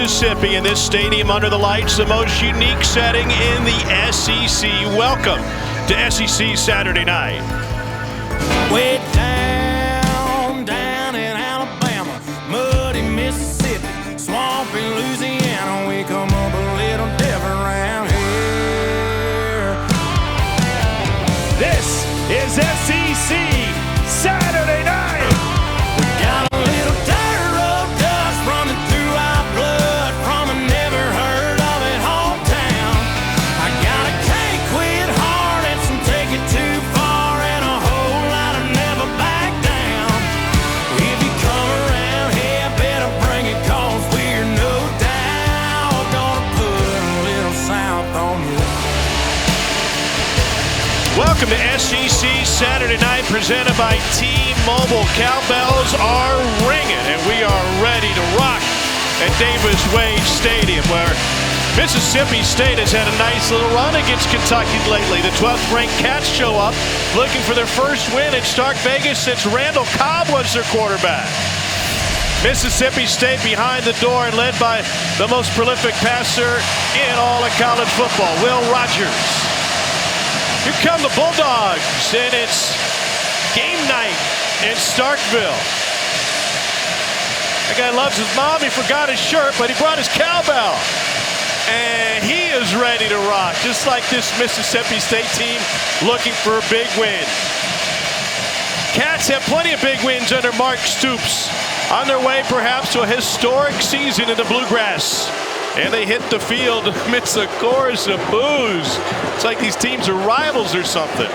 Mississippi in this stadium under the lights, the most unique setting in the SEC. Welcome to SEC Saturday Night. Way down in Alabama, muddy Mississippi, swampy Louisiana, we come up a little different around here. This is SEC Saturday Night. We got a little dirt road dust running through our blood from a never heard of it hometown. I got a can't quit hard and some take it too far and a whole lot of never back down. If you come around here, better bring it, cause we're no doubt gonna put a little south on you. Welcome to SEC Saturday Night, presented by T-Mobile. Cowbells are ringing, and we are ready to rock at Davis Wade Stadium, where Mississippi State has had a nice little run against Kentucky lately. The 12th-ranked Cats show up looking for their first win in Stark Vegas since Randall Cobb was their quarterback. Mississippi State behind the door and led by the most prolific passer in all of college football, Will Rogers. Here come the Bulldogs, and it's game night in Starkville. That guy loves his mom. He forgot his shirt, but he brought his cowbell. And he is ready to rock, just like this Mississippi State team looking for a big win. Cats have plenty of big wins under Mark Stoops, on their way perhaps to a historic season in the Bluegrass. And they hit the field amidst a chorus of boos. It's like these teams are rivals or something.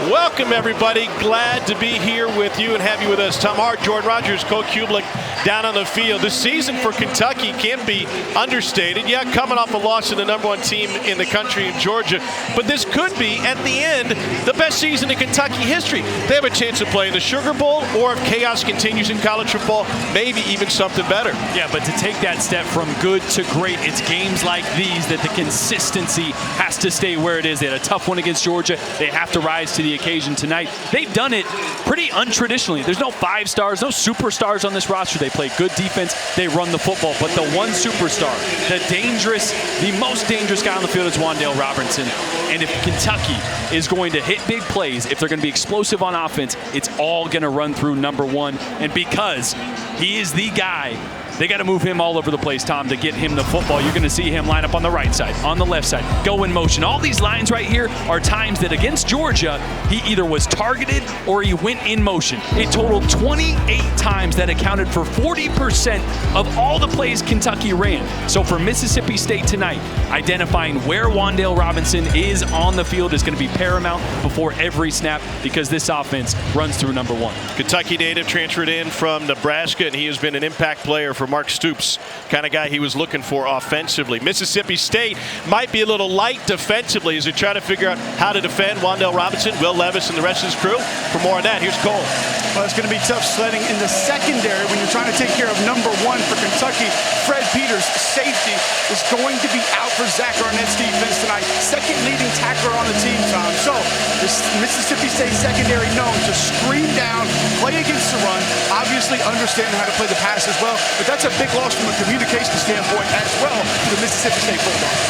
Welcome, everybody. Glad to be here with you and have you with us. Tom Hart, Jordan Rogers, Cole Kublik down on the field. The season for Kentucky can't be understated. Yeah, coming off a loss to the #1 team in the country in Georgia. But this could be, at the end, the best season in Kentucky history. They have a chance to play in the Sugar Bowl, or if chaos continues in college football, maybe even something better. Yeah, but to take that step from good to great, it's games like these that the consistency has to stay where it is. They had a tough one against Georgia. They have to rise to the occasion tonight. They've done it pretty untraditionally. There's no 5 stars, no superstars on this roster. They play good defense. They run the football. But the one superstar, the most dangerous guy on the field is Wan'Dale Robinson. And if Kentucky is going to hit big plays, if they're going to be explosive on offense, it's all going to run through number 1. And because he is the guy, they got to move him all over the place, Tom, to get him the football. You're going to see him line up on the right side, on the left side, go in motion. All these lines right here are times that against Georgia, he either was targeted or he went in motion. It totaled 28 times. That accounted for 40% of all the plays Kentucky ran. So for Mississippi State tonight, identifying where Wan'Dale Robinson is on the field is going to be paramount before every snap, because this offense runs through number 1. Kentucky native transferred in from Nebraska, and he has been an impact player for Mark Stoops, kind of guy he was looking for offensively. Mississippi State might be a little light defensively as they try to figure out how to defend Wan'Dale Robinson, Will Levis, and the rest of his crew. For more on that, here's Cole. Well, it's going to be tough sledding in the secondary when you're trying to take care of number 1 for Kentucky. Fred Peters, safety, is going to be out for Zach Arnett's defense tonight. Second leading tackler on the team, Tom. So this Mississippi State secondary known to screen down, play against the run, obviously understanding how to play the pass as well. But that's a big loss from a communication standpoint as well to the Mississippi State Bulldogs.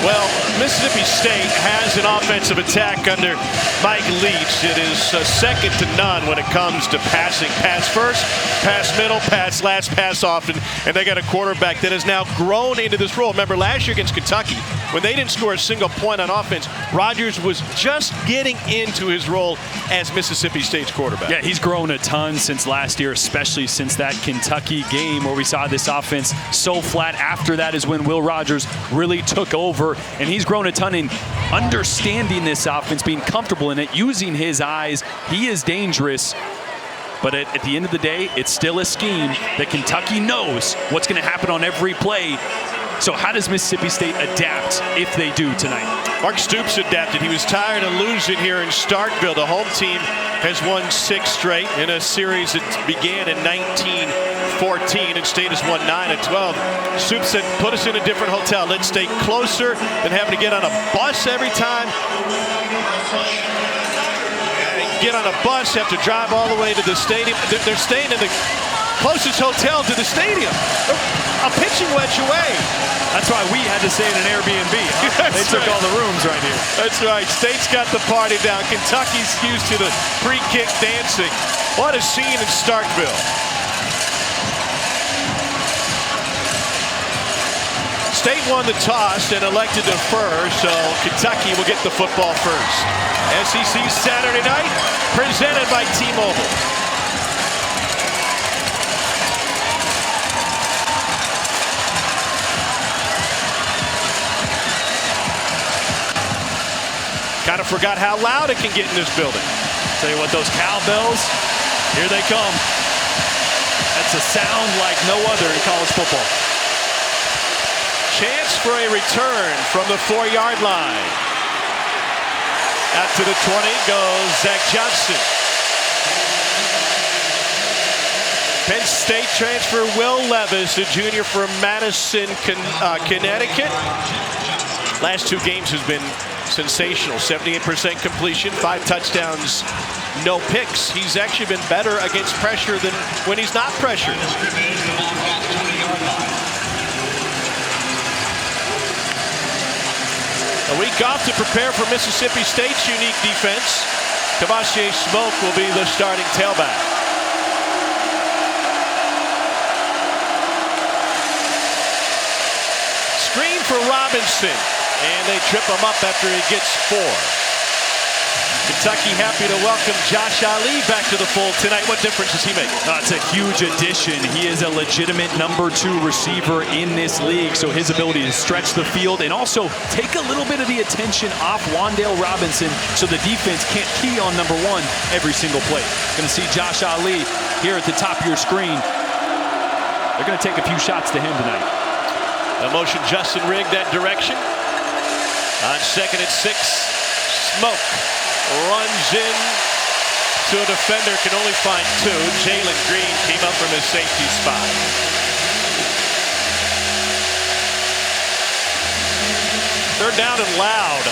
Well, Mississippi State has an offensive attack under Mike Leach. It is second to none when it comes to passing. Pass first, pass middle, pass last, pass often. And they got a quarterback that has now grown into this role. Remember, last year against Kentucky, when they didn't score a single point on offense, Rogers was just getting into his role as Mississippi State's quarterback. Yeah, he's grown a ton since last year, especially since that Kentucky game where we saw this offense so flat. After that is when Will Rogers really took over, and he's grown a ton in understanding this offense, being comfortable in it, using his eyes. He is dangerous. But at the end of the day, it's still a scheme that Kentucky knows what's going to happen on every play. So how does Mississippi State adapt if they do tonight? Mark Stoops adapted. He was tired of losing here in Starkville. The home team has won 6 straight in a series that began in 1914, and State has won 9 of 12. Stoops said, put us in a different hotel. Let's stay closer than having to get on a bus every time. Get on a bus, have to drive all the way to the stadium. They're staying in the closest hotel to the stadium. A pitching wedge away. That's why we had to stay in an Airbnb. Huh? They took all the rooms right here. That's right. State's got the party down. Kentucky's used to the pre-kick dancing. What a scene in Starkville. State won the toss and elected to defer, so Kentucky will get the football first. SEC Saturday night, presented by T-Mobile. Kind of forgot how loud it can get in this building. Tell you what, those cowbells, here they come. That's a sound like no other in college football. Chance for a return from the 4-yard line. Out to the 20 goes Zach Johnson. Penn State transfer Will Levis, a junior from Madison, Connecticut. Last 2 games has been sensational. 78% completion, 5 touchdowns, no picks. He's actually been better against pressure than when he's not pressured. A week off to prepare for Mississippi State's unique defense. Kavashe Smoke will be the starting tailback. Screen for Robinson, and they trip him up after he gets 4. Kentucky happy to welcome Josh Ali back to the fold tonight. What difference does he make? It's a huge addition. He is a legitimate number 2 receiver in this league, so his ability to stretch the field and also take a little bit of the attention off Wan'Dale Robinson so the defense can't key on number 1 every single play. Going to see Josh Ali here at the top of your screen. They're going to take a few shots to him tonight. A motion Justin Rigg that direction. On 2nd and 6, Smoke runs in to a defender, can only find 2. Jalen Green came up from his safety spot. Third down and loud.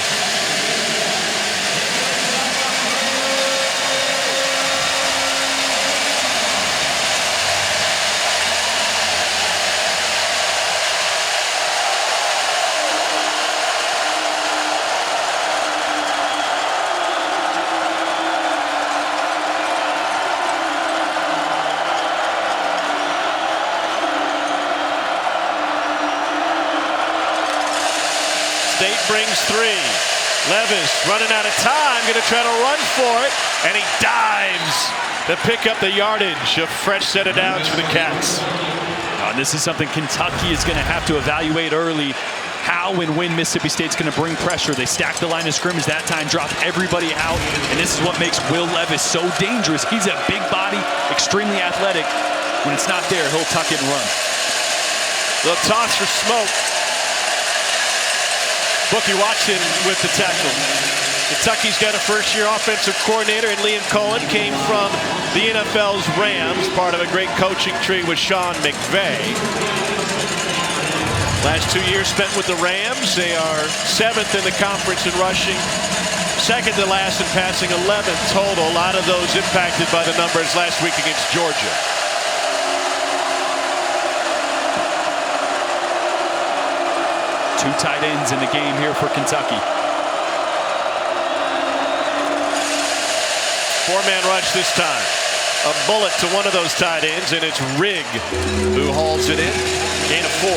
State brings 3. Levis running out of time, going to try to run for it, and he dives to pick up the yardage. A fresh set of downs for the Cats. This is something Kentucky is going to have to evaluate early. How and when Mississippi State's going to bring pressure. They stack the line of scrimmage that time, drop everybody out, and this is what makes Will Levis so dangerous. He's a big body, extremely athletic. When it's not there, he'll tuck it and run. Little toss for Smoke. Bookie Watson with the tackle. Kentucky's got a first-year offensive coordinator, and Liam Cohen came from the NFL's Rams, part of a great coaching tree with Sean McVay. Last 2 years spent with the Rams. They are 7th in the conference in rushing, 2nd to last in passing, 11 total. A lot of those impacted by the numbers last week against Georgia. Two tight ends in the game here for Kentucky. 4-man rush this time. A bullet to one of those tight ends, and it's Rigg who hauls it in. Gain of 4.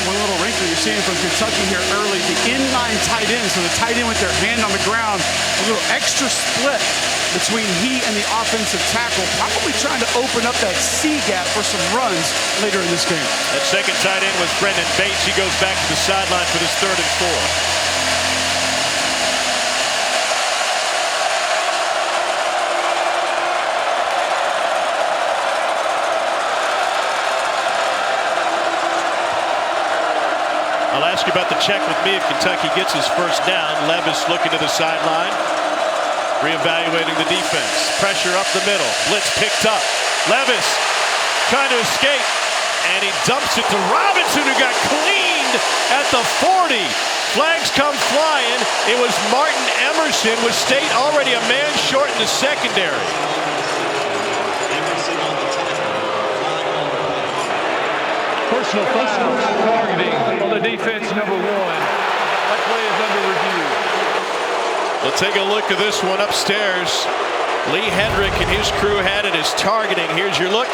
One little wrinkle you're seeing from Kentucky here early, the inline tight end, so the tight end with their hand on the ground, a little extra split between he and the offensive tackle, probably trying to open up that C gap for some runs later in this game. That second tight end was Brendan Bates. He goes back to the sideline for this 3rd and 4. I'll ask you about the check with me if Kentucky gets his first down. Levis looking to the sideline, reevaluating the defense. Pressure up the middle. Blitz picked up. Levis trying to escape, and he dumps it to Robinson, who got cleaned at the 40. Flags come flying. It was Martin Emerson, with State already a man short in the secondary. Personal foul, targeting on the defense, number 1. That play is under review. We'll take a look at this one upstairs. Lee Hedrick and his crew had it as targeting. Here's your look.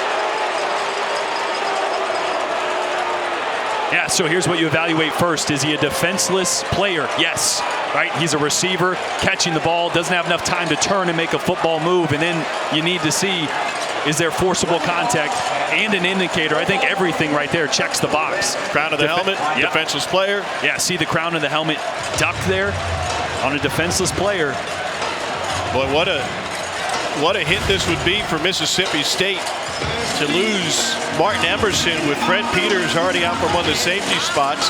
Yeah, so here's what you evaluate first. Is he a defenseless player? Yes, right? He's a receiver, catching the ball, doesn't have enough time to turn and make a football move, and then you need to see, is there forcible contact and an indicator? I think everything right there checks the box. Crown of the helmet, yep. Defenseless player. Yeah, see the crown of the helmet ducked there on a defenseless player. Boy, what a hit this would be for Mississippi State to lose Martin Emerson with Fred Peters already out from one of the safety spots,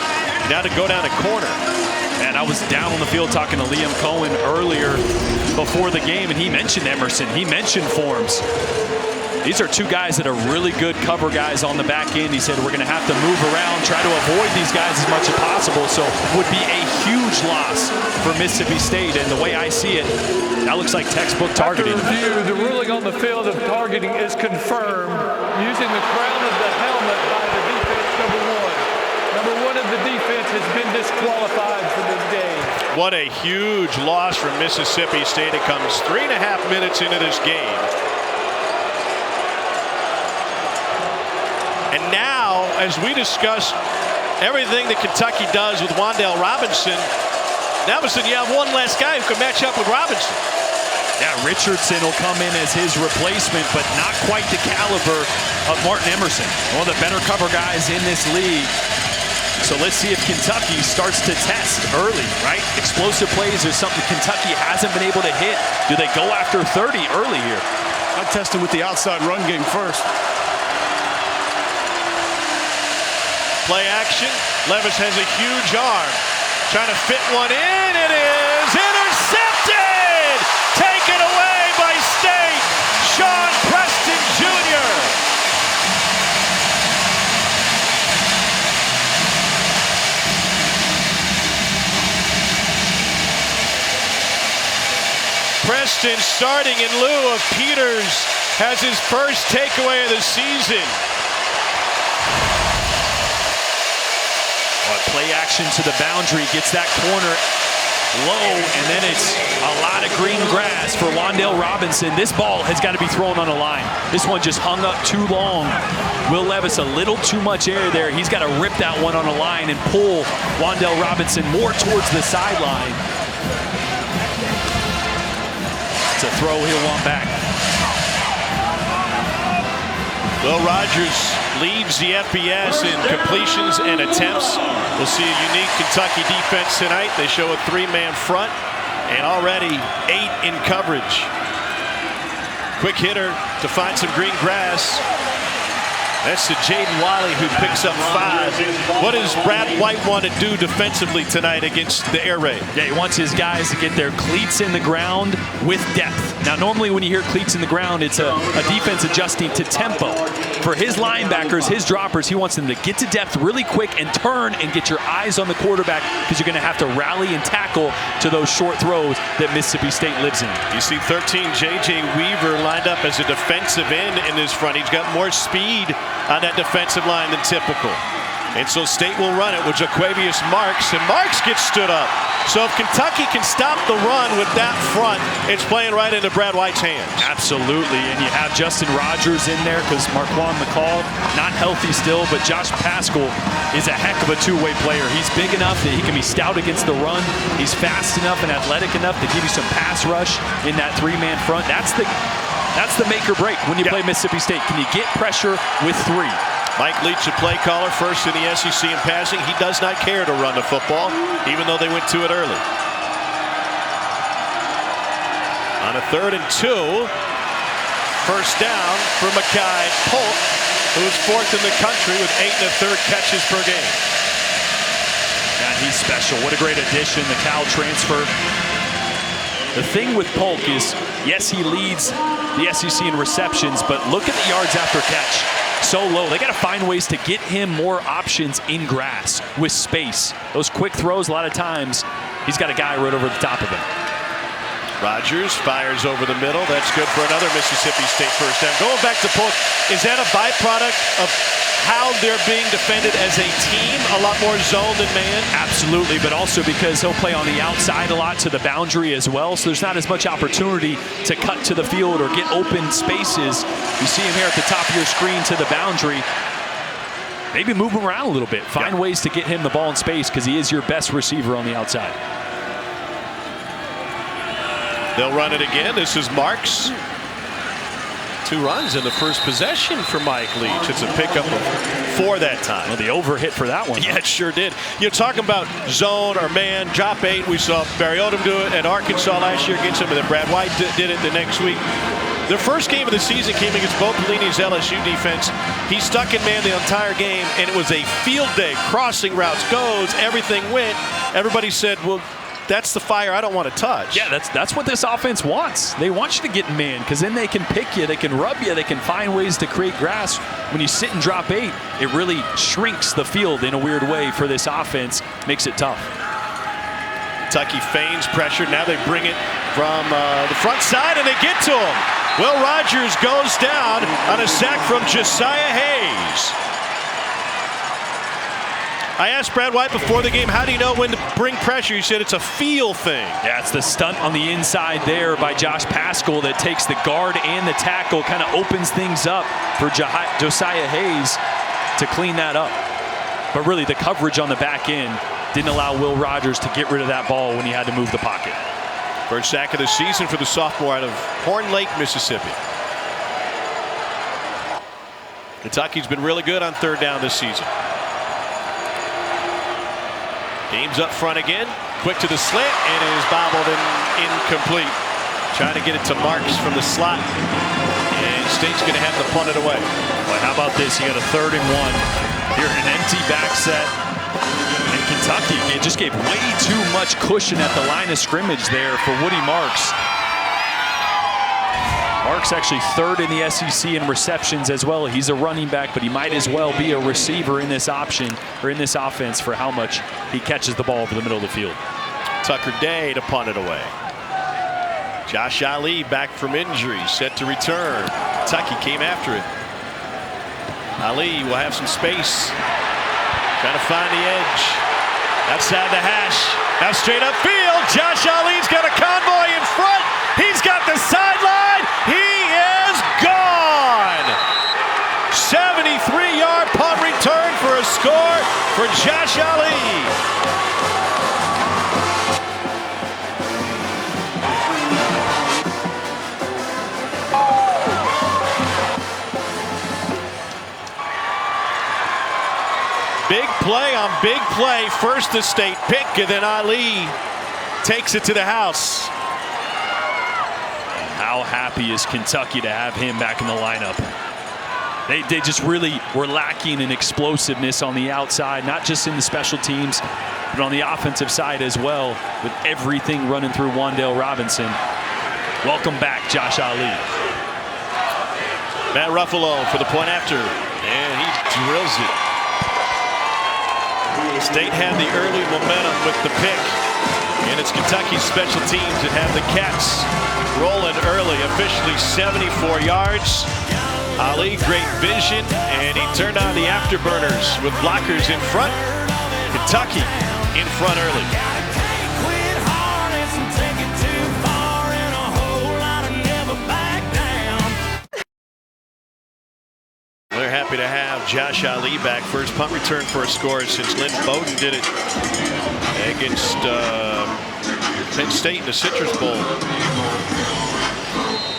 now to go down a corner. And I was down on the field talking to Liam Cohen earlier before the game, and he mentioned Emerson. He mentioned Forms. These are two guys that are really good cover guys on the back end. He said we're going to have to move around, try to avoid these guys as much as possible. So would be a huge loss for Mississippi State. And the way I see it, that looks like textbook targeting. After review, the ruling on the field of targeting is confirmed using the crown of the helmet by the defense, number 1. Number 1 of the defense has been disqualified for this game. What a huge loss from Mississippi State. It comes 3.5 minutes into this game. And now, as we discuss everything that Kentucky does with Wan'Dale Robinson, now all of a sudden you have one less guy who can match up with Robinson. Yeah, Richardson will come in as his replacement, but not quite the caliber of Martin Emerson, one of the better cover guys in this league. So let's see if Kentucky starts to test early, right? Explosive plays is something Kentucky hasn't been able to hit. Do they go after 30 early here? I'd test it with the outside run game first. Play action. Levis has a huge arm. Trying to fit one in. It is intercepted! Taken away by State. Sean Preston Jr. Preston starting in lieu of Peters has his first takeaway of the season. Play action to the boundary, gets that corner low, and then it's a lot of green grass for Wan'Dale Robinson. This ball has got to be thrown on a line. This one just hung up too long. Will Levis a little too much air there. He's got to rip that one on a line and pull Wan'Dale Robinson more towards the sideline. It's a throw he'll want back. Will Rogers leads the FBS in completions and attempts. We'll see a unique Kentucky defense tonight. They show a 3-man front and already 8 in coverage. Quick hitter to find some green grass. That's to Jaden Wiley, who picks up 5. What does Brad White want to do defensively tonight against the air raid? Yeah, he wants his guys to get their cleats in the ground with depth. Now, normally when you hear cleats in the ground, it's a defense adjusting to tempo. For his linebackers, his droppers, he wants them to get to depth really quick and turn and get your eyes on the quarterback, because you're going to have to rally and tackle to those short throws that Mississippi State lives in. You see 13, J.J. Weaver lined up as a defensive end in his front. He's got more speed on that defensive line than typical. And so State will run it with Jaquavius Marks, and Marks gets stood up. So if Kentucky can stop the run with that front, it's playing right into Brad White's hands. Absolutely, and you have Justin Rogers in there because Marquand McCall, not healthy still, but Josh Paschal is a heck of a two-way player. He's big enough that he can be stout against the run. He's fast enough and athletic enough to give you some pass rush in that 3-man front. That's the make or break when you play Mississippi State. Can you get pressure with 3? Mike Leach, a play caller, first in the SEC in passing. He does not care to run the football, even though they went to it early. On a 3rd and 2, first down for Mekhi Polk, who is 4th in the country with 8 1/3 catches per game. And he's special. What a great addition, the Cal transfer. The thing with Polk is, yes, he leads the SEC in receptions, but look at the yards after catch. So low. They got to find ways to get him more options in grass with space. Those quick throws, a lot of times, he's got a guy right over the top of him. Rogers fires over the middle. That's good for another Mississippi State first down. Going back to Polk, is that a byproduct of how they're being defended as a team? A lot more zone than man? Absolutely, but also because he'll play on the outside a lot to the boundary as well, so there's not as much opportunity to cut to the field or get open spaces. You see him here at the top of your screen to the boundary. Maybe move him around a little bit. Find ways to get him the ball in space because he is your best receiver on the outside. They'll run it again. This is Marks. 2 runs in the first possession for Mike Leach. It's a pickup of 4 that time. Well, the overhit for that one. Yeah, it sure did. You're talking about zone or man, drop 8. We saw Barry Odom do it at Arkansas last year against him, and then Brad White did it the next week. Their first game of the season came against Bo Pelini's LSU defense. He stuck in man the entire game, and it was a field day. Crossing routes, goes, everything went. Everybody said, well, that's the fire I don't want to touch. Yeah, that's what this offense wants. They want you to get in man because then they can pick you, they can rub you, they can find ways to create grass. When you sit and drop 8, it really shrinks the field in a weird way for this offense, makes it tough. Kentucky feigns pressure. Now they bring it from the front side and they get to him. Will Rogers goes down on a sack from Josiah Hayes. I asked Brad White before the game, how do you know when to bring pressure? He said it's a feel thing. Yeah, it's the stunt on the inside there by Josh Paschal that takes the guard and the tackle, kind of opens things up for Josiah Hayes to clean that up. But really, the coverage on the back end didn't allow Will Rogers to get rid of that ball when he had to move the pocket. First sack of the season for the sophomore out of Horn Lake, Mississippi. Kentucky's been really good on 3rd down this season. Ames up front again, quick to the slant, and it is bobbled and incomplete. Trying to get it to Marks from the slot, and State's going to have to punt it away. But how about this? You got a 3rd and 1 here in an empty back set. And Kentucky just gave way too much cushion at the line of scrimmage there for Woody Marks. Marks actually 3rd in the SEC in receptions as well. He's a running back, but he might as well be a receiver in this option or in this offense for how much he catches the ball over the middle of the field. Tucker Day to punt it away. Josh Ali back from injury, set to return. Kentucky came after it. Ali will have some space. Trying to find the edge. Outside the hash. Now straight upfield. Josh Ali's got a convoy in front. He's got the sideline. He is gone. 73-yard punt return for a score for Josh Ali. Big play on big play. First the State pick, and then Ali takes it to the house. How happy is Kentucky to have him back in the lineup? They just really were lacking in explosiveness on the outside, not just in the special teams, but on the offensive side as well, with everything running through Wan'Dale Robinson. Welcome back, Josh Ali. Matt Ruffalo for the point after, and he drills it. State had the early momentum with the pick, and it's Kentucky's special teams that have the Cats rolling early. Officially 74 yards. Ali, great vision, and he turned on the afterburners with blockers in front. Kentucky in front early. They're happy to have Josh Ali back. First punt return for a score since Lynn Bowden did it against Penn State in the Citrus Bowl.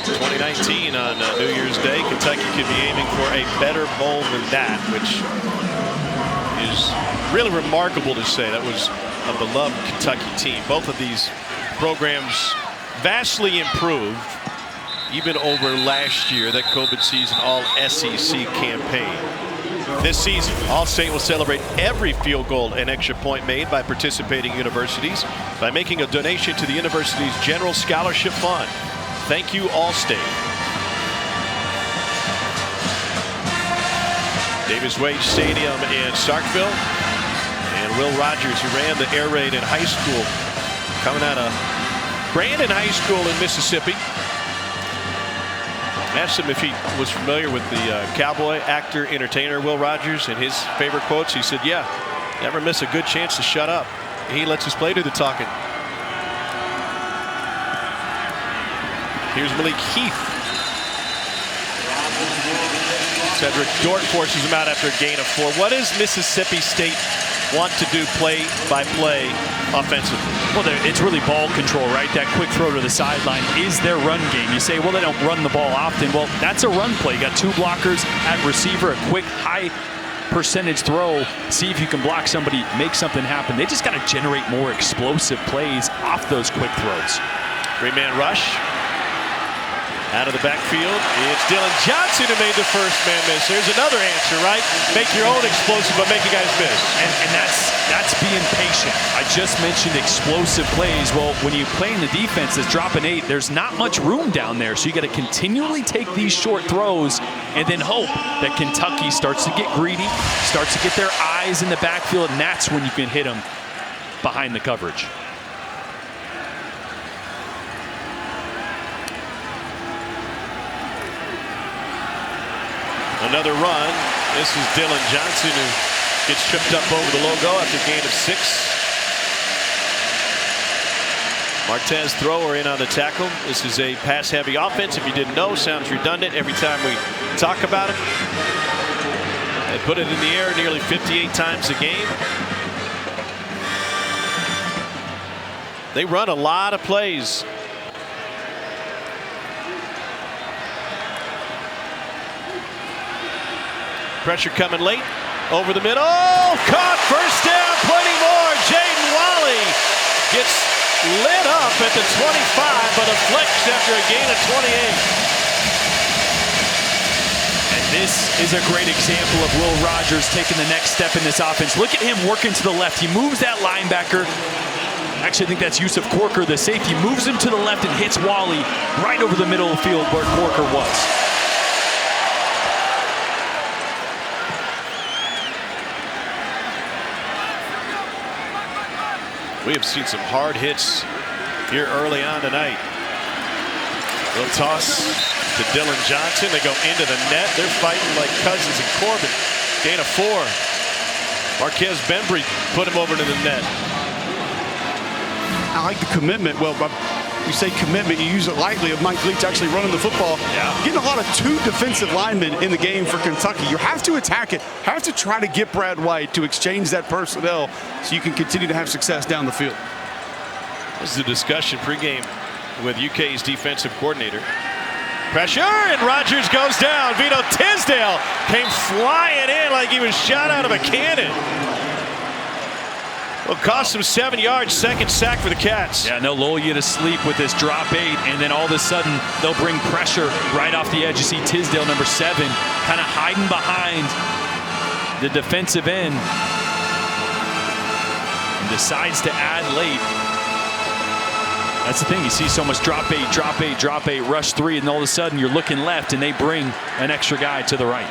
2019 on New Year's Day. Kentucky could be aiming for a better bowl than that, which is really remarkable to say. That was a beloved Kentucky team. Both of these programs vastly improved, even over last year, that COVID season all-SEC campaign. This season, All-State will celebrate every field goal and extra point made by participating universities by making a donation to the university's General Scholarship Fund. Thank you, All-State. Davis Wade Stadium in Starkville. And Will Rogers, who ran the air raid in high school, coming out of Brandon High School in Mississippi. Asked him if he was familiar with the cowboy actor, entertainer Will Rogers and his favorite quotes. He said, yeah, never miss a good chance to shut up. He lets his play do the talking. Here's Malik Heath. Cedric Dort forces him out after a gain of 4. What does Mississippi State want to do play-by-play offensively? Well, it's really ball control, right? That quick throw to the sideline is their run game. You say, well, they don't run the ball often. Well, that's a run play. You got 2 blockers at receiver, a quick, high percentage throw. See if you can block somebody, make something happen. They just got to generate more explosive plays off those quick throws. 3-man rush. Out of the backfield, it's Dylan Johnson who made the first man miss. There's another answer, right? Make your own explosive, but make you guys miss. And that's being patient. I just mentioned explosive plays. Well, when you play in the defense that's dropping 8, there's not much room down there. So you got to continually take these short throws and then hope that Kentucky starts to get greedy, starts to get their eyes in the backfield, and that's when you can hit them behind the coverage. Another run. This is Dylan Johnson who gets tripped up over the logo after a gain of 6. Martez Thrower in on the tackle. This is a pass-heavy offense. If you didn't know, sounds redundant every time we talk about it. They put it in the air nearly 58 times a game. They run a lot of plays. Pressure coming late. Over the middle. Oh, caught. First down. Plenty more. Jaden Wally gets lit up at the 25, but a flex after a gain of 28. And this is a great example of Will Rogers taking the next step in this offense. Look at him working to the left. He moves that linebacker. Actually, I think that's Yusuf Corker, the safety. Moves him to the left and hits Wally right over the middle of the field where Corker was. We have seen some hard hits here early on tonight. Little toss to Dylan Johnson. They go into the net. They're fighting like Cousins and Corbin. Gain of 4. Marquez Bembry put him over to the net. I like the commitment. Well, you say commitment, you use it lightly, of Mike Leach actually running the football. Yeah. Getting a lot of 2 defensive linemen in the game for Kentucky. You have to attack it. Have to try to get Brad White to exchange that personnel so you can continue to have success down the field. This is a discussion pregame with UK's defensive coordinator. Pressure, and Rogers goes down. Vito Tisdale came flying in like he was shot out of a cannon. Will cost him 7 yards, second sack for the Cats. Yeah, they'll lull you to sleep with this drop 8, and then all of a sudden they'll bring pressure right off the edge. You see Tisdale, number 7, kind of hiding behind the defensive end and decides to add late. That's the thing. You see so much drop 8, drop 8, drop 8, rush 3, and all of a sudden you're looking left and they bring an extra guy to the right.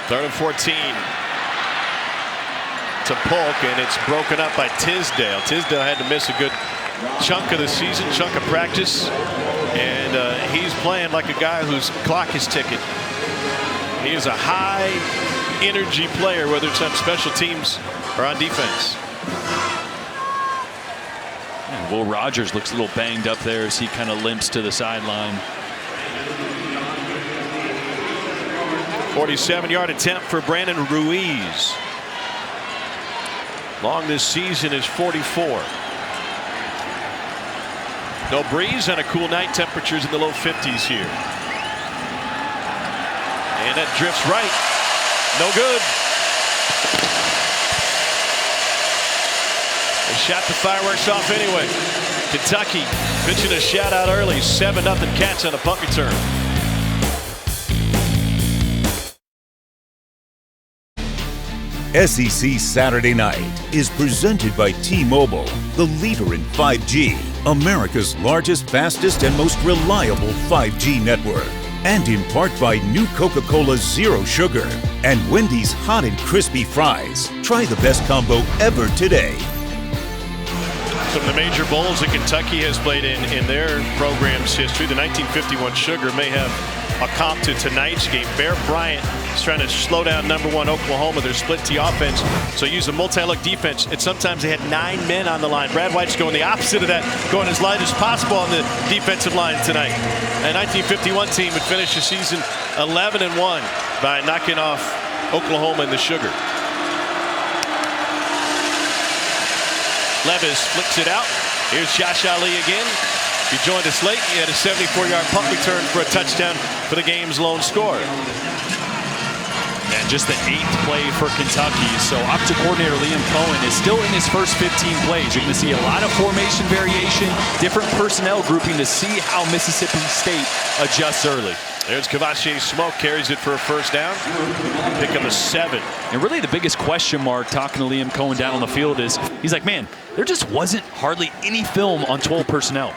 Third and 14 to Polk, and it's broken up by Tisdale. Tisdale had to miss a good chunk of the season, chunk of practice, and he's playing like a guy whose clock is ticking. He is a high energy player, whether it's on special teams or on defense. And Will Rogers looks a little banged up there as he kind of limps to the sideline. 47-yard attempt for Brandon Ruiz. Long this season is 44. No breeze and a cool night. Temperatures in the low 50s here. And that drifts right. No good. They shot the fireworks off anyway. Kentucky pitching a shutout early. 7-0 Cats on a punt return. SEC Saturday Night is presented by T-Mobile, the leader in 5G, America's largest, fastest, and most reliable 5G network. And in part by new Coca-Cola Zero Sugar and Wendy's Hot and Crispy Fries. Try the best combo ever today. Some of the major bowls that Kentucky has played in their program's history. The 1951 Sugar may have a comp to tonight's game. Bear Bryant is trying to slow down #1 Oklahoma, their split T offense. So use a multi-look defense. And sometimes they had 9 men on the line. Brad White's going the opposite of that, going as light as possible on the defensive line tonight. A 1951 team would finish the season 11-1 by knocking off Oklahoma in the Sugar. Levis flicks it out. Here's Josh Ali again. He joined us late. He had a 74-yard punt return for a touchdown for the game's lone score. And just the 8th play for Kentucky. So optic coordinator Liam Cohen is still in his first 15 plays. You're going to see a lot of formation variation, different personnel grouping to see how Mississippi State adjusts early. There's Kavashe Smoke, carries it for a first down. Pick up a 7. And really the biggest question mark talking to Liam Cohen down on the field is, he's like, man, there just wasn't hardly any film on 12 personnel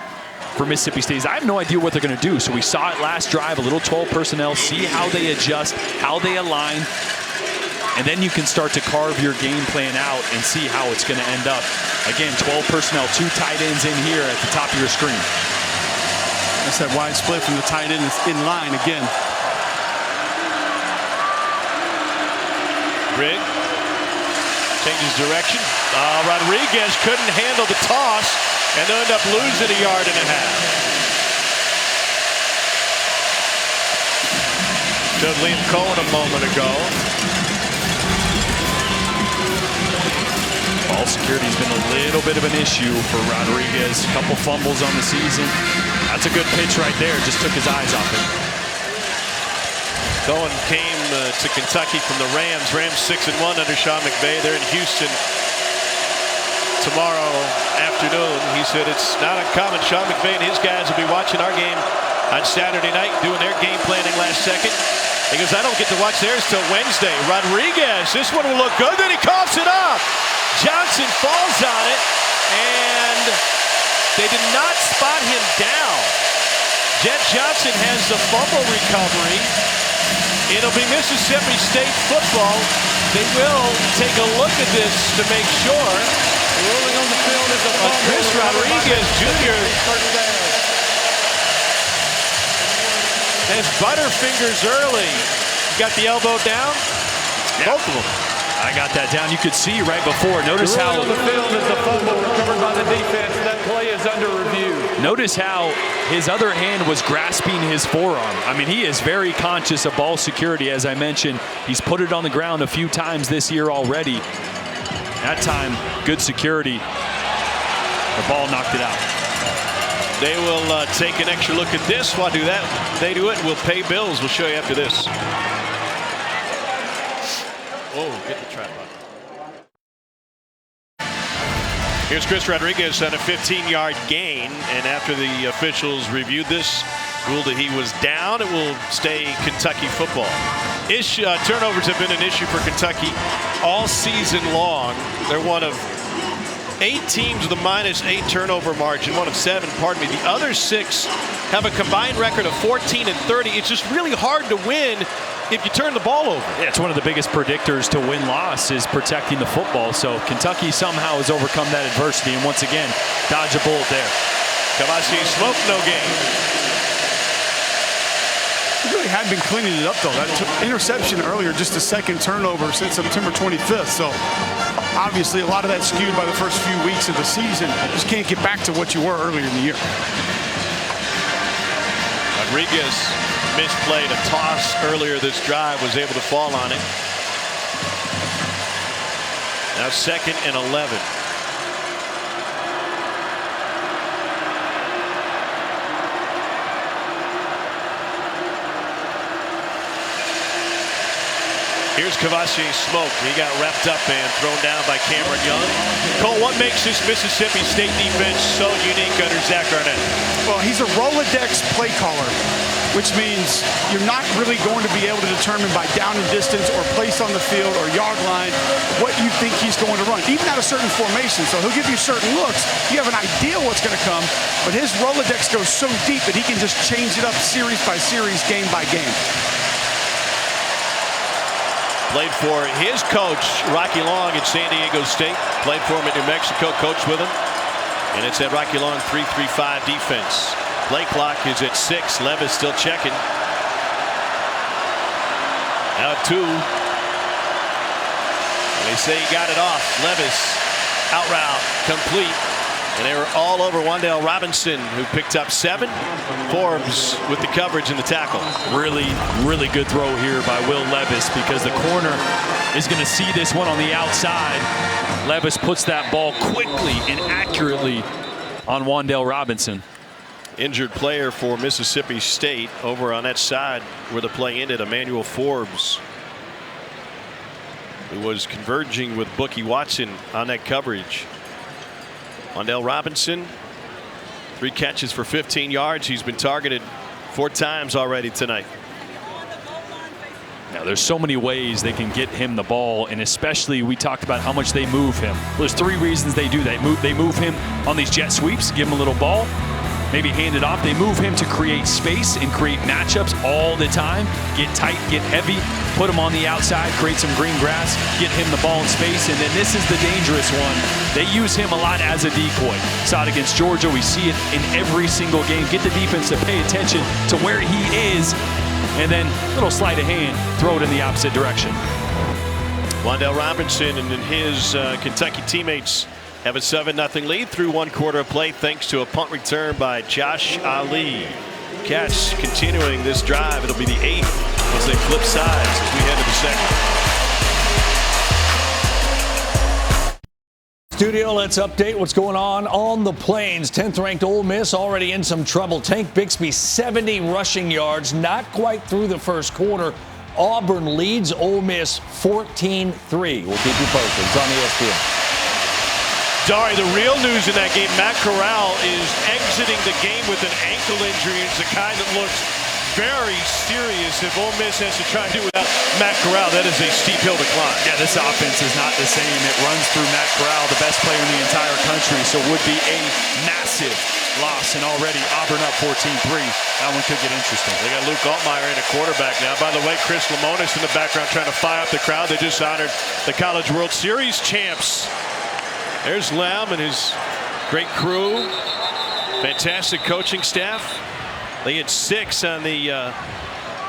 for Mississippi State. I have no idea what they're going to do. So we saw it last drive, a little 12 personnel, see how they adjust, how they align, and then you can start to carve your game plan out and see how it's going to end up. Again, 12 personnel, 2 tight ends in here at the top of your screen. That's that wide split from the tight end. It's in line again. Rigg changes direction. Rodriguez couldn't handle the toss and they'll end up losing 1.5 yards. Showed Liam Cohen a moment ago. Ball security has been a little bit of an issue for Rodriguez. A couple fumbles on the season. That's a good pitch right there. Just took his eyes off it. Cohen came to Kentucky from the Rams. Rams 6-1 under Sean McVay. They're in Houston tomorrow afternoon. He said it's not uncommon. Sean McVay and his guys will be watching our game on Saturday night, doing their game planning last second. He goes, I don't get to watch theirs till Wednesday. Rodriguez, this one will look good. Then he coughs it off. Johnson falls on it, and they did not spot him down. Jet Johnson has the fumble recovery. It'll be Mississippi State football. They will take a look at this to make sure. Rolling on the field is a fumble. Chris Rodriguez Jr. has butterfingers early. Got the elbow down. Yeah. Both of them. I got that down. You could see right before. Notice how on the field is a fumble recovered by the defense. That play is under review. Notice how his other hand was grasping his forearm. I mean, he is very conscious of ball security, as I mentioned. He's put it on the ground a few times this year already. That time, good security. The ball knocked it out. They will take an extra look at this. While they do it, we'll pay bills. We'll show you after this. Whoa, get the trap up. Here's Chris Rodriguez on a 15-yard gain, and after the officials reviewed this, ruled that he was down. It will stay Kentucky football. Turnovers have been an issue for Kentucky all season long. They're one of 8 teams with a -8 turnover margin, one of 7, pardon me. The other 6 have a combined record of 14-30. It's just really hard to win if you turn the ball over. Yeah, it's one of the biggest predictors to win-loss is protecting the football. So Kentucky somehow has overcome that adversity, and once again, dodge a bullet there. Kavashe Smoke, no gain. He really had been cleaning it up, though. That interception earlier, just a second turnover since September 25th. So obviously a lot of that skewed by the first few weeks of the season. Just can't get back to what you were earlier in the year. Rodriguez misplayed a toss earlier this drive, was able to fall on it. Now 2nd and 11. Here's Kavashe Smoke. He got wrapped up and thrown down by Cameron Young. Cole, what makes this Mississippi State defense so unique under Zach Arnett? Well, he's a Rolodex play caller. which means you're not really going to be able to determine by down and distance or place on the field or yard line what you think he's going to run, even at a certain formation. So he'll give you certain looks. You have an idea what's going to come, but his Rolodex goes so deep that he can just change it up series by series, game by game. Played for his coach, Rocky Long, at San Diego State. Played for him at New Mexico, coached with him. And it's at Rocky Long 3-3-5 defense. Play clock is at 6. Levis still checking. Now at 2. And they say he got it off. Levis, out route, complete. And they were all over Wan'Dale Robinson, who picked up 7. Forbes with the coverage and the tackle. Really, really good throw here by Will Levis, because the corner is going to see this one on the outside. Levis puts that ball quickly and accurately on Wan'Dale Robinson. Injured player for Mississippi State over on that side where the play ended, Emmanuel Forbes, who was converging with Bookie Watson on that coverage. Wan'Dale Robinson, 3 catches for 15 yards. He's been targeted 4 times already tonight. Now, there's so many ways they can get him the ball, and especially we talked about how much they move him. There's 3 reasons they do that. They move him on these jet sweeps, give him a little ball, maybe hand it off. They move him to create space and create matchups all the time. Get tight, get heavy, put him on the outside, create some green grass, get him the ball in space, and then this is the dangerous one. They use him a lot as a decoy. Saw it against Georgia. We see it in every single game. Get the defense to pay attention to where he is, and then little sleight of hand, throw it in the opposite direction. Wan'Dale Robinson and his Kentucky teammates have a 7-0 lead through 1 quarter of play, thanks to a punt return by Josh Ali. Cats continuing this drive. It'll be the 8th as they flip sides as we head to the second. Studio, let's update what's going on the Plains. 10th ranked Ole Miss already in some trouble. Tank Bixby 70 rushing yards, not quite through the first quarter. Auburn leads Ole Miss 14-3. We'll keep you posted. It's on ESPN. Dari, the real news in that game, Matt Corral is exiting the game with an ankle injury. It's the kind that looks very serious if Ole Miss has to try and do without Matt Corral. That is a steep hill to climb. Yeah, this offense is not the same. It runs through Matt Corral, the best player in the entire country, so would be a massive loss. And already Auburn up 14-3. That one could get interesting. They got Luke Altmaier in a quarterback now. By the way, Chris Lamonis in the background trying to fire up the crowd. They just honored the College World Series champs. There's Lem and his great crew. Fantastic coaching staff. They had 6 on the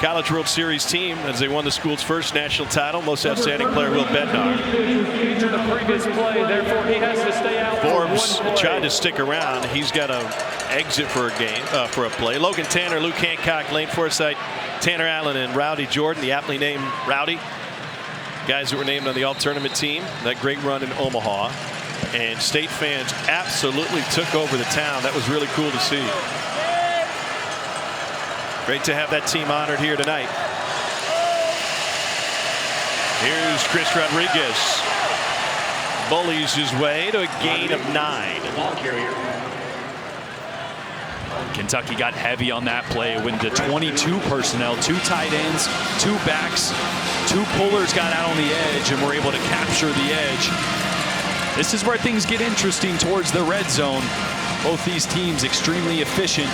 College World Series team as they won the school's first national title. Most outstanding player, Will Bednar. Injured the previous play, therefore he has to stay out. Forbes tried to stick around. He's got to exit for a game, for a play. Logan Tanner, Luke Hancock, Lane Forsythe, Tanner Allen, and Rowdy Jordan, the aptly named Rowdy. Guys that were named on the all-tournament team. That great run in Omaha. And State fans absolutely took over the town. That was really cool to see. Great to have that team honored here tonight. Here's Chris Rodriguez. Bullies his way to a gain of 9. Kentucky got heavy on that play. It went to 22 personnel, 2 tight ends, 2 backs, 2 pullers got out on the edge and were able to capture the edge. This is where things get interesting towards the red zone. Both these teams extremely efficient.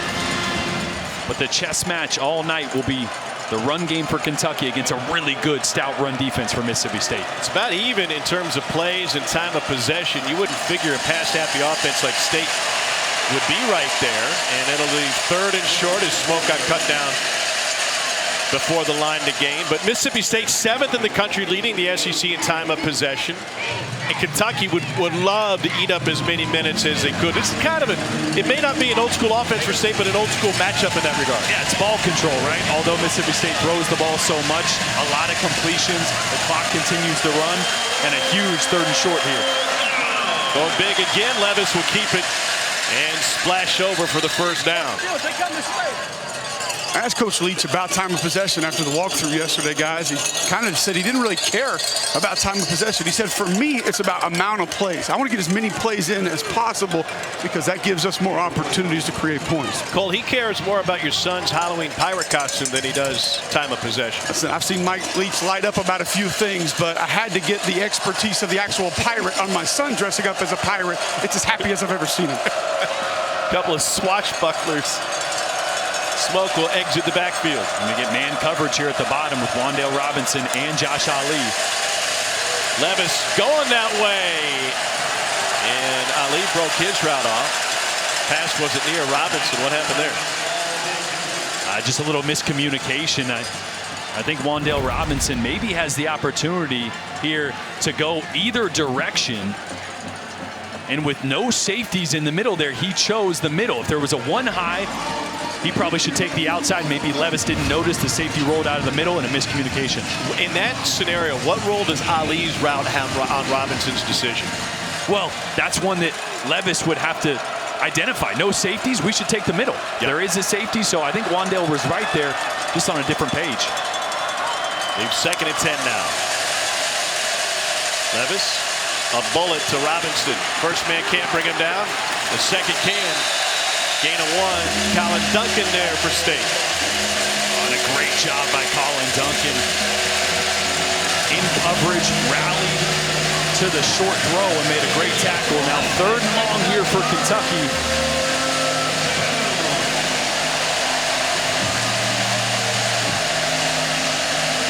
But the chess match all night will be the run game for Kentucky against a really good stout run defense for Mississippi State. It's about even in terms of plays and time of possession. You wouldn't figure a pass-happy offense like State would be right there. And it'll be 3rd and short as Smoke got cut down before the line to gain. But Mississippi State 7th in the country, leading the SEC in time of possession. And Kentucky would love to eat up as many minutes as they could. It's kind of it may not be an old school offense for State, but an old school matchup in that regard. Yeah, it's ball control, right? Although Mississippi State throws the ball so much, a lot of completions, the clock continues to run, and a huge 3rd and short here. Going big again, Levis will keep it and splash over for the first down. I asked Coach Leach about time of possession after the walkthrough yesterday, guys. He kind of said he didn't really care about time of possession. He said, for me, it's about amount of plays. I want to get as many plays in as possible because that gives us more opportunities to create points. Cole, he cares more about your son's Halloween pirate costume than he does time of possession. Listen, I've seen Mike Leach light up about a few things, but I had to get the expertise of the actual pirate on my son dressing up as a pirate. It's as happy as I've ever seen him. Couple of swashbucklers. Smoke will exit the backfield. And we get man coverage here at the bottom with Wandale Robinson and Josh Ali. Levis going that way. And Ali broke his route off. Pass wasn't near Robinson. What happened there? Just a little miscommunication. I think Wandale Robinson maybe has the opportunity here to go either direction. And with no safeties in the middle there, he chose the middle. If there was a one high, he probably should take the outside. Maybe Levis didn't notice the safety rolled out of the middle and a miscommunication. In that scenario, what role does Ali's route have on Robinson's decision? Well, that's one that Levis would have to identify. No safeties, we should take the middle. Yep. There is a safety, so I think Wandale was right there, just on a different page. Leave 2nd and 10 now. Levis. A bullet to Robinson. First man can't bring him down. The second can. Gain of 1. Colin Duncan there for State. Oh, and a great job by Colin Duncan. In coverage, rallied to the short throw and made a great tackle. Now 3rd and long here for Kentucky.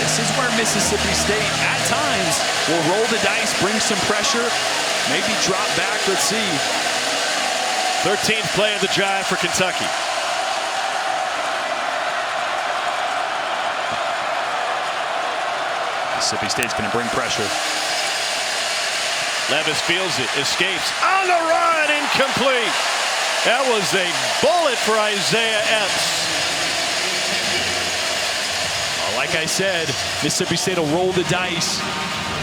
This is where Mississippi State, at times, will roll the dice, bring some pressure, maybe drop back. Let's see. 13th play of the drive for Kentucky. Mississippi State's going to bring pressure. Levis feels it, escapes. On the run, incomplete. That was a bullet for Isaiah Epps. Like I said, Mississippi State will roll the dice.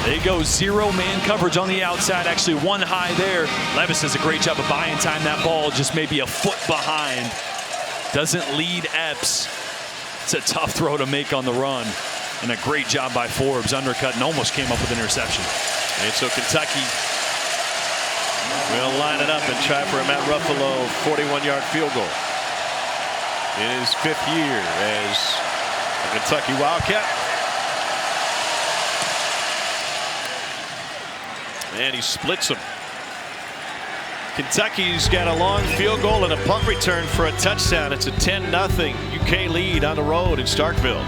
They go 0-man coverage on the outside, actually 1 high there. Levis does a great job of buying time. That ball just maybe a foot behind. Doesn't lead Epps. It's a tough throw to make on the run. And a great job by Forbes. Undercut and almost came up with an interception. And so Kentucky will line it up and try for a Matt Ruffalo 41-yard field goal. In his 5th year as a Kentucky Wildcat. And he splits them. Kentucky's got a long field goal and a punt return for a touchdown. It's a 10-0 UK lead on the road in Starkville.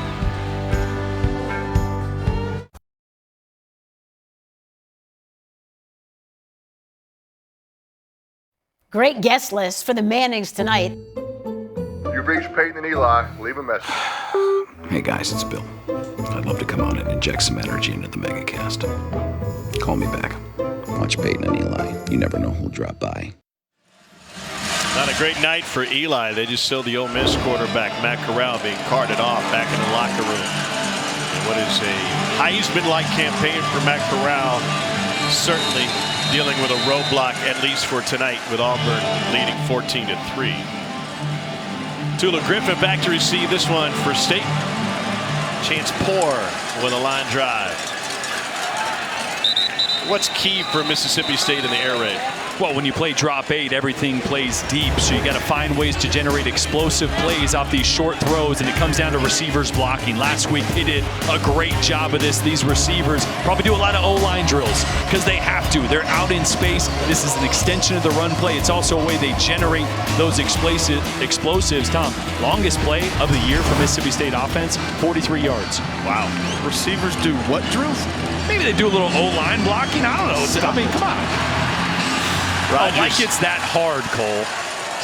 Great guest list for the Mannings tonight. You've reached Peyton and Eli. Leave a message. Hey guys, it's Bill. I'd love to come on and inject some energy into the megacast. Call me back. Watch Peyton and Eli. You never know who'll drop by. Not a great night for Eli. They just saw the Ole Miss quarterback, Matt Corral, being carted off back in the locker room. And what is a Heisman-like campaign for Matt Corral. Certainly dealing with a roadblock, at least for tonight, with Auburn leading 14-3. Tula Griffin back to receive this one for State. Chance Poore with a line drive. What's key for Mississippi State in the air raid? Well, when you play drop 8, everything plays deep, so you got to find ways to generate explosive plays off these short throws, and it comes down to receivers blocking. Last week, they did a great job of this. These receivers probably do a lot of O-line drills because they have to. They're out in space. This is an extension of the run play. It's also a way they generate those explosives. Tom, longest play of the year for Mississippi State offense, 43 yards. Wow. Receivers do what drills? Maybe they do a little O-line blocking. I don't know. I mean, come on. Rogers, like it's that hard, Cole.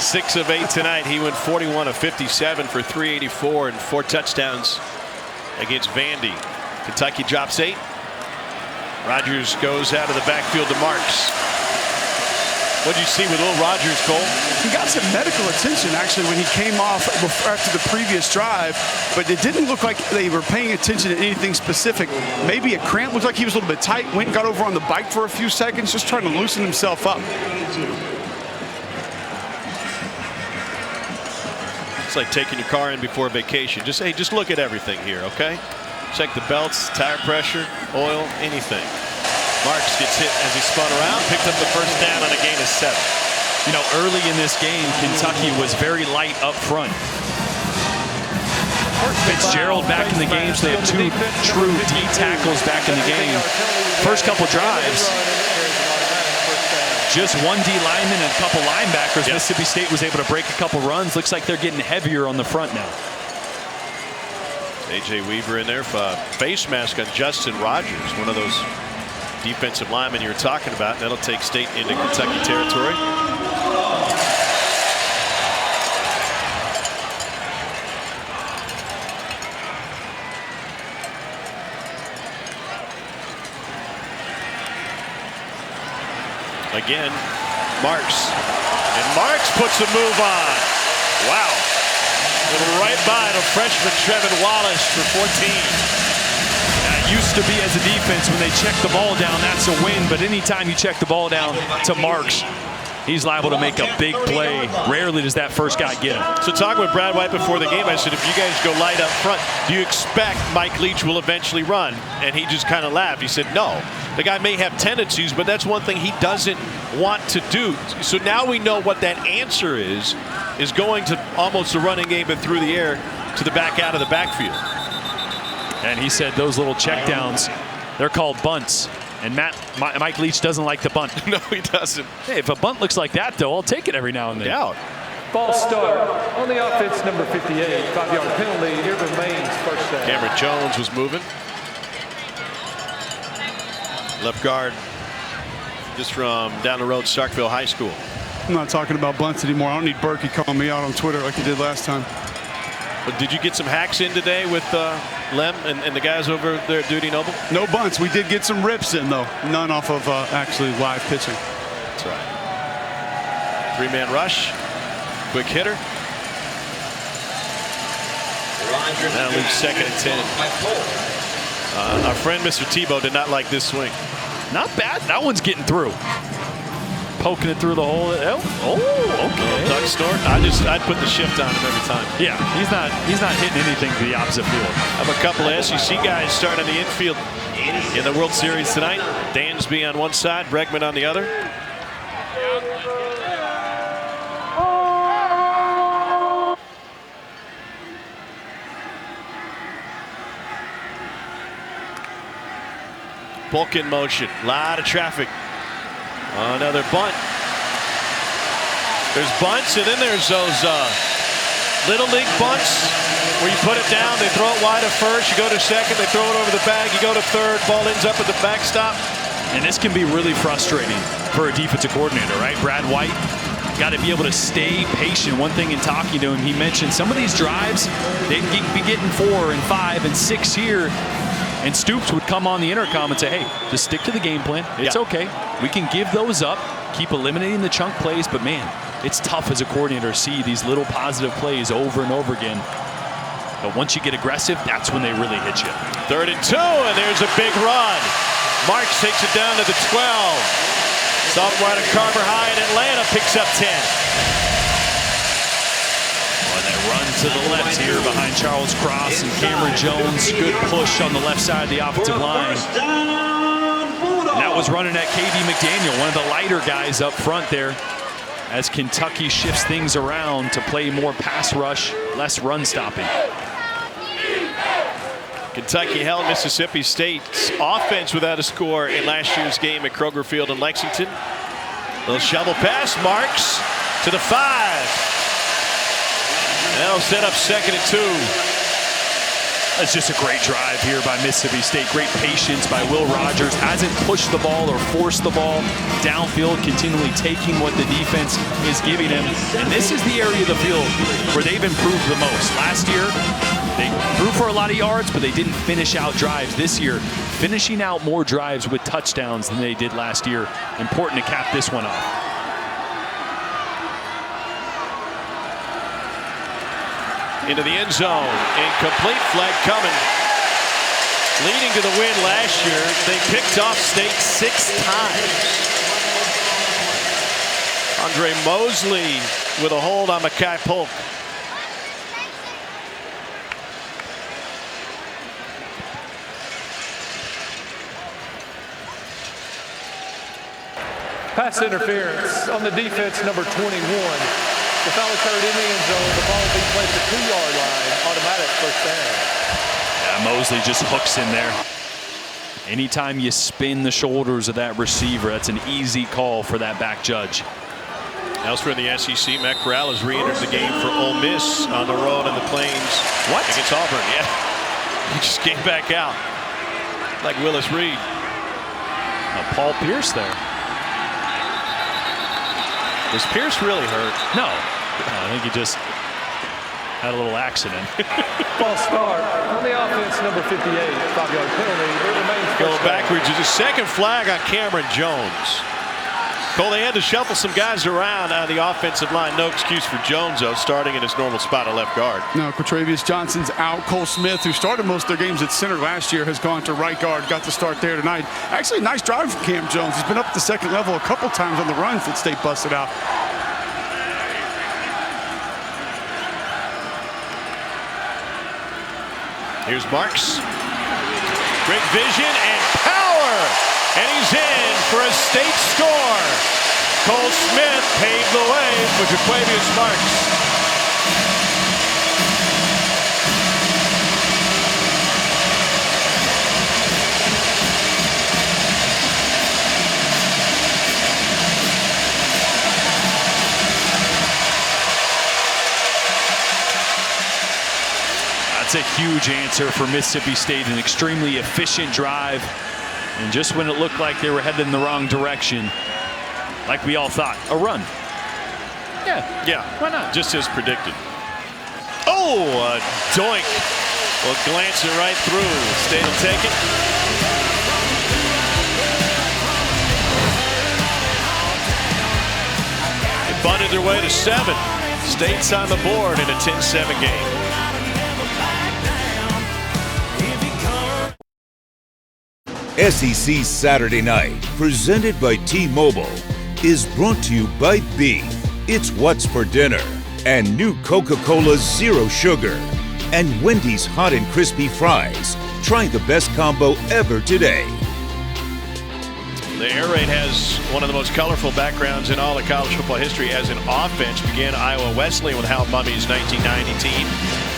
6 of 8 tonight. He went 41 of 57 for 384 and 4 touchdowns against Vandy. Kentucky drops 8. Rogers goes out of the backfield to Marks. What did you see with Will Rogers, Cole? He got some medical attention, actually, when he came off after the previous drive, but it didn't look like they were paying attention to anything specific. Maybe a cramp. Looked like he was a little bit tight. Went and got over on the bike for a few seconds, just trying to loosen himself up. It's like taking your car in before vacation. Just look at everything here, okay? Check the belts, tire pressure, oil, anything. Marks gets hit as he spun around, picked up the first down on a gain of 7. You know, early in this game, Kentucky was very light up front. Fitzgerald back in the game, so they have 2 true D tackles back in the game. First couple drives, just 1 D lineman and a couple linebackers. Yep. Mississippi State was able to break a couple runs. Looks like they're getting heavier on the front now. A.J. Weaver in there for a face mask on Justin Rogers, one of those defensive linemen you were talking about. That'll take State into Kentucky territory. Again, Marks. And Marks puts a move on. Wow. Right by the freshman Trevin Wallace for 14. That used to be as a defense when they check the ball down, that's a win. But anytime you check the ball down to Marks, he's liable to make a big play. Rarely does that first guy get him. So talking with Brad White before the game, I said, if you guys go light up front, do you expect Mike Leach will eventually run? And he just kind of laughed. He said, no. The guy may have tendencies, but that's one thing he doesn't want to do. So now we know what that answer is going to almost a running game but through the air to the back out of the backfield. And he said those little checkdowns, they're called bunts. And Mike Leach doesn't like the bunt. No, he doesn't. Hey, if a bunt looks like that, though, I'll take it every now and then. Doubt. Ball start on the offense, number 58. 5-yard penalty. It remains first down. Cameron Jones was moving. Left guard just from down the road, Starkville High School. I'm not talking about bunts anymore. I don't need Berkey calling me out on Twitter like he did last time. But did you get some hacks in today with Lem and the guys over there at Dudy Noble? No bunts. We did get some rips in, though. None off of actually live pitching. That's right. 3-man rush. Quick hitter. Now leaves 2nd and 10. Our friend Mr. Tebow did not like this swing. Not bad. That one's getting through. Poking it through the hole. Oh, okay. Doug Snort. I'd put the shift on him every time. Yeah, he's not hitting anything to the opposite field. I have a couple of SEC guys starting on the infield in the World Series tonight. Dansby on one side, Bregman on the other. Bulk in motion. A lot of traffic. Another bunt. There's bunts, and then there's those little league bunts where you put it down, they throw it wide at first, you go to second, they throw it over the bag, you go to third, ball ends up at the backstop. And this can be really frustrating for a defensive coordinator, right? Brad White got to be able to stay patient. One thing in talking to him, he mentioned some of these drives, they'd be getting 4 and 5 and 6 here. And Stoops would come on the intercom and say, hey, just stick to the game plan. It's okay. We can give those up, keep eliminating the chunk plays, but man, it's tough as a coordinator to see these little positive plays over and over again. But once you get aggressive, that's when they really hit you. 3rd and 2, and there's a big run. Marks takes it down to the 12. Sophomore out of Carver High in Atlanta picks up 10. And they run to the left here behind Charles Cross and Cameron Jones. Good push on the left side of the offensive line. And that was running at KD McDaniel, one of the lighter guys up front there, as Kentucky shifts things around to play more pass rush, less run stopping. Kentucky held Mississippi State's offense without a score in last year's game at Kroger Field in Lexington. Little shovel pass, Marks to the 5. That'll set up 2nd and 2. That's just a great drive here by Mississippi State. Great patience by Will Rogers. Hasn't pushed the ball or forced the ball downfield, continually taking what the defense is giving him. And this is the area of the field where they've improved the most. Last year, they threw for a lot of yards, but they didn't finish out drives. This year, finishing out more drives with touchdowns than they did last year. Important to cap this one off. Into the end zone. Incomplete, flag coming. Leading to the win last year, they picked off State 6 times. Andre Mosley with a hold on Makai Polk. Pass interference on the defense, number 21. The foul occurred in the end zone. The ball will be placed at 2-yard line. Automatic first down. Yeah, Mosley just hooks in there. Anytime you spin the shoulders of that receiver, that's an easy call for that back judge. Elsewhere in the SEC, Matt Corral has re-entered the game for Ole Miss on the road in the Plains. What? Against Auburn, yeah. He just came back out like Willis Reed. Paul Pierce there. Was Pierce really hurt? No. I think he just had a little accident. False start on the offense, number 58. 5-yard penalty. It remains Going backwards. It's a second flag on Cameron Jones. Cole, they had to shuffle some guys around on the offensive line. No excuse for Jones, though, starting in his normal spot at left guard. No, Quatravius Johnson's out. Cole Smith, who started most of their games at center last year, has gone to right guard. Got the start there tonight. Actually, a nice drive from Cam Jones. He's been up at the second level a couple times on the runs that stay busted out. Here's Marks. Great vision and power. And he's in for a state score. Cole Smith paved the way for Jaquavius Marks. That's a huge answer for Mississippi State. An extremely efficient drive. And just when it looked like they were headed in the wrong direction, like we all thought, a run. Yeah, why not? Just as predicted. Oh, a doink. Well, glance it right through. State will take it. They bunted their way to 7. State's on the board in a 10-7 game. SEC Saturday Night, presented by T-Mobile, is brought to you by Beef. It's what's for dinner. And new Coca-Cola Zero Sugar. And Wendy's Hot and Crispy Fries. Try the best combo ever today. The air raid has one of the most colorful backgrounds in all of college football history as an offense. Began Iowa Wesleyan with Hal Mummy's 1990 team.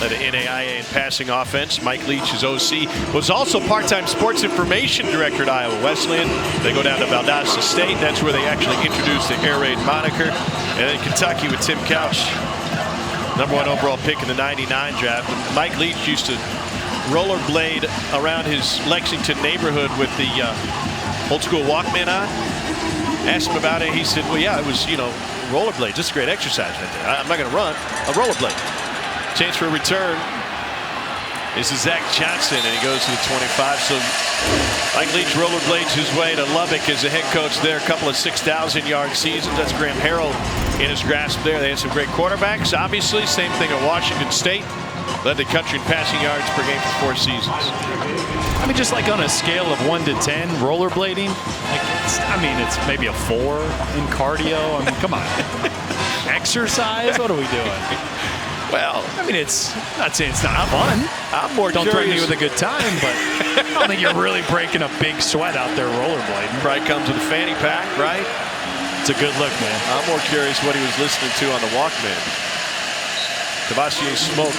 Led the NAIA in passing offense. Mike Leach is OC. Was also part-time sports information director at Iowa Wesleyan. They go down to Valdosta State. That's where they actually introduced the air raid moniker. And then Kentucky with Tim Couch. #1 overall pick in the '99 draft. And Mike Leach used to rollerblade around his Lexington neighborhood with the old school Walkman on. Asked him about it. He said, well, yeah, it was, rollerblade. Just a great exercise right there. I'm not going to run. A rollerblade. Chance for a return. This is Zach Johnson, and he goes to the 25. So Mike Leach rollerblades his way to Lubbock as the head coach there. A couple of 6,000-yard seasons. That's Graham Harrell in his grasp there. They had some great quarterbacks, obviously. Same thing at Washington State. Led the country in passing yards per game for 4 seasons. I mean, just like on a scale of 1 to 10, rollerblading, it's maybe a 4 in cardio. I mean, come on. Exercise? What are we doing? Well, I mean, it's not saying it's not fun. I'm more Don't curious. threaten me with a good time, but I don't think you're really breaking a big sweat out there rollerblading. Probably comes with a fanny pack, right? It's a good look, man. I'm more curious what he was listening to on the Walkman. Cavassier Smoke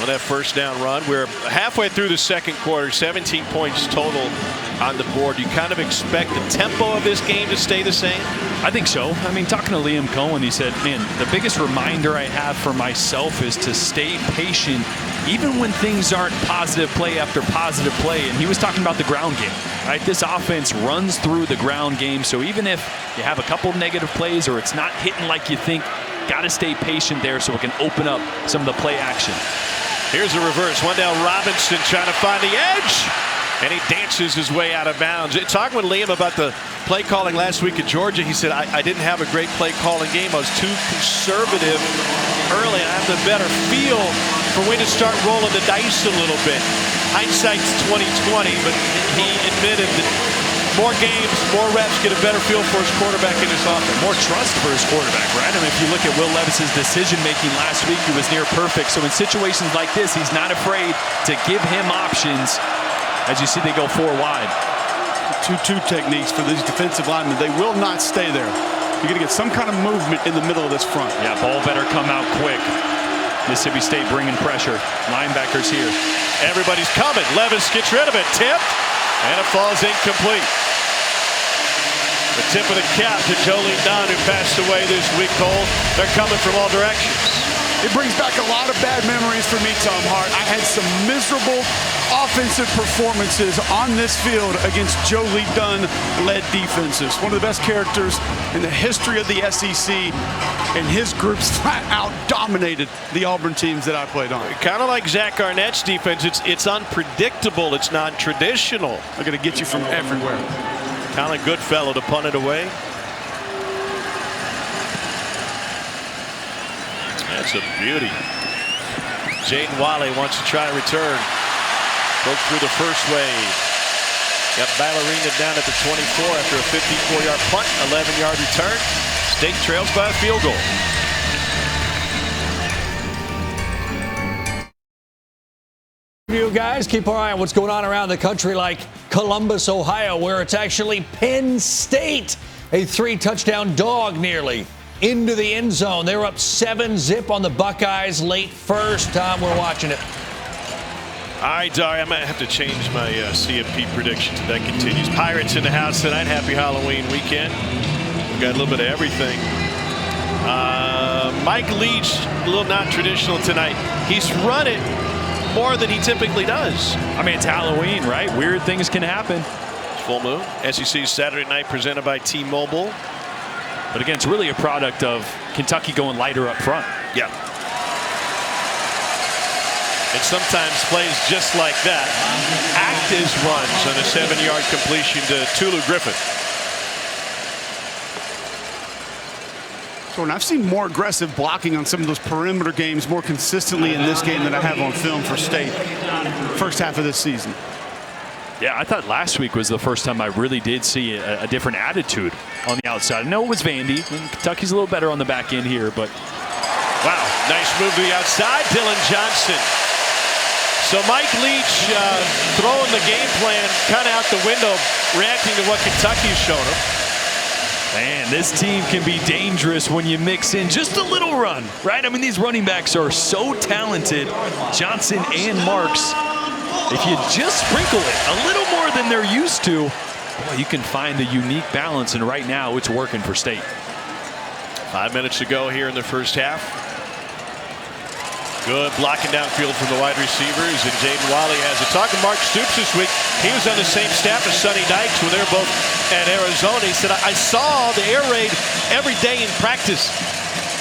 on that first down run. We're halfway through the second quarter, 17 points total on the board. You kind of expect the tempo of this game to stay the same? I think so. I mean, talking to Liam Cohen, he said, man, the biggest reminder I have for myself is to stay patient even when things aren't positive play after positive play. And he was talking about the ground game, right? This offense runs through the ground game. So even if you have a couple negative plays or it's not hitting like you think, got to stay patient there so it can open up some of the play action. Here's a reverse. Wendell Robinson trying to find the edge. And he dances his way out of bounds. Talking with Liam about the play calling last week at Georgia, he said, I didn't have a great play calling game. I was too conservative early. I have the better feel for when to start rolling the dice a little bit. Hindsight's 20/20, but he admitted that more games, more reps, get a better feel for his quarterback in his offense. More trust for his quarterback, right? I mean, if you look at Will Levis's decision-making last week, he was near perfect. So in situations like this, he's not afraid to give him options. As you see, they go 4 wide. 2-2 techniques for these defensive linemen. They will not stay there. You're going to get some kind of movement in the middle of this front. Yeah, ball better come out quick. Mississippi State bringing pressure. Linebackers here. Everybody's coming. Levis gets rid of it. Tipped. And it falls incomplete. The tip of the cap to Jolie Dunn, who passed away this week, Cole. They're coming from all directions. It brings back a lot of bad memories for me, Tom Hart. I had some miserable offensive performances on this field against Jolie Dunn-led defenses. One of the best characters in the history of the SEC, and his groups flat out dominated the Auburn teams that I played on. Kind of like Zach Arnett's defense. It's unpredictable. It's non-traditional. They're going to get you from everywhere. Colin Goodfellow to punt it away. That's a beauty. Jaden Wally wants to try a return. Broke through the first wave. Got ballerina down at the 24 after a 54-yard punt, 11-yard return. State trails by a field goal. You guys keep our eye on what's going on around the country, like Columbus, Ohio, where it's actually Penn State, a 3-touchdown dog nearly into the end zone. They were up 7-0 on the Buckeyes late first. Tom, we're watching it. All right, Dari, I might have to change my CFP prediction if that continues. Pirates in the house tonight. Happy Halloween weekend. We've got a little bit of everything. Mike Leach, a little non-traditional tonight. He's run it more than he typically does. I mean, it's Halloween, right? Weird things can happen. It's full moon. SEC Saturday night presented by T-Mobile. But again, it's really a product of Kentucky going lighter up front. Yeah. And sometimes plays just like that act as runs on a 7-yard completion to Tulu Griffin. And I've seen more aggressive blocking on some of those perimeter games more consistently in this game than I have on film for State first half of this season. Yeah, I thought last week was the first time I really did see a different attitude on the outside. I know it was Vandy, and Kentucky's a little better on the back end here, but wow, nice move to the outside, Dylan Johnson. So Mike Leach throwing the game plan kind of out the window, reacting to what Kentucky's shown him. Man, this team can be dangerous when you mix in just a little run, right? I mean, these running backs are so talented, Johnson and Marks. If you just sprinkle it a little more than they're used to, boy, you can find a unique balance, and right now it's working for State. 5 minutes to go here in the first half. Good blocking downfield from the wide receivers, and Jaden Wally has it. Talking to Mark Stoops this week, he was on the same staff as Sonny Dykes when they were both at Arizona. He said, I saw the air raid every day in practice.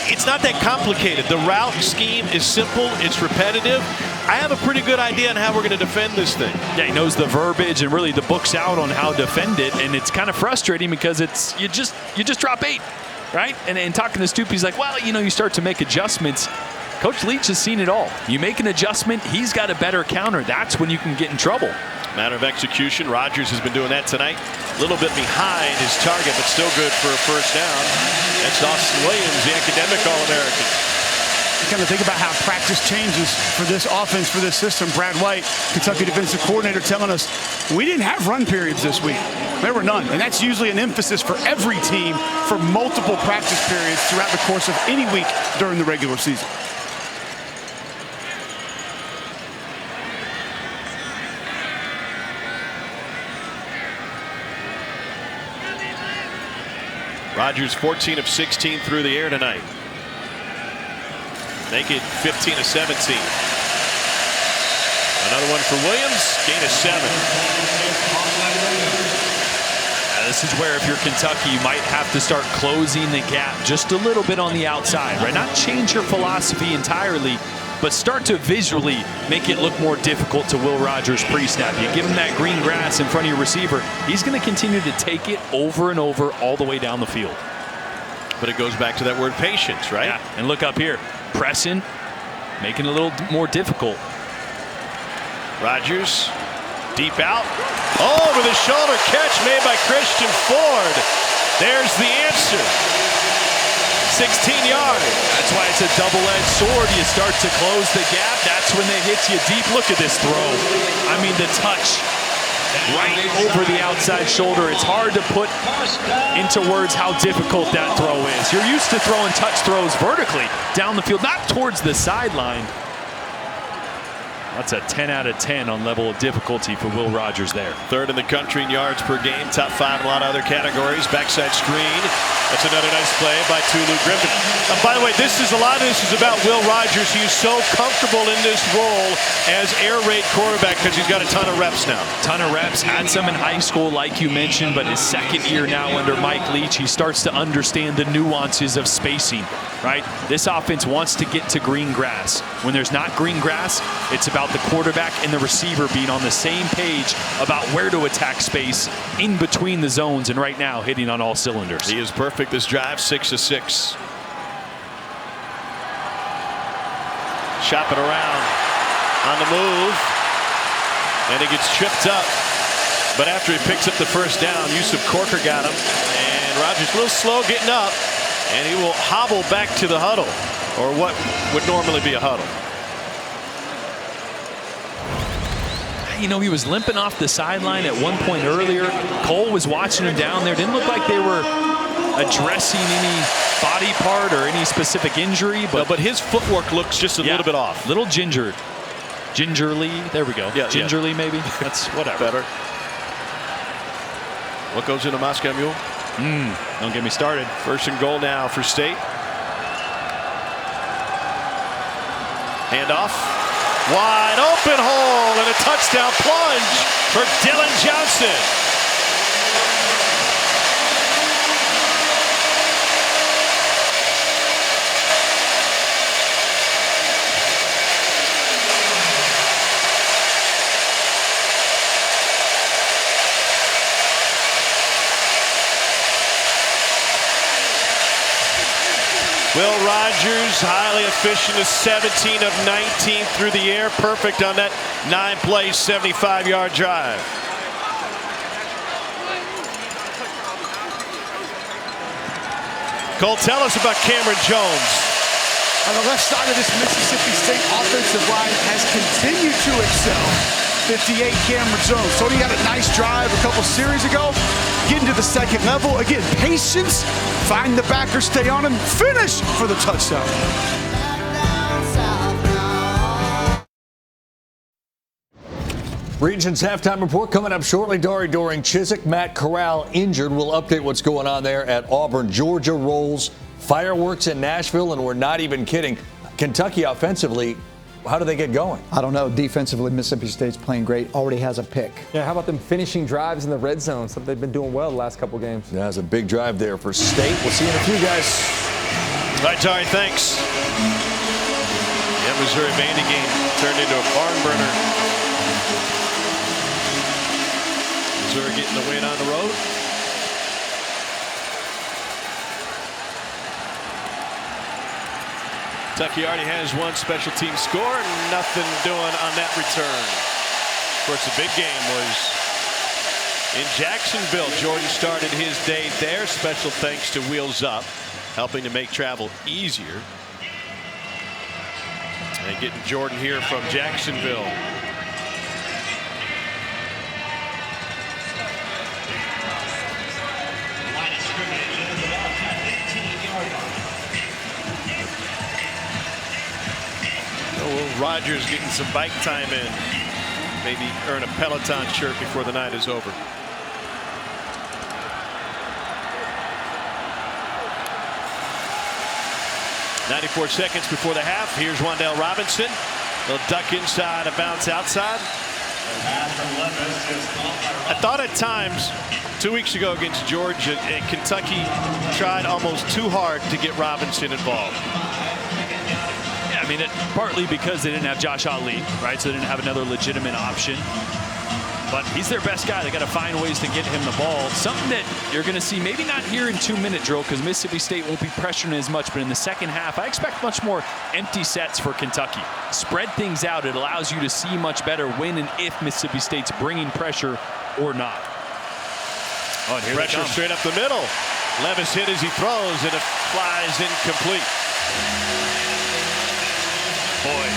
It's not that complicated. The route scheme is simple. It's repetitive. I have a pretty good idea on how we're going to defend this thing. Yeah, he knows the verbiage and really the book's out on how to defend it, and it's kind of frustrating because it's you just drop 8, right? And talking to Stoop, he's like, well, you start to make adjustments. Coach Leach has seen it all. You make an adjustment, he's got a better counter. That's when you can get in trouble. Matter of execution. Rodgers has been doing that tonight. A little bit behind his target, but still good for a first down. That's Austin Williams, the academic All-American. You kind of think about how practice changes for this offense, for this system. Brad White, Kentucky defensive coordinator, telling us we didn't have run periods this week. There were none. And that's usually an emphasis for every team for multiple practice periods throughout the course of any week during the regular season. Rodgers 14 of 16 through the air tonight. Make it 15 of 17. Another one for Williams. Gain of 7. This is where, if you're Kentucky, you might have to start closing the gap just a little bit on the outside, right? Not change your philosophy entirely, but start to visually make it look more difficult to Will Rogers pre-snap. You give him that green grass in front of your receiver, he's going to continue to take it over and over all the way down the field. But it goes back to that word patience, right? Yeah, and look up here. Pressing, making it a little more difficult. Rodgers, deep out. Over the shoulder catch made by Christian Ford. There's the answer. 16 yards. That's why it's a double-edged sword. You start to close the gap. That's when they hit you deep. Look at this throw. I mean, the touch. right over the outside shoulder. It's hard to put into words how difficult that throw is. You're used to throwing touch throws vertically down the field, not towards the sideline. That's a 10 out of 10 on level of difficulty for Will Rogers there. Third in the country in yards per game, top 5 in a lot of other categories. Backside screen. That's another nice play by Tulu Griffin. By the way, a lot of this is about Will Rogers. He's so comfortable in this role as air raid quarterback because he's got a ton of reps now. Ton of reps, had some in high school like you mentioned, but his second year now under Mike Leach, he starts to understand the nuances of spacing, right? This offense wants to get to green grass. When there's not green grass, it's about the quarterback and the receiver being on the same page about where to attack space in between the zones, and right now hitting on all cylinders. He is perfect this drive, 6 of 6. Shopping around on the move, and he gets tripped up. But after he picks up the first down, Yusuf Corker got him, and Rogers a little slow getting up, and he will hobble back to the huddle, or what would normally be a huddle. You know, he was limping off the sideline at one point earlier. Cole was watching him down there. Didn't look like they were addressing any body part or any specific injury. But his footwork looks just a little bit off. Little gingerly. There we go. Yeah, gingerly, maybe. That's whatever. Better. What goes into Moscow Mule? Don't get me started. First and goal now for State. Handoff. Wide open hole and a touchdown plunge for Dylan Johnson. Will Rogers, highly efficient, is 17 of 19 through the air. Perfect on that 9-play, 75-yard drive. Cole, tell us about Cameron Jones. On the left side of this Mississippi State offensive line has continued to excel. 58 Cameron Jones. So he had a nice drive a couple series ago. Getting to the second level. Again, patience. Find the backer, stay on him, finish for the touchdown. Regions halftime report coming up shortly. Dari Doring Chiswick, Matt Corral injured. We'll update what's going on there at Auburn. Georgia rolls fireworks in Nashville, and we're not even kidding. Kentucky offensively, how do they get going? I don't know. Defensively, Mississippi State's playing great. Already has a pick. Yeah, how about them finishing drives in the red zone? Something they've been doing well the last couple games. Yeah, it's a big drive there for State. We'll see you in a few, guys. All right, Tari, thanks. Yeah, Missouri-Vandy game turned into a barn burner. Missouri getting the win on the road. Kentucky already has one special team score, nothing doing on that return. Of course, the big game was in Jacksonville. Jordan started his day there. Special thanks to Wheels Up, helping to make travel easier. And getting Jordan here from Jacksonville. Rogers getting some bike time in. Maybe earn a Peloton shirt before the night is over. .94 seconds before the half. Here's Wan'Dale Robinson. They'll duck inside, a bounce outside. I thought at times 2 weeks ago against Georgia, Kentucky tried almost too hard to get Robinson involved. I mean, partly because they didn't have Josh Ali, right? So they didn't have another legitimate option. But he's their best guy. They got to find ways to get him the ball. Something that you're going to see, maybe not here in 2-minute drill, because Mississippi State won't be pressuring as much. But in the second half, I expect much more empty sets for Kentucky. Spread things out. It allows you to see much better when and if Mississippi State's bringing pressure or not. Oh, and here pressure straight up the middle. Levis hit as he throws, and it flies incomplete. Boy,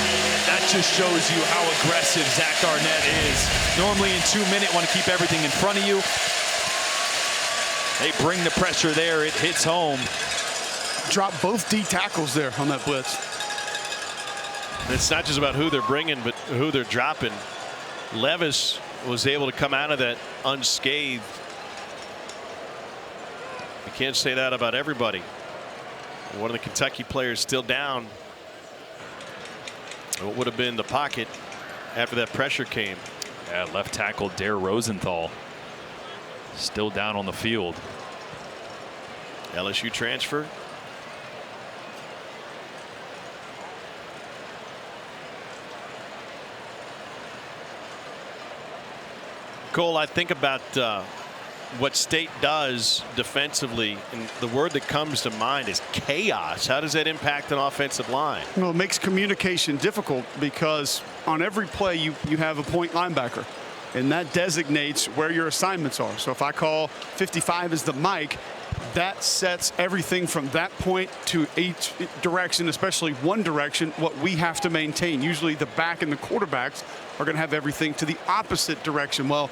that just shows you how aggressive Zach Arnett is. Normally in 2 minutes, want to keep everything in front of you. They bring the pressure there. It hits home. Drop both D tackles there on that blitz. And it's not just about who they're bringing, but who they're dropping. Levis was able to come out of that unscathed. You can't say that about everybody. One of the Kentucky players still down. What would have been the pocket after that pressure came. Yeah, left tackle Dare Rosenthal still down on the field. LSU transfer. Cole, I think about what State does defensively, and the word that comes to mind is chaos. How does that impact an offensive line? Well, it makes communication difficult because on every play you have a point linebacker, and that designates where your assignments are. So if I call 55 as the mic, that sets everything from that point to each direction, especially one direction, what we have to maintain. Usually the back and the quarterbacks are going to have everything to the opposite direction. Well,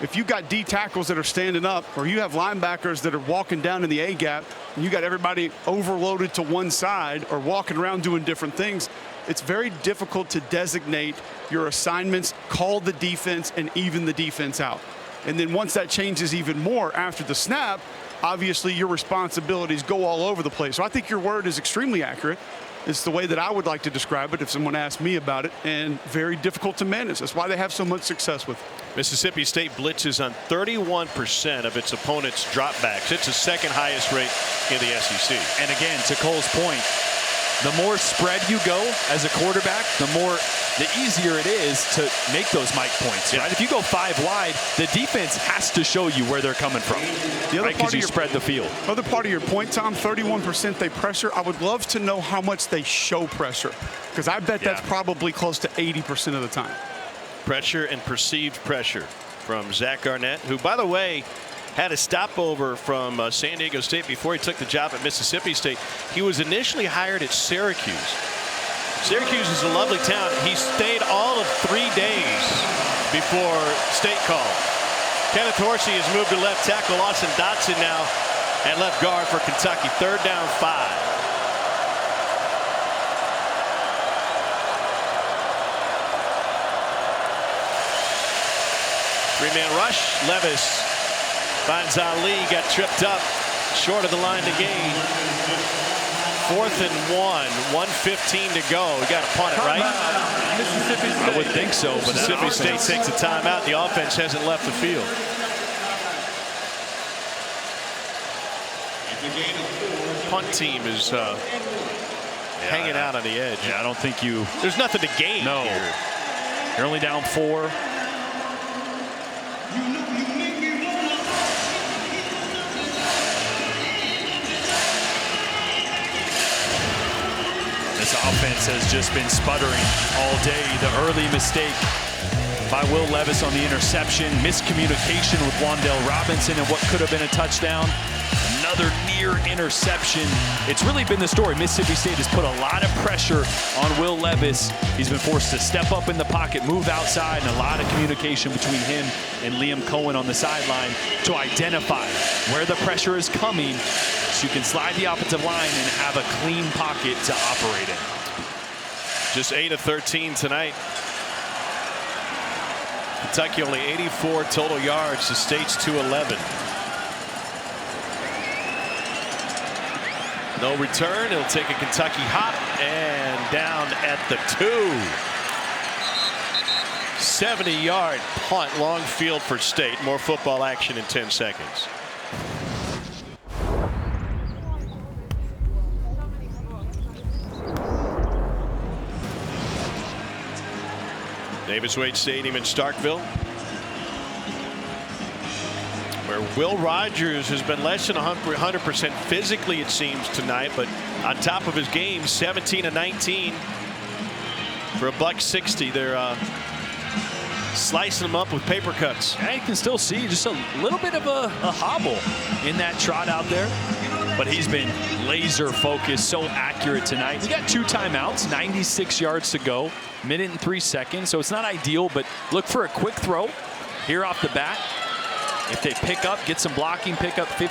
if you got D tackles that are standing up, or you have linebackers that are walking down in the A gap, and you got everybody overloaded to one side or walking around doing different things, it's very difficult to designate your assignments, call the defense, and even the defense out. And then once that changes even more after the snap, obviously your responsibilities go all over the place. So I think your word is extremely accurate. It's the way that I would like to describe it if someone asked me about it, and very difficult to manage. That's why they have so much success with it. Mississippi State blitzes on 31% of its opponents' dropbacks. It's the second highest rate in the SEC. And again, to Cole's point, the more spread you go as a quarterback, the easier it is to make those mic points. Right? If you go 5 wide, the defense has to show you where they're coming from. The other part of your spread the field. Other part of your point, Tom, 31% they pressure. I would love to know how much they show pressure, because I bet that's probably close to 80% of the time. Pressure and perceived pressure from Zach Arnett, who, by the way, had a stopover from San Diego State before he took the job at Mississippi State. He was initially hired at Syracuse. Syracuse is a lovely town. He stayed all of 3 days before State called. Kenneth Horsey has moved to left tackle. Austin Dotson now at left guard for Kentucky. 3rd down 5. Three-man rush. Levis finds Ali, got tripped up short of the line to gain. 4th and 1:15 to go. We got to punt it, right? Mississippi State. I would think so, but Mississippi State takes a timeout. The offense hasn't left the field. Punt team is hanging out on the edge. Yeah, I don't think there's nothing to gain here. You're only down 4. This offense has just been sputtering all day. The early mistake by Will Levis on the interception, miscommunication with Wandale Robinson and what could have been a touchdown. Another near interception. It's really been the story. Mississippi State has put a lot of pressure on Will Levis. He's been forced to step up in the pocket, move outside, and a lot of communication between him and Liam Cohen on the sideline to identify where the pressure is coming, so you can slide the offensive line and have a clean pocket to operate in. Just 8 of 13 tonight. Kentucky only 84 total yards. The State's 211. No return. It'll take a Kentucky hop and down at the 2. 70-yard punt, long field for State. More football action in 10 seconds. Davis Wade Stadium in Starkville, where Will Rogers has been less than 100% physically, it seems, tonight, but on top of his game, 17 of 19 for $160. They're slicing him up with paper cuts. And you can still see just a little bit of a hobble in that trot out there. but he's been laser focused, so accurate tonight. He got 2 timeouts, 96 yards to go, minute and 3 seconds, so it's not ideal, but look for a quick throw here off the bat. If they pick up, get some blocking, pick up 10,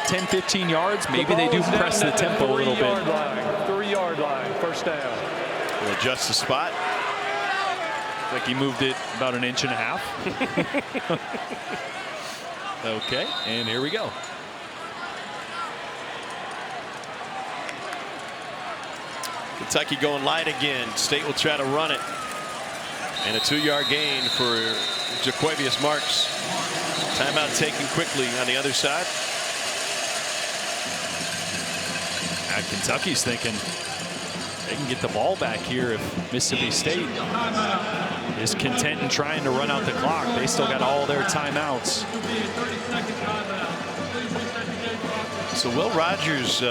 15 yards, maybe they do press the tempo a little bit. 3-yard line, first down. We'll adjust the spot. Like he moved it about 1.5 inches. Okay, and here we go. Kentucky going light again. State will try to run it. And a 2-yard gain for Jaquavius Marks. Timeout taken quickly on the other side. Kentucky's thinking they can get the ball back here if Mississippi State is content in trying to run out the clock. They still got all their timeouts. So Will Rogers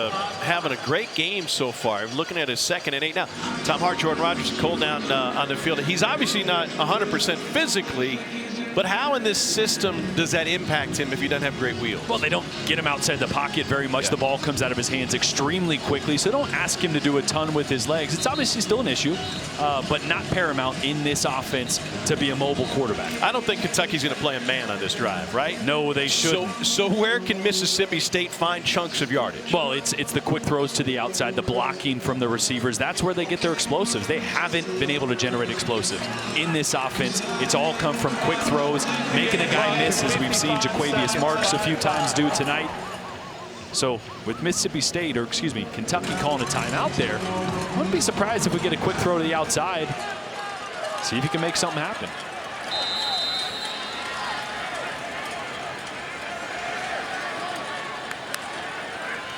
having a great game so far. Looking at his 2nd and 8 now. Tom Hart, Jordan Rogers, Cole down on the field. He's obviously not 100% physically, but how in this system does that impact him if he doesn't have great wheels? Well, they don't get him outside the pocket very much. The ball comes out of his hands extremely quickly, so don't ask him to do a ton with his legs. It's obviously still an issue, but not paramount in this offense to be a mobile quarterback. I don't think Kentucky's going to play a man on this drive, right? No, they shouldn't. So where can Mississippi State find chunks of yardage? Well, it's the quick throws to the outside, the blocking from the receivers. That's where they get their explosives. They haven't been able to generate explosives in this offense. It's all come from quick throws, making a guy miss, as we've seen Jaquavius Marks a few times do tonight. So with Mississippi State, or excuse me, Kentucky calling a timeout there, I wouldn't be surprised if we get a quick throw to the outside. See if you can make something happen.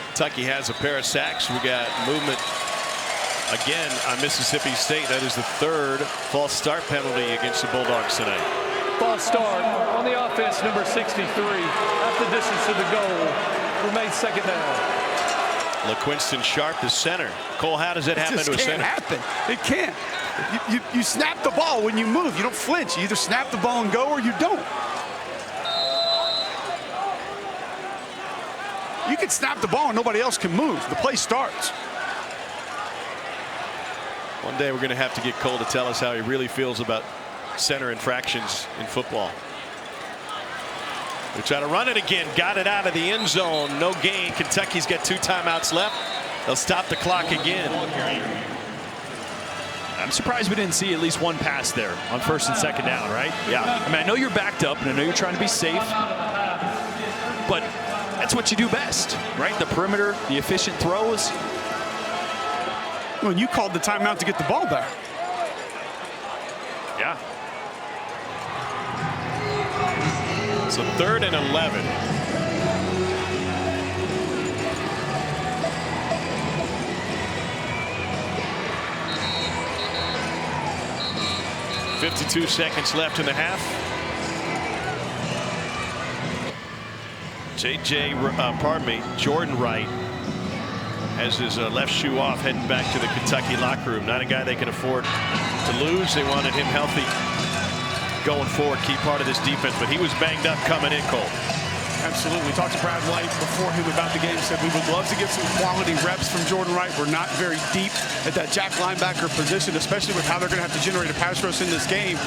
Kentucky has a pair of sacks. We got movement again on Mississippi State. That is the 3rd false start penalty against the Bulldogs tonight. False start on the offense, number 63. Half the distance to the goal. Remains 2nd down. LaQuinston Sharp, the center. Cole, how does that happen to a center? It just can't happen. It can't. You snap the ball when you move. You don't flinch. You either snap the ball and go or you don't. You can snap the ball and nobody else can move. The play starts. One day we're going to have to get Cole to tell us how he really feels about center infractions in football. We try to run it again. Got it out of the end zone. No gain. Kentucky's got 2 timeouts left. They'll stop the clock again. I'm surprised we didn't see at least one pass there on 1st and 2nd down, right? Yeah. I mean, I know you're backed up and I know you're trying to be safe, but that's what you do best, right? The perimeter, the efficient throws. Well, you called the timeout to get the ball back. Yeah. So 3rd and 11. .52 seconds left in the half. Jordan Wright has his left shoe off, heading back to the Kentucky locker room. Not a guy they can afford to lose. They wanted him healthy going forward, key part of this defense, but he was banged up coming in, Cole. Absolutely. We talked to Brad White before him about the game. Said we would love to get some quality reps from Jordan Wright. We're not very deep at that jack linebacker position, especially with how they're going to have to generate a pass rush in this game.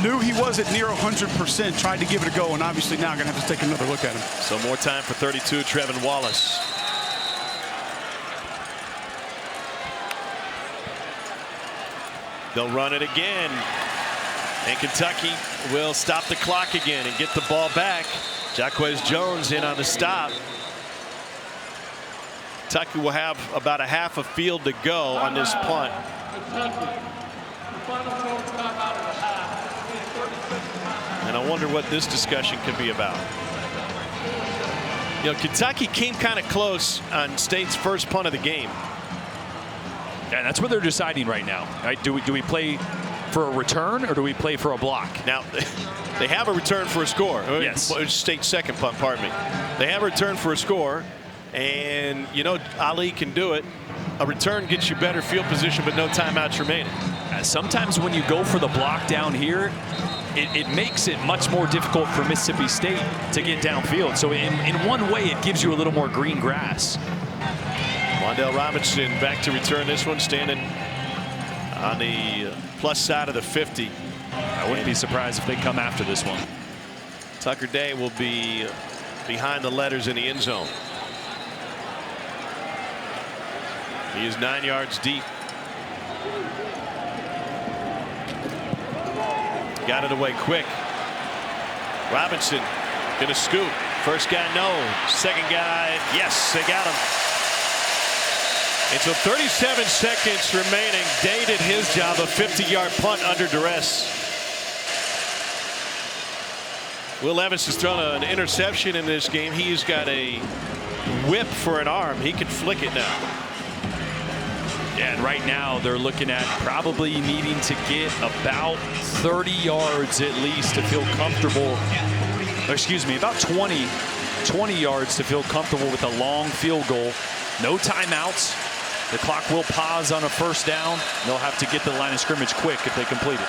Knew he wasn't near 100%, tried to give it a go, and obviously now going to have to take another look at him. So more time for 32, Trevin Wallace. They'll run it again. And Kentucky will stop the clock again and get the ball back. Jaquez Jones in on the stop. Kentucky will have about a half a field to go on this punt. And I wonder what this discussion could be about. You know, Kentucky came kind of close on State's first punt of the game. Yeah, that's what they're deciding right now. Right? Do we play for a return or do we play for a block? Now, they have a return for a score. Yes. State's second punt, pardon me. They have a return for a score, and you know Ali can do it. A return gets you better field position, but no timeouts remaining. Sometimes when you go for the block down here, it makes it much more difficult for Mississippi State to get downfield. So in one way, it gives you a little more green grass. Wandale Robinson back to return this one, standing on the plus side of the 50. I wouldn't be surprised if they come after this one. Tucker Day will be behind the letters in the end zone. He is 9 yards deep. Got it away quick. Robinson gonna scoop. First guy, no. Second guy, yes, they got him. Until 37 seconds remaining, Day did his job, a 50-yard punt under duress. Will Levis has thrown an interception in this game. He's got a whip for an arm. He can flick it now. Yeah, and right now they're looking at probably needing to get about 30 yards at least to feel comfortable. Or excuse me, about 20 yards to feel comfortable with a long field goal. No timeouts. The clock will pause on a first down. They'll have to get to the line of scrimmage quick if they complete it.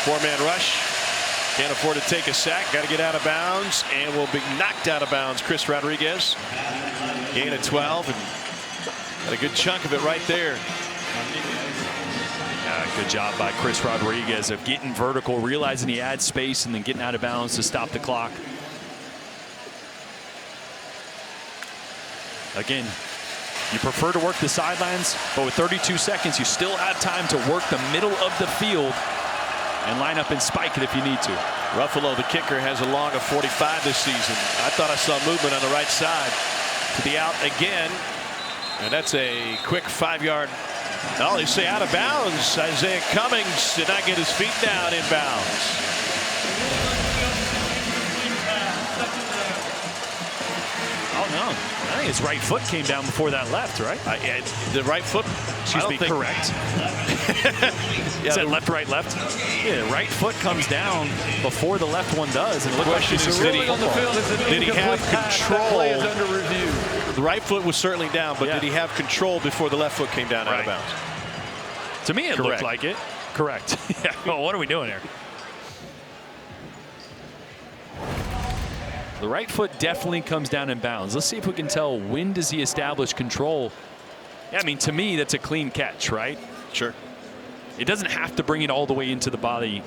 Four-man rush. Can't afford to take a sack. Got to get out of bounds, and will be knocked out of bounds. Chris Rodriguez. Gain of 12, and got a good chunk of it right there. Good job by Chris Rodriguez of getting vertical, realizing he had space, and then getting out of bounds to stop the clock. Again, you prefer to work the sidelines, but with 32 seconds, you still have time to work the middle of the field and line up and spike it if you need to. Ruffalo, the kicker, has a long of 45 this season. I thought I saw movement on the right side. To be out again, and that's a quick 5-yard. Oh, they say out of bounds. Isaiah Cummings did not get his feet down in bounds. Oh no, I think his right foot came down before that left, right? The right foot. Excuse me, correct. Is that left, right, left? Yeah, right foot comes down before the left one does, and it looked like Question is, did he have control? Under review. The right foot was certainly down, but did he have control before the left foot came down out of bounds? To me, it looked like it. Correct. Yeah. Well, what are we doing here? The right foot definitely comes down in bounds. Let's see if we can tell, when does he establish control? Yeah, I mean, to me, that's a clean catch, right? Sure. It doesn't have to bring it all the way into the body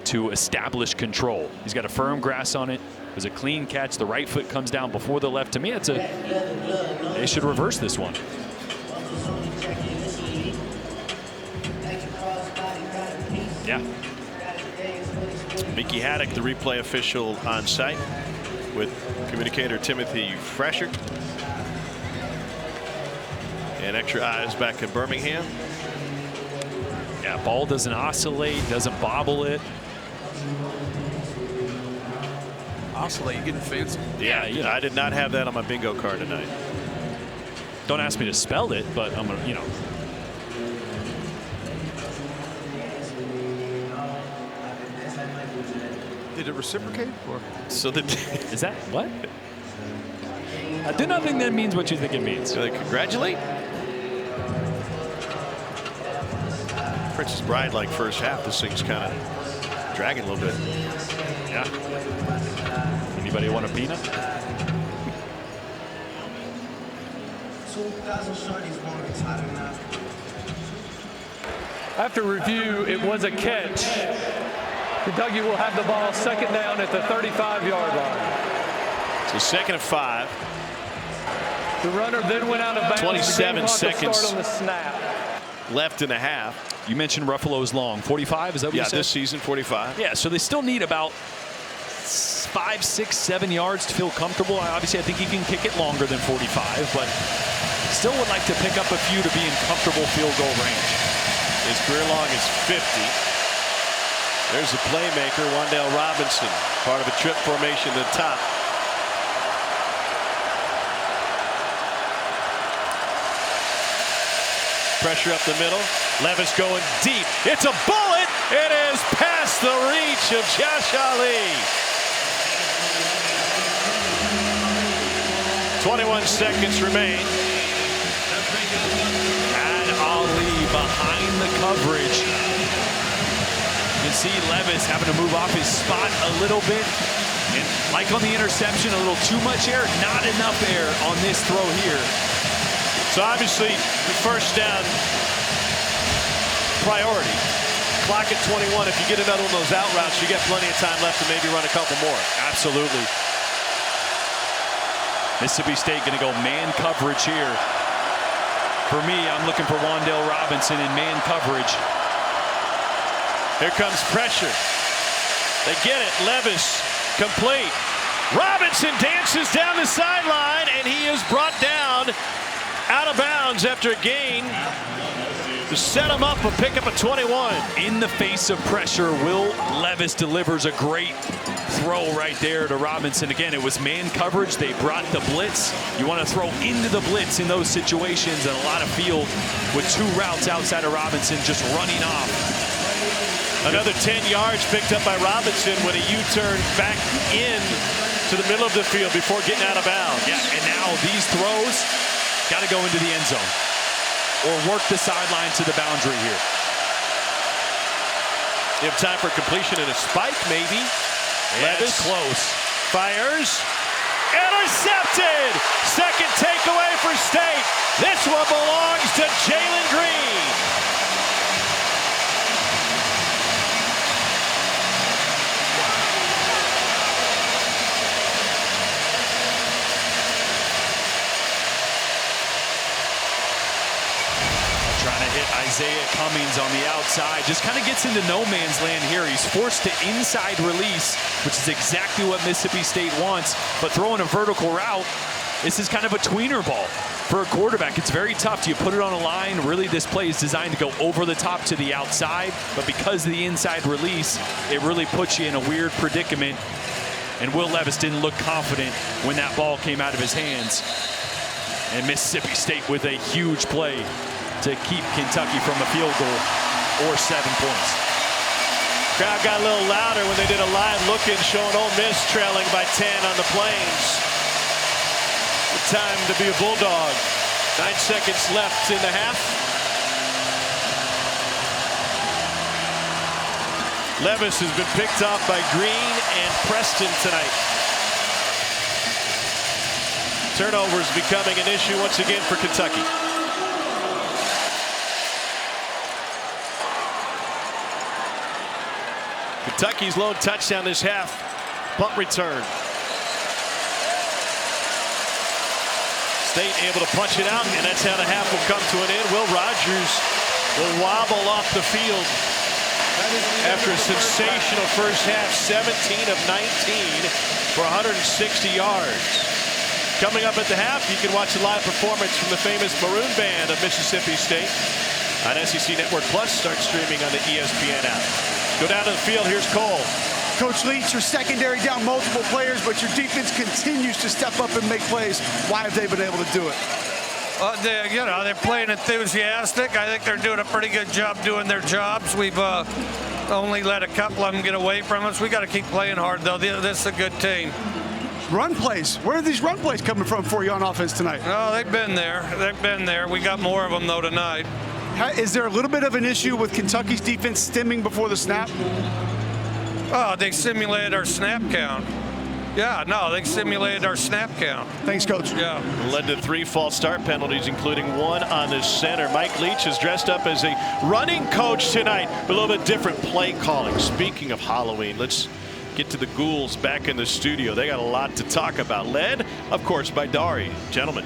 to establish control. He's got a firm grasp on it. It was a clean catch. The right foot comes down before the left. To me, they should reverse this one. Yeah. Mickey Haddock, the replay official on site, with communicator Timothy Fresher. And extra eyes back in Birmingham. Yeah, ball doesn't oscillate, doesn't bobble it. Oscillate, you getting fancy. Yeah, I did not have that on my bingo card tonight. Don't ask me to spell it, but I'm gonna, Did it reciprocate? Or? So is that what? I do not think that means what you think it means. So they congratulate. Princess Bride, like first half, this thing's kind of dragging a little bit. Yeah. Anybody want a peanut? After review, it was a catch. Kentucky will have the ball second down at the 35-yard line. So second and 5. The runner then went out of bounds. 27 seconds on the snap. left in the half. You mentioned Ruffalo's long. 45, is that what you said? Yeah, this season, 45. Yeah, so they still need about 5, 6, 7 yards to feel comfortable. Obviously, I think he can kick it longer than 45, but still would like to pick up a few to be in comfortable field goal range. His career long is 50. There's the playmaker, Wandale Robinson, part of a trip formation to the top. Pressure up the middle. Levis going deep. It's a bullet. It is past the reach of Josh Ali. 21 seconds remain. And Ali coverage. You can see Levis having to move off his spot a little bit. And like on the interception, a little too much air, not enough air on this throw here. So obviously, the first down priority. Clock at 21. If you get another one of those out routes, you get plenty of time left to maybe run a couple more. Absolutely. Mississippi State going to go man coverage here. For me, I'm looking for Wandale Robinson in man coverage. Here comes pressure. They get it. Levis complete. Robinson dances down the sideline, and he is brought down out of bounds after a gain to set him up a pickup of 21. In the face of pressure, Will Levis delivers a great throw right there to Robinson. Again, it was man coverage. They brought the blitz. You want to throw into the blitz in those situations, and a lot of field with 2 routes outside of Robinson just running off. Another 10 yards picked up by Robinson when he U-turned back in to the middle of the field before getting out of bounds. Yeah, and now these throws got to go into the end zone or work the sideline to the boundary here. You have time for completion and a spike, maybe. Levis close. Fires. Intercepted! Second takeaway for State. This one belongs to Jalen Green. Trying to hit Isaiah Cummings on the outside. Just kind of gets into no man's land here. He's forced to inside release, which is exactly what Mississippi State wants. But throwing a vertical route, this is kind of a tweener ball for a quarterback. It's very tough. Do you put it on a line? Really, this play is designed to go over the top to the outside. But because of the inside release, it really puts you in a weird predicament. And Will Levis didn't look confident when that ball came out of his hands. And Mississippi State with a huge play to keep Kentucky from a field goal or 7 points. Crowd got a little louder when they did a live look-in showing Ole Miss trailing by 10 on the Plains. Good time to be a Bulldog. 9 seconds left in the half. Levis has been picked off by Green and Preston tonight. Turnovers becoming an issue once again for Kentucky. Kentucky's lone touchdown this half. Punt return. State able to punch it out, and that's how the half will come to an end. Will Rogers will wobble off the field after a sensational first half. 17 of 19 for 160 yards. Coming up at the half, you can watch a live performance from the famous Maroon Band of Mississippi State on SEC Network Plus. Start streaming on the ESPN app. Go down to the field. Here's Cole. Coach Leach, your secondary down multiple players, but your defense continues to step up and make plays. Why have they been able to do it? They're playing enthusiastic. I think they're doing a pretty good job doing their jobs. We've only let a couple of them get away from us. We got to keep playing hard, though. This is a good team. Run plays. Where are these run plays coming from for you on offense tonight? Oh, they've been there. They've been there. We got more of them, though, tonight. Is there a little bit of an issue with Kentucky's defense stemming before the snap? Oh, they simulated our snap count. Yeah, no, they simulated our snap count. Thanks, Coach. Yeah. Led to 3 false start penalties, including 1 on the center. Mike Leach is dressed up as a running coach tonight. A little bit different play calling. Speaking of Halloween, let's get to the ghouls back in the studio. They got a lot to talk about. Led, of course, by Dari. Gentlemen.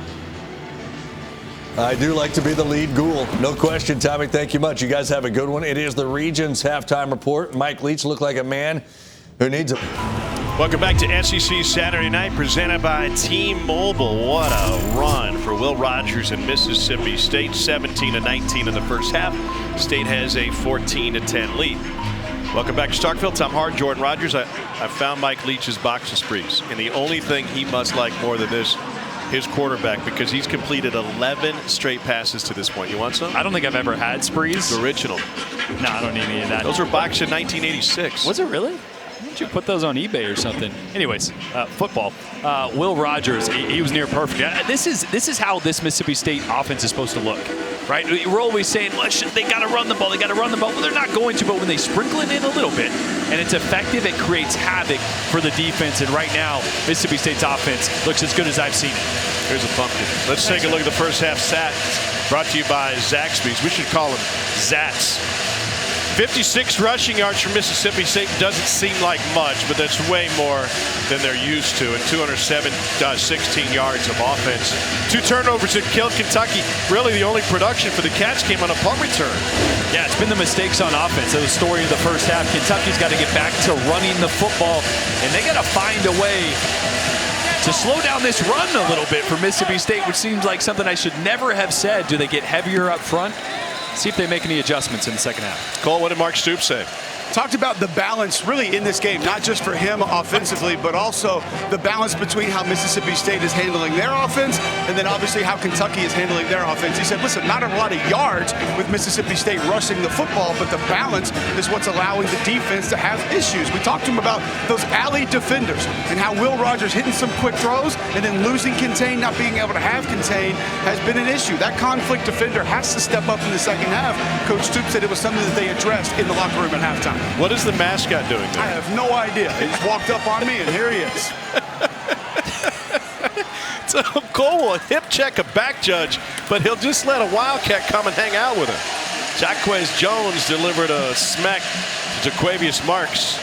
I do like to be the lead ghoul. No question, Tommy. Thank you much. You guys have a good one. It is the Regions halftime report. Mike Leach looked like a man who needs a... Welcome back to SEC Saturday Night, presented by T-Mobile. What a run for Will Rogers and Mississippi State. 17-19 in the first half. State has a 14-10 lead. Welcome back to Starkville. Tom Hart, Jordan Rogers. I found Mike Leach's box of sprees, and the only thing he must like more than this, his quarterback, because he's completed 11 straight passes to this point. You want some? I don't think I've ever had sprees. The original. No, I don't need any of that. Those were boxed in 1986. Was it really? Why don't you put those on eBay or something? Anyways, football. Will Rogers, he was near perfect. This is how this Mississippi State offense is supposed to look. right? We're always saying, well, they got to run the ball. They got to run the ball. Well, they're not going to, but when they sprinkle it in a little bit and it's effective, it creates havoc for the defense. And right now, Mississippi State's offense looks as good as I've seen it. Here's a pumpkin. Let's take a look at the first half stats brought to you by Zaxby's. We should call them Zats. 56 rushing yards for Mississippi State doesn't seem like much, but that's way more than they're used to. And 207 does 16 yards of offense. 2 turnovers that killed Kentucky. Really, the only production for the Cats came on a punt return. Yeah, it's been the mistakes on offense. That was the story of the first half. Kentucky's got to get back to running the football, and they got to find a way to slow down this run a little bit for Mississippi State, which seems like something I should never have said. Do they get heavier up front? See if they make any adjustments in the second half. Cole, what did Mark Stoops say? Talked about the balance really in this game, not just for him offensively, but also the balance between how Mississippi State is handling their offense and then obviously how Kentucky is handling their offense. He said, listen, not a lot of yards with Mississippi State rushing the football, but the balance is what's allowing the defense to have issues. We talked to him about those alley defenders and how Will Rogers hitting some quick throws and then losing contain, not being able to have contain has been an issue. That conflict defender has to step up in the second half. Coach Stoops said it was something that they addressed in the locker room at halftime. What is the mascot doing there? I have no idea. He just walked up on me, and here he is. So Cole will hip check a back judge, but he'll just let a Wildcat come and hang out with him. Jaquez Jones delivered a smack to Jaquavius Marks.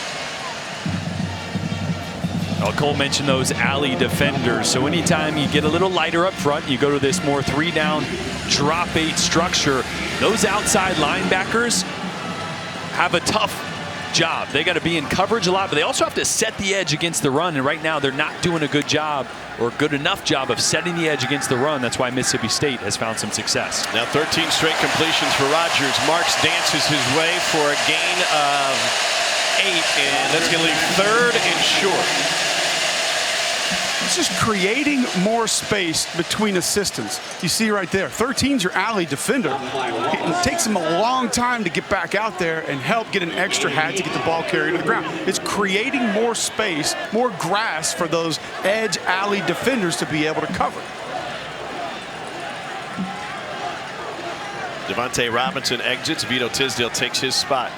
Well, Cole mentioned those alley defenders. So anytime you get a little lighter up front, you go to this more 3-down drop 8 structure. Those outside linebackers have a tough job. They got to be in coverage a lot, but they also have to set the edge against the run. And right now they're not doing a good job or good enough job of setting the edge against the run. That's why Mississippi State has found some success. Now 13 straight completions for Rogers. Marks dances his way for a gain of 8, and that's going to leave 3rd and short. It's just creating more space between assistants. You see right there, 13's your alley defender. It takes him a long time to get back out there and help get an extra hat to get the ball carried to the ground. It's creating more space, more grass for those edge alley defenders to be able to cover. Devontae Robinson exits. Vito Tisdale takes his spot.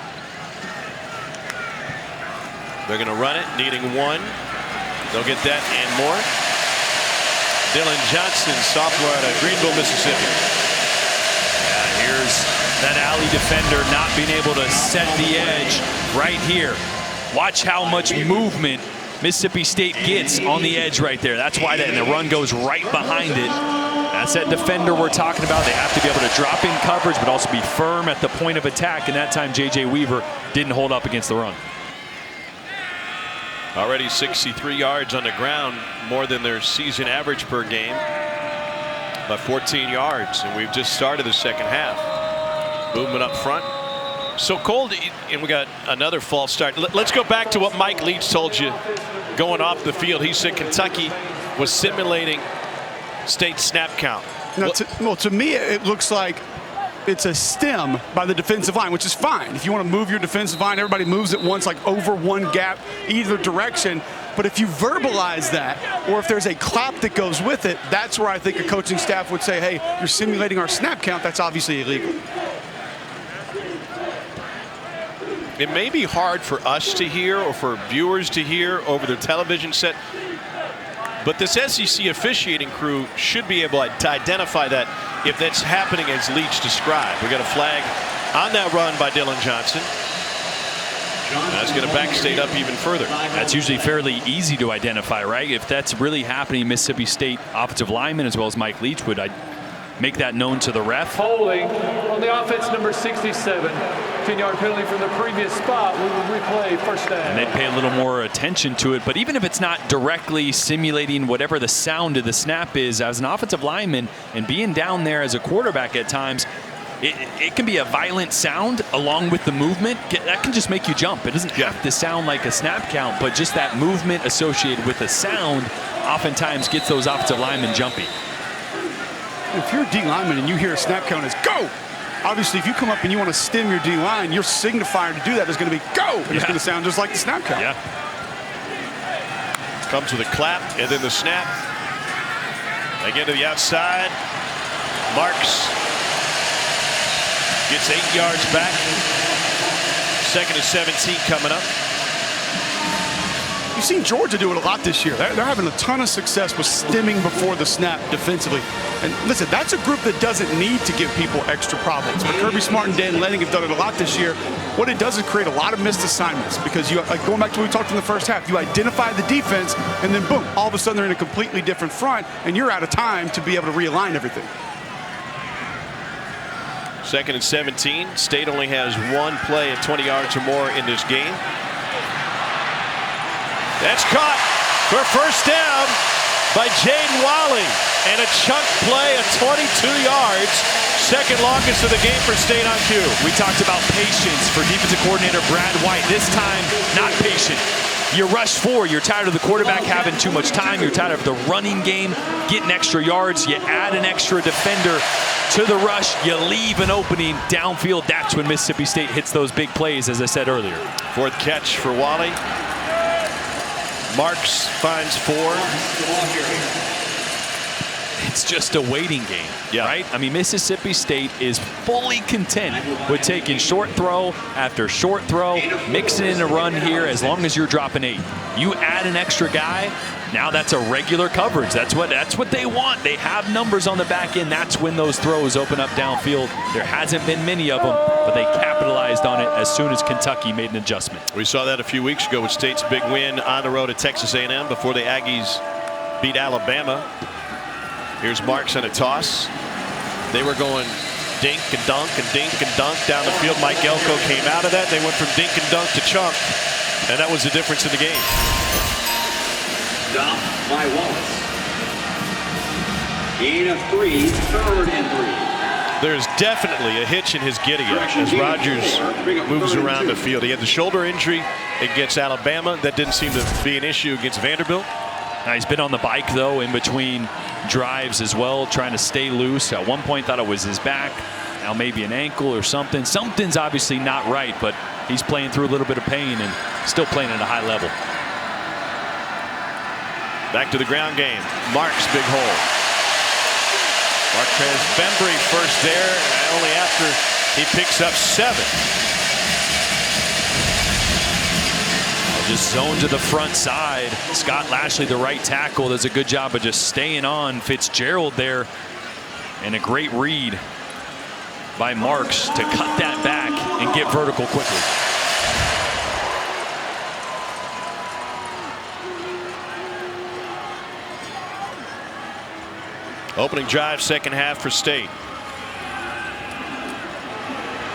They're going to run it, needing 1. They'll get that and more. Dylan Johnson, sophomore out of Greenville, Mississippi. Yeah, here's that alley defender not being able to set the edge right here. Watch how much movement Mississippi State gets on the edge right there. That's why and the run goes right behind it. That's that defender we're talking about. They have to be able to drop in coverage, but also be firm at the point of attack. And that time, J.J. Weaver didn't hold up against the run. Already 63 yards on the ground, more than their season average per game, by 14 yards. And we've just started the second half. Movement up front. So cold, and we got another false start. Let's go back to what Mike Leach told you going off the field. He said Kentucky was simulating State snap count. Now, to me, it looks like it's a stem by the defensive line, which is fine. If you want to move your defensive line, everybody moves at once, like over one gap, either direction. But if you verbalize that, or if there's a clap that goes with it, that's where I think a coaching staff would say, hey, you're simulating our snap count. That's obviously illegal. It may be hard for us to hear or for viewers to hear over the television set, but this SEC officiating crew should be able to identify that if that's happening as Leach described. We got a flag on that run by Dylan Johnson. That's going to back State up even further. That's usually fairly easy to identify, right? If that's really happening, Mississippi State offensive lineman as well as Mike Leach would make that known to the ref. Holding on the offense, number 67. 10-yard penalty from the previous spot. We will replay first down. And they'd pay a little more attention to it. But even if it's not directly simulating whatever the sound of the snap is, as an offensive lineman and being down there as a quarterback at times, it can be a violent sound along with the movement. That can just make you jump. It doesn't have to sound like a snap count, but just that movement associated with the sound oftentimes gets those offensive linemen jumpy. If you're a D lineman and you hear a snap count as go, obviously if you come up and you want to stem your D line, your signifier to do that is going to be go. And it's going to sound just like the snap count. Yeah. Comes with a clap and then the snap. Again to the outside. Marks Gets 8 yards back. 2nd and 17 coming up. You've seen Georgia do it a lot this year. They're having a ton of success with stemming before the snap defensively. And listen, that's a group that doesn't need to give people extra problems. But Kirby Smart and Dan Lanning have done it a lot this year. What it does is create a lot of missed assignments because, like going back to what we talked in the first half, you identify the defense and then boom, all of a sudden they're in a completely different front and you're out of time to be able to realign everything. 2nd and 17. State only has 1 play at 20 yards or more in this game. That's caught for first down by Jaden Wally. And a chunk play at 22 yards. 2nd longest of the game for State on cue. We talked about patience for defensive coordinator Brad White. This time, not patient. You rush 4. You're tired of the quarterback having too much time. You're tired of the running game getting extra yards. You add an extra defender to the rush. You leave an opening downfield. That's when Mississippi State hits those big plays, as I said earlier. 4th catch for Wally. Marks finds 4. It's just a waiting game, right? I mean, Mississippi State is fully content with taking short throw after short throw, mixing in a run here as long as you're dropping 8. You add an extra guy, now that's a regular coverage. That's what they want. They have numbers on the back end. That's when those throws open up downfield. There hasn't been many of them, but they capitalized on it as soon as Kentucky made an adjustment. We saw that a few weeks ago with State's big win on the road at Texas A&M before the Aggies beat Alabama. Here's Marks on a toss. They were going dink and dunk down the field. Mike Elko came out of that. They went from dink and dunk to chunk, and that was the difference in the game. Stop by Wallace. Gain of 3, 3rd and 3. There's definitely a hitch in his giddy up as Rogers moves around the field. He had the shoulder injury against Alabama. That didn't seem to be an issue against Vanderbilt. Now he's been on the bike, though, in between drives as well, trying to stay loose. At one point, thought it was his back. Now maybe an ankle or something. Something's obviously not right, but he's playing through a little bit of pain and still playing at a high level. Back to the ground game. Marks, big hole. Marquez Bembry first there, only after he picks up 7. Just zone to the front side. Scott Lashley, the right tackle, does a good job of just staying on Fitzgerald there. And a great read by Marks to cut that back and get vertical quickly. Opening drive, 2nd half for State.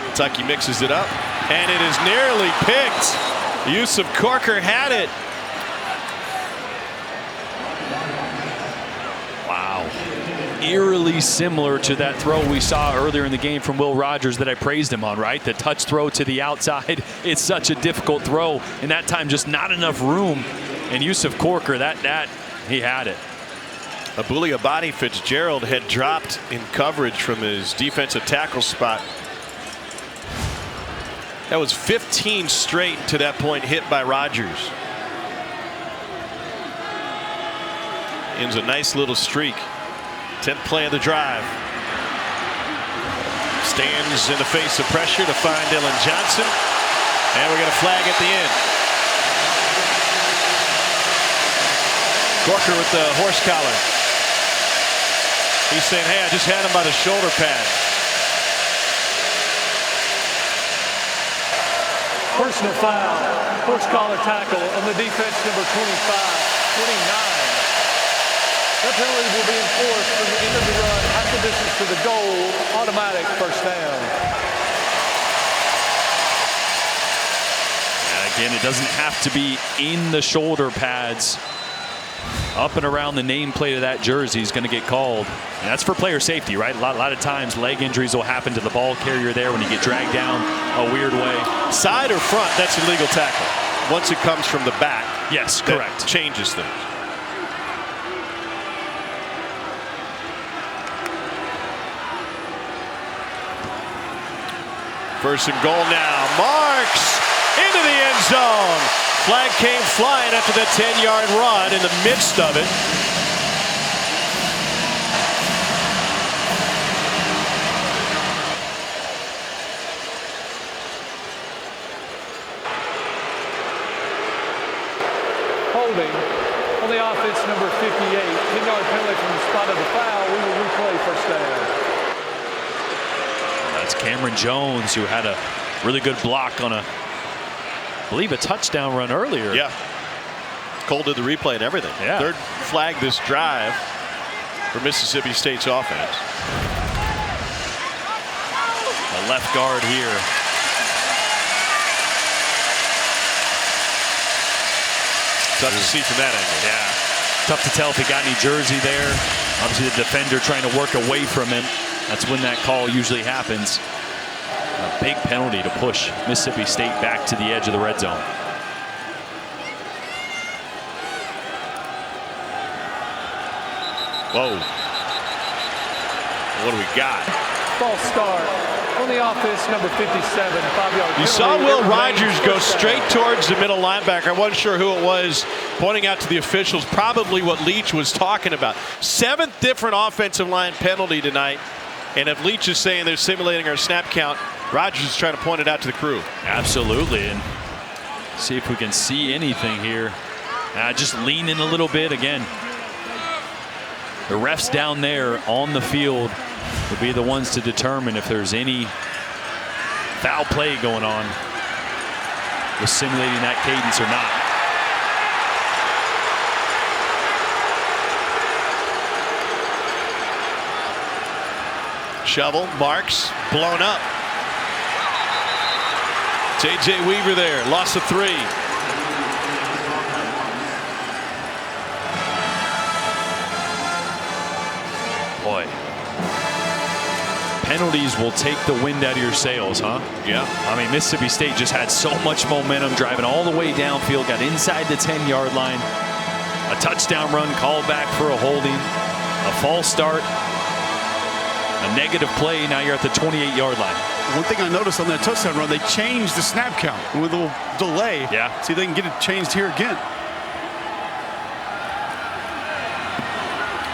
Kentucky mixes it up, and it is nearly picked. Yusuf Corker had it. Wow. Eerily similar to that throw we saw earlier in the game from Will Rogers that I praised him on, right? The touch throw to the outside. It's such a difficult throw, and that time just not enough room. And Yusuf Corker, that he had it. Abuli Abadi Fitzgerald had dropped in coverage from his defensive tackle spot. That was 15 straight to that point hit by Rogers. Ends a nice little streak. 10th play of the drive. Stands in the face of pressure to find Dylan Johnson. And we got a flag at the end. Corker with the horse collar. He's saying, hey, I just had him by the shoulder pad. Personal foul, horse collar tackle on the defense, number 29. That penalty will be enforced from the end of the run, half the distance to the goal, automatic first down. And again, it doesn't have to be in the shoulder pads. Up and around the nameplate of that jersey is going to get called. And that's for player safety, right? A lot of times leg injuries will happen to the ball carrier there when you get dragged down a weird way. Side or front, that's a legal tackle. Once it comes from the back. Yes, correct. Changes things. First and goal now. Marks into the end zone. Flag came flying after that 10-yard run in the midst of it. holding on the offense, number 58. 10-yard penalty from the spot of the foul. We will replay first down. That's Cameron Jones, who had a really good block on I believe a touchdown run earlier. Yeah. Cole did the replay and everything. Yeah. Third flag this drive for Mississippi State's offense. A left guard here. Tough to see from that angle. Yeah. Tough to tell if he got any jersey there. Obviously the defender trying to work away from him. That's when that call usually happens. A big penalty to push Mississippi State back to the edge of the red zone. Whoa. What do we got? False start on the offense, number 57, 5-yard penalty. You saw Will Rogers go straight towards the middle linebacker. I wasn't sure who it was, pointing out to the officials probably what Leach was talking about. 7th different offensive line penalty tonight. And if Leach is saying they're simulating our snap count, Rogers is trying to point it out to the crew. Absolutely. And see if we can see anything here. Just lean in a little bit again. The refs down there on the field will be the ones to determine if there's any foul play going on with simulating that cadence or not. Shovel, marks, blown up. It's A.J. Weaver there, loss of 3. Boy. Penalties will take the wind out of your sails, huh? Yeah. I mean, Mississippi State just had so much momentum driving all the way downfield, got inside the 10-yard line. A touchdown run called back for a holding, a false start, a negative play. Now you're at the 28-yard line. One thing I noticed on that touchdown run, they changed the snap count with a little delay. Yeah. See if they can get it changed here again.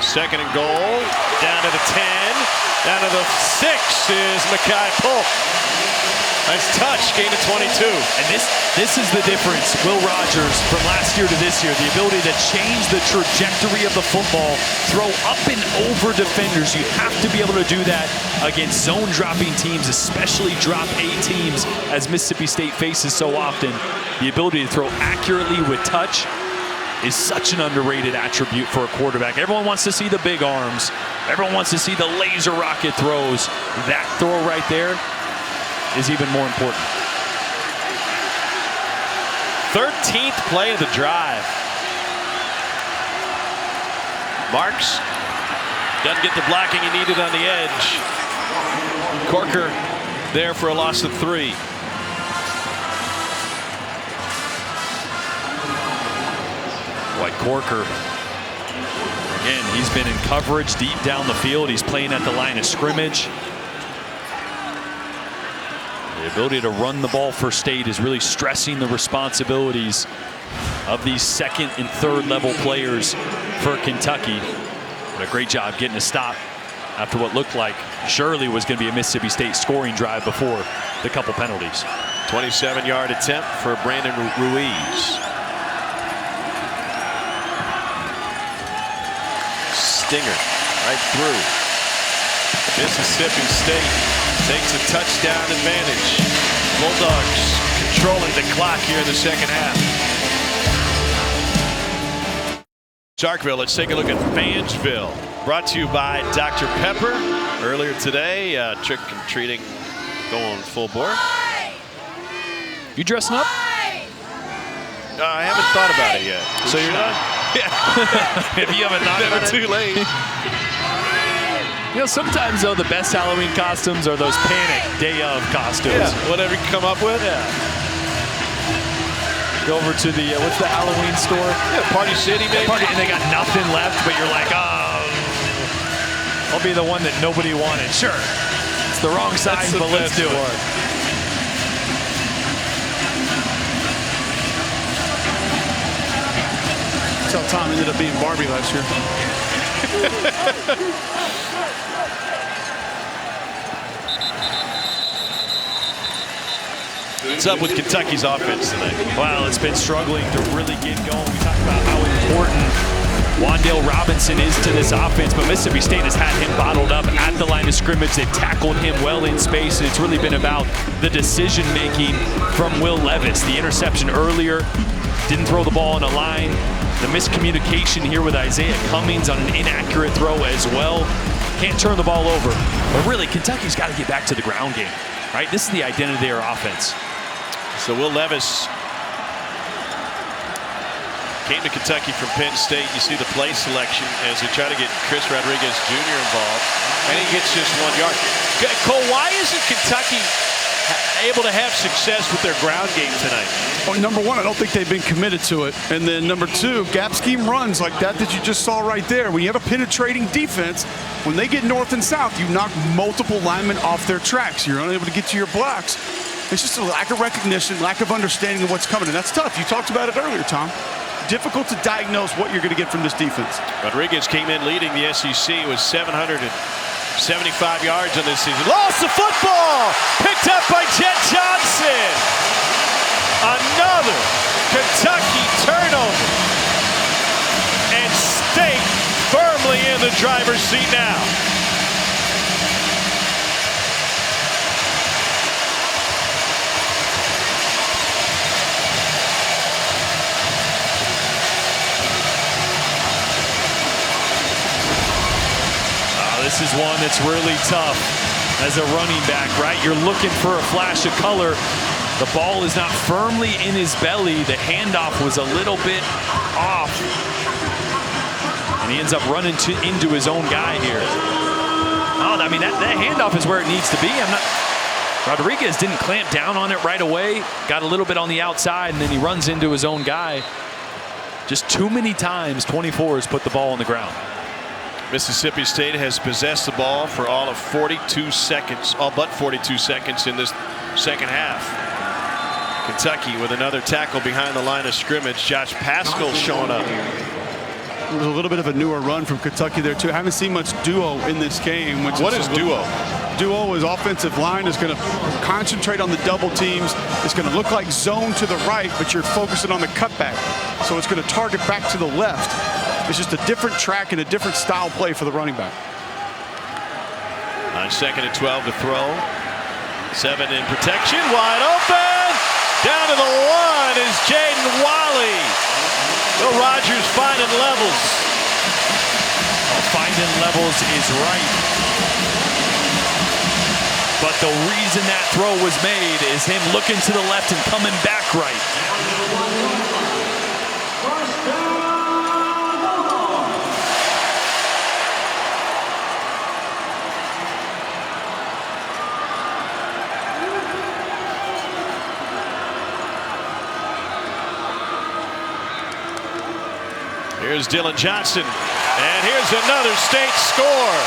2nd and goal, down to the 10, down to the 6 is Mekhi Polk. Nice touch, gain of 22. And this is the difference, Will Rogers, from last year to this year. The ability to change the trajectory of the football, throw up and over defenders. You have to be able to do that against zone-dropping teams, especially drop A teams, as Mississippi State faces so often. The ability to throw accurately with touch is such an underrated attribute for a quarterback. Everyone wants to see the big arms. Everyone wants to see the laser rocket throws. That throw right there is even more important. 13th play of the drive. Marks doesn't get the blocking he needed on the edge. Corker there for a loss of 3. White Corker, again, he's been in coverage deep down the field. He's playing at the line of scrimmage. The ability to run the ball for State is really stressing the responsibilities of these 2nd and 3rd level players for Kentucky. But a great job getting a stop after what looked like surely was going to be a Mississippi State scoring drive before the couple penalties. 27-yard attempt for Brandon Ruiz. Stinger right through. Mississippi State takes a touchdown advantage. Bulldogs controlling the clock here in the 2nd half. Starkville, let's take a look at Fansville. Brought to you by Dr. Pepper. Earlier today, trick and treating going full bore. You dressing up? I haven't thought about it yet. So you're not? Yeah. If you haven't thought about it. Never too late. You know, sometimes, though, the best Halloween costumes are those panic day of costumes. Yeah, whatever you can come up with. Yeah. Go over to the, what's the Halloween store? Yeah, Party City, maybe. And they got nothing left, but you're like, oh, I'll be the one that nobody wanted. Sure. It's the wrong size, but let's do it. That's how Tom ended up being Barbie last year. What's up with Kentucky's offense tonight? Well, it's been struggling to really get going. We talked about how important Wan'Dale Robinson is to this offense, but Mississippi State has had him bottled up at the line of scrimmage. They've tackled him well in space, and it's really been about the decision-making from Will Levis. The interception earlier, didn't throw the ball on a line. The miscommunication here with Isaiah Cummings on an inaccurate throw as well. Can't turn the ball over. But really, Kentucky's got to get back to the ground game, right? This is the identity of their offense. So Will Levis came to Kentucky from Penn State. You see the play selection as they try to get Chris Rodriguez Jr. involved, and he gets just 1 yard. Cole, why isn't Kentucky able to have success with their ground game tonight? Well, number one, I don't think they've been committed to it. And then number two, gap scheme runs like that you just saw right there. When you have a penetrating defense, when they get north and south, you knock multiple linemen off their tracks. You're unable to get to your blocks. It's just a lack of recognition, lack of understanding of what's coming. And that's tough. You talked about it earlier, Tom. Difficult to diagnose what you're going to get from this defense. Rodriguez came in leading the SEC with 775 yards in this season. Lost the football! Picked up by Jet Johnson! Another Kentucky turnover. And State firmly in the driver's seat now. This is one that's really tough as a running back, right? You're looking for a flash of color. The ball is not firmly in his belly. The handoff was a little bit off. And he ends up running into his own guy here. Oh, I mean, that handoff is where it needs to be. Rodriguez didn't clamp down on it right away. Got a little bit on the outside, and then he runs into his own guy. Just too many times 24 has put the ball on the ground. Mississippi State has possessed the ball for all of 42 seconds, all but 42 seconds in this second half. Kentucky with another tackle behind the line of scrimmage. Josh Paschal showing up. It was a little bit of a newer run from Kentucky there, too. I haven't seen much duo in this game. What is duo? Duo is offensive line is going to concentrate on the double teams. It's going to look like zone to the right, but you're focusing on the cutback. So it's going to target back to the left. It's just a different track and a different style play for the running back. On 2nd and 12 to throw. 7 in protection, wide open. Down to the 1 is Jaden Walley. Will Rogers finding levels. Oh, finding levels is right. But the reason that throw was made is him looking to the left and coming back right. Here's Dylan Johnson, and here's another State score.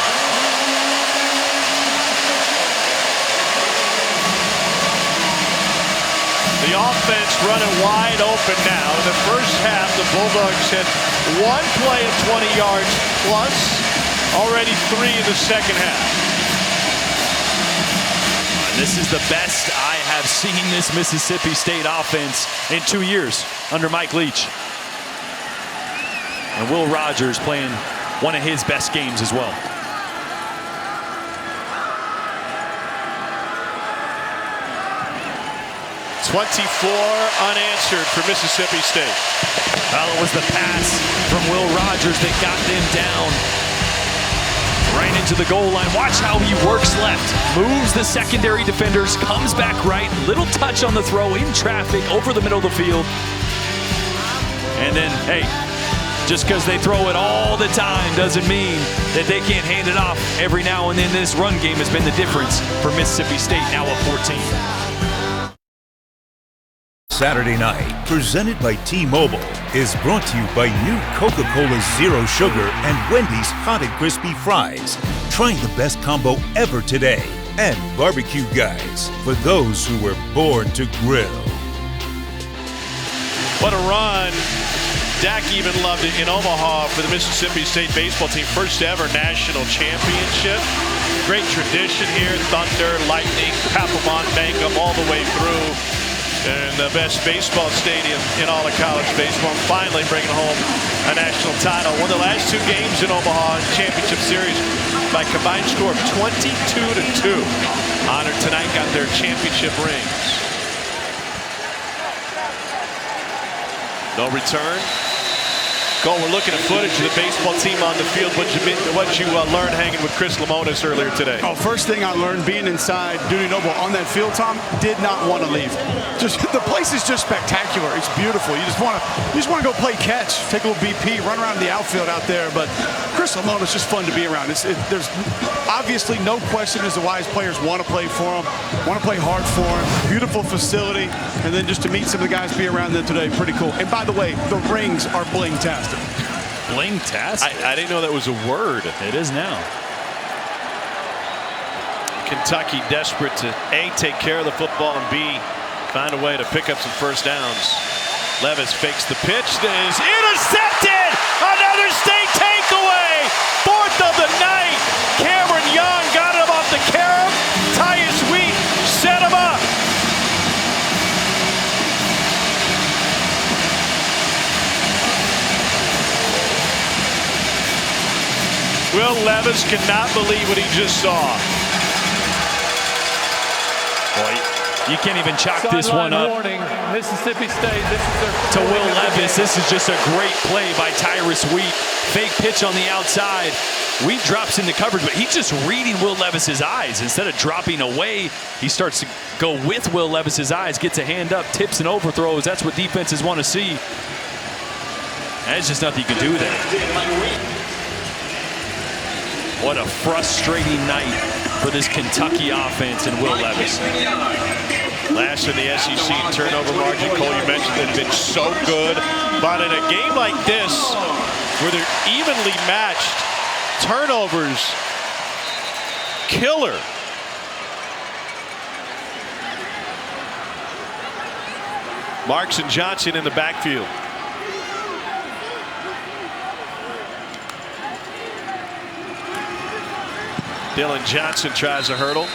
The offense running wide open now. In the first half, the Bulldogs had one play of 20 yards plus, already 3 in the second half. This is the best I have seen this Mississippi State offense in 2 years under Mike Leach. And Will Rogers playing one of his best games as well. Unanswered for Mississippi State. Well, it was the pass from Will Rogers that got them down. Right into the goal line. Watch how he works left. Moves the secondary defenders. Comes back right. Little touch on the throw in traffic over the middle of the field. And then, hey, just because they throw it all the time doesn't mean that they can't hand it off every now and then. This run game has been the difference for Mississippi State, now up 14. Saturday Night, presented by T-Mobile, is brought to you by new Coca-Cola Zero Sugar and Wendy's Hot and Crispy Fries. Try the best combo ever today. And Barbecue Guys, for those who were born to grill. What a run. Dak even loved it in Omaha for the Mississippi State baseball team. First ever national championship. Great tradition here. Thunder, lightning, Papelbon, Mangum all the way through. in the best baseball stadium in all of college baseball, finally bringing home a national title. Won the last 2 games in Omaha championship series by combined score of 22-2. Honored tonight, got their championship rings. No return. Cole, we're looking at footage of the baseball team on the field. What you learned hanging with Chris Lemonis earlier today? Oh, first thing I learned being inside Dudy Noble on that field, Tom, did not want to leave. Just the place is just spectacular. It's beautiful. You just want to go play catch, take a little BP, run around the outfield out there. But Chris Lemonis is just fun to be around. There's obviously no question as to why his players want to play for him, want to play hard for him. Beautiful facility, and then just to meet some of the guys, be around them today, pretty cool. And by the way, the rings are bling-tastic. Bling-tastic? I didn't know that was a word. It is now. Kentucky desperate to A, take care of the football, and B, find a way to pick up some first downs. Levis fakes the pitch. That is intercepted! Another state takeaway! 4th of the night. Cameron Young got him off the carom. Tyus Wheat set him up. Will Levis cannot believe what he just saw. Boy, you can't even chalk this one up. Warning, Mississippi State. This is their to Will Levis. This is just a great play by Tyrus Wheat. Fake pitch on the outside. Wheat drops into coverage, but he's just reading Will Levis's eyes. Instead of dropping away, he starts to go with Will Levis's eyes, gets a hand up, tips and overthrows. That's what defenses want to see. There's just nothing you can do there. What a frustrating night for this Kentucky offense and Will Levis. Last in the SEC turnover margin. Cole, you mentioned they've been so good. But in a game like this, where they're evenly matched, turnovers, killer. Marks and Johnson in the backfield. Dylan Johnson tries a hurdle.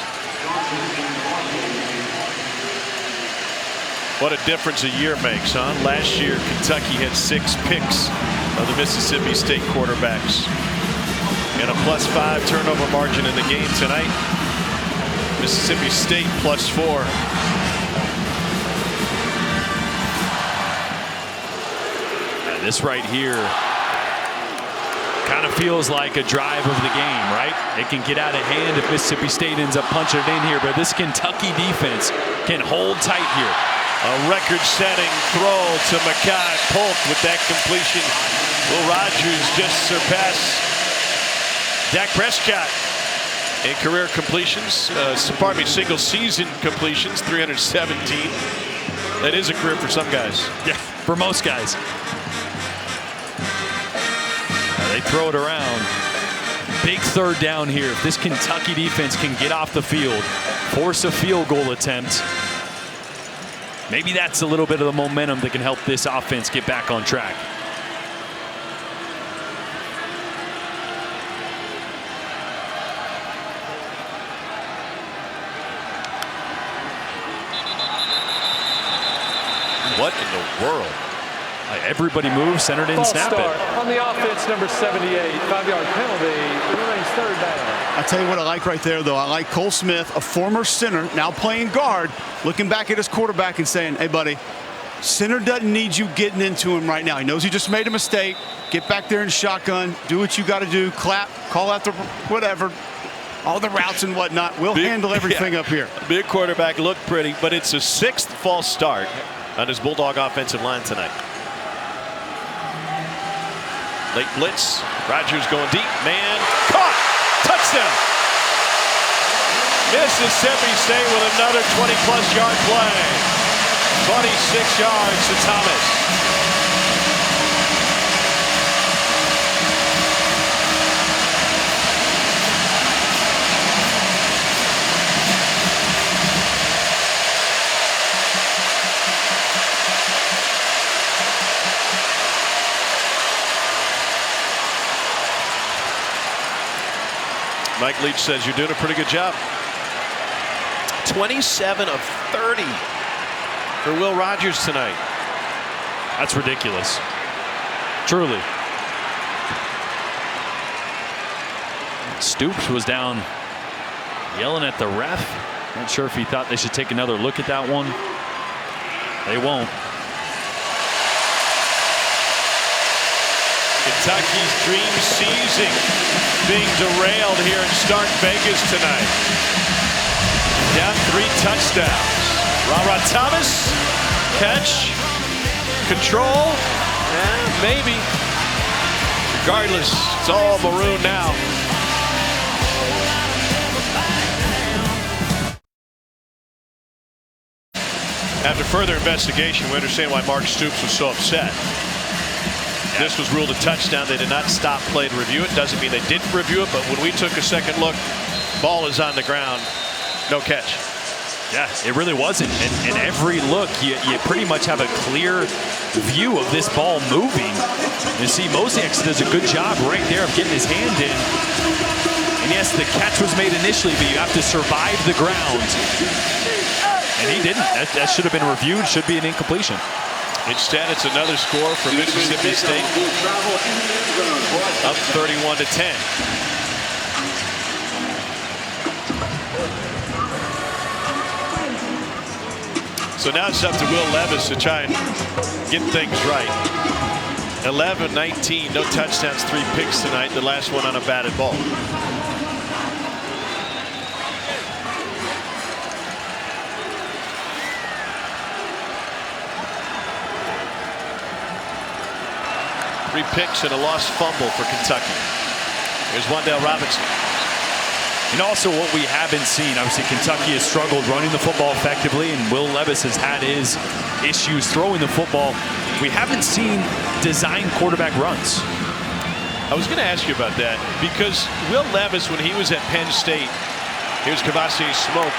What a difference a year makes, huh? Last year, Kentucky had 6 picks of the Mississippi State quarterbacks. And a +5 turnover margin in the game tonight. Mississippi State +4. And this right here kind of feels like a drive of the game, right? It can get out of hand if Mississippi State ends up punching it in here, but this Kentucky defense can hold tight here. A record-setting throw to Makai Polk with that completion. Will Rogers just surpassed Dak Prescott in career completions. Single-season completions, 317. That is a career for some guys. Yeah, for most guys. They throw it around. Big 3rd down here. If this Kentucky defense can get off the field, force a field goal attempt, maybe that's a little bit of the momentum that can help this offense get back on track. What in the world? Everybody moves, center didn't snap it. On the offense, number 78, 5-yard penalty. It remains 3rd down. I'll tell you what I like right there, though. I like Cole Smith, a former center, now playing guard, looking back at his quarterback and saying, hey, buddy, center doesn't need you getting into him right now. He knows he just made a mistake. Get back there and shotgun. Do what you got to do. Clap. Call out the whatever. All the routes and whatnot. We'll handle everything up here. Big quarterback looked pretty, but it's a 6th false start on his Bulldog offensive line tonight. Late blitz. Rogers going deep. Man caught. Touchdown. Mississippi State with another 20+ yard play. 26 yards to Thomas. Mike Leach says you're doing a pretty good job. 27 of 30 for Will Rogers tonight. That's ridiculous. Truly. Stoops was down yelling at the ref. Not sure if he thought they should take another look at that one. They won't. Kentucky's dream season being derailed here in Stark Vegas tonight. Down 3 touchdowns. Ra-Ra Thomas, catch, control, maybe. Regardless, it's all maroon now. After further investigation, we understand why Mark Stoops was so upset. This was ruled a touchdown. They did not stop play to review it. Doesn't mean they didn't review it, but when we took a second look, ball is on the ground, no catch. Yeah, it really wasn't. And every look, you pretty much have a clear view of this ball moving. You see, Mosiak does a good job right there of getting his hand in. And yes, the catch was made initially, but you have to survive the ground. And he didn't. That should have been reviewed. Should be an incompletion. Instead, it's another score for Mississippi State. Up 31-10. So now it's up to Will Levis to try and get things right. 11-19, no touchdowns, 3 picks tonight. The last one on a batted ball. Three picks and a lost fumble for Kentucky. Here's Wan'Dale Robinson. And also what we haven't seen, obviously Kentucky has struggled running the football effectively, and Will Levis has had his issues throwing the football. We haven't seen design quarterback runs. I was going to ask you about that because Will Levis, when he was at Penn State, here's Kavasi Smoke.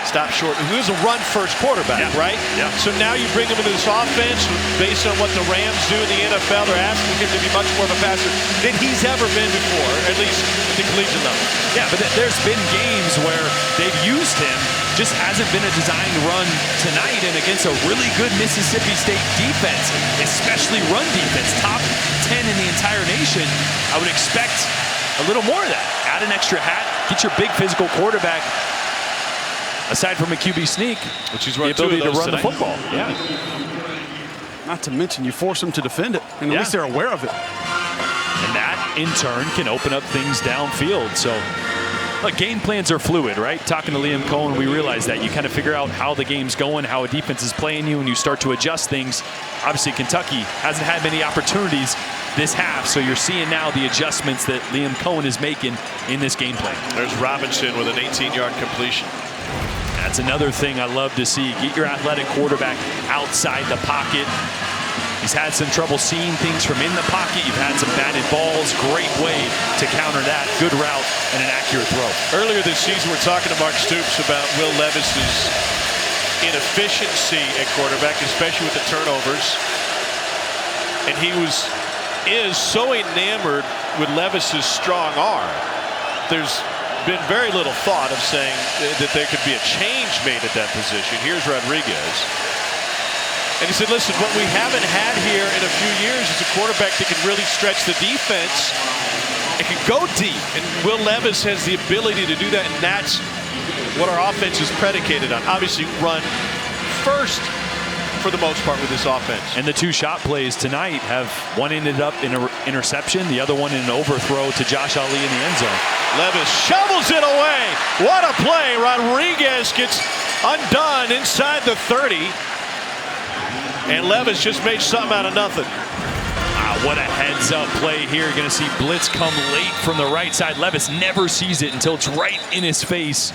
Stop short. He was a run-first quarterback, right? Yeah. So now you bring him into this offense based on what the Rams do in the NFL. They're asking him to be much more of a passer than he's ever been before, at least at the collegiate level. Yeah, but there's been games where they've used him. Just hasn't been a designed run tonight, and against a really good Mississippi State defense, especially run defense, top 10 in the entire nation. I would expect a little more of that. Add an extra hat, get your big physical quarterback. Aside from a QB sneak, which is the ability to run the football. Yeah. Not to mention you force them to defend it, and at least they're aware of it. And that, in turn, can open up things downfield. So, look, game plans are fluid, right? Talking to Liam Cohen, we realize that. You kind of figure out how the game's going, how a defense is playing you, and you start to adjust things. Obviously, Kentucky hasn't had many opportunities this half, so you're seeing now the adjustments that Liam Cohen is making in this game plan. There's Robinson with an 18-yard completion. That's another thing I love to see. Get your athletic quarterback outside the pocket. He's had some trouble seeing things from in the pocket. You've had some batted balls. Great way to counter that. Good route and an accurate throw. Earlier this season, we're talking to Mark Stoops about Will Levis's inefficiency at quarterback, especially with the turnovers. And he is so enamored with Levis's strong arm. There's been very little thought of saying that there could be a change made at that position. Here's Rodriguez. And he said, listen, what we haven't had here in a few years is a quarterback that can really stretch the defense. It can go deep. And Will Levis has the ability to do that, and that's what our offense is predicated on. Obviously, run first for the most part with this offense. And the 2 shot plays tonight have one ended up in an interception, the other one in an overthrow to Josh Ali in the end zone. Levis shovels it away. What a play. Rodriguez gets undone inside the 30. And Levis just made something out of nothing. What a heads-up play here. You're going to see blitz come late from the right side. Levis never sees it until it's right in his face.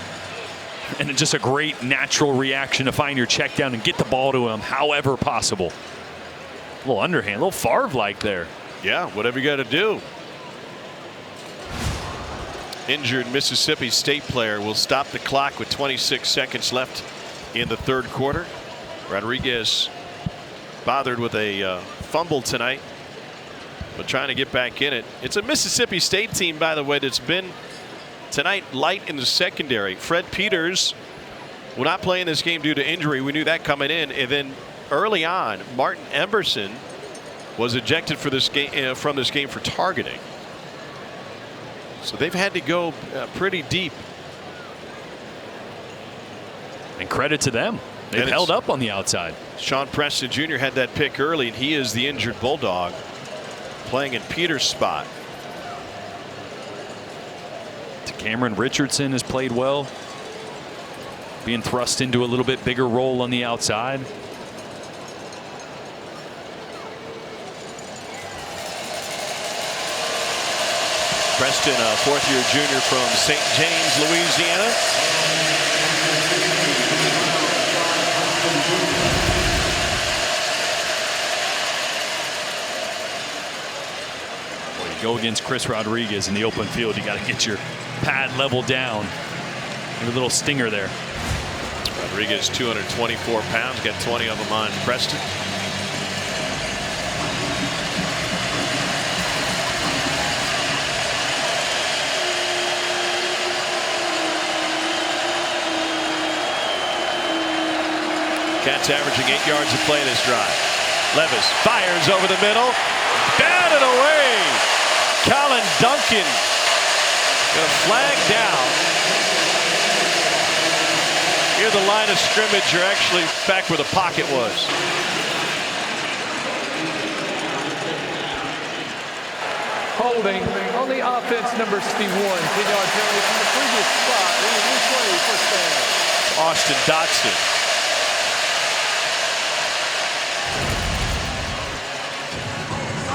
And it's just a great natural reaction to find your check down and get the ball to him however possible. A little underhand, a little Favre-like there. Yeah, whatever you got to do. Injured Mississippi State player will stop the clock with 26 seconds left in the third quarter. Rodriguez bothered with a fumble tonight, but trying to get back in it. It's a Mississippi State team, by the way, that's been tonight light in the secondary. Fred Peters We're not playing this game due to injury. We knew that coming in. And then early on, Martin Emerson was ejected for this game from this game for targeting. So they've had to go pretty deep. And credit to them. They've held up on the outside. Sean Preston Jr. had that pick early, and he is the injured Bulldog playing in Peter's spot. Cameron Richardson has played well, being thrust into a little bit bigger role on the outside. Preston, a fourth-year junior from St. James, Louisiana. Well, you go against Chris Rodriguez in the open field, you got to get your pad level down. Maybe a little stinger there. Rodriguez, 224 pounds, got 20 of them on Preston. Cats averaging 8 yards a play this drive. Levis fires over the middle. Batted away. Colin Duncan got a flag down. Near the line of scrimmage, you're actually back where the pocket was. Holding on the offense, number 61. 10-yard penalty from the previous spot. Replay, first down. Austin Dotson.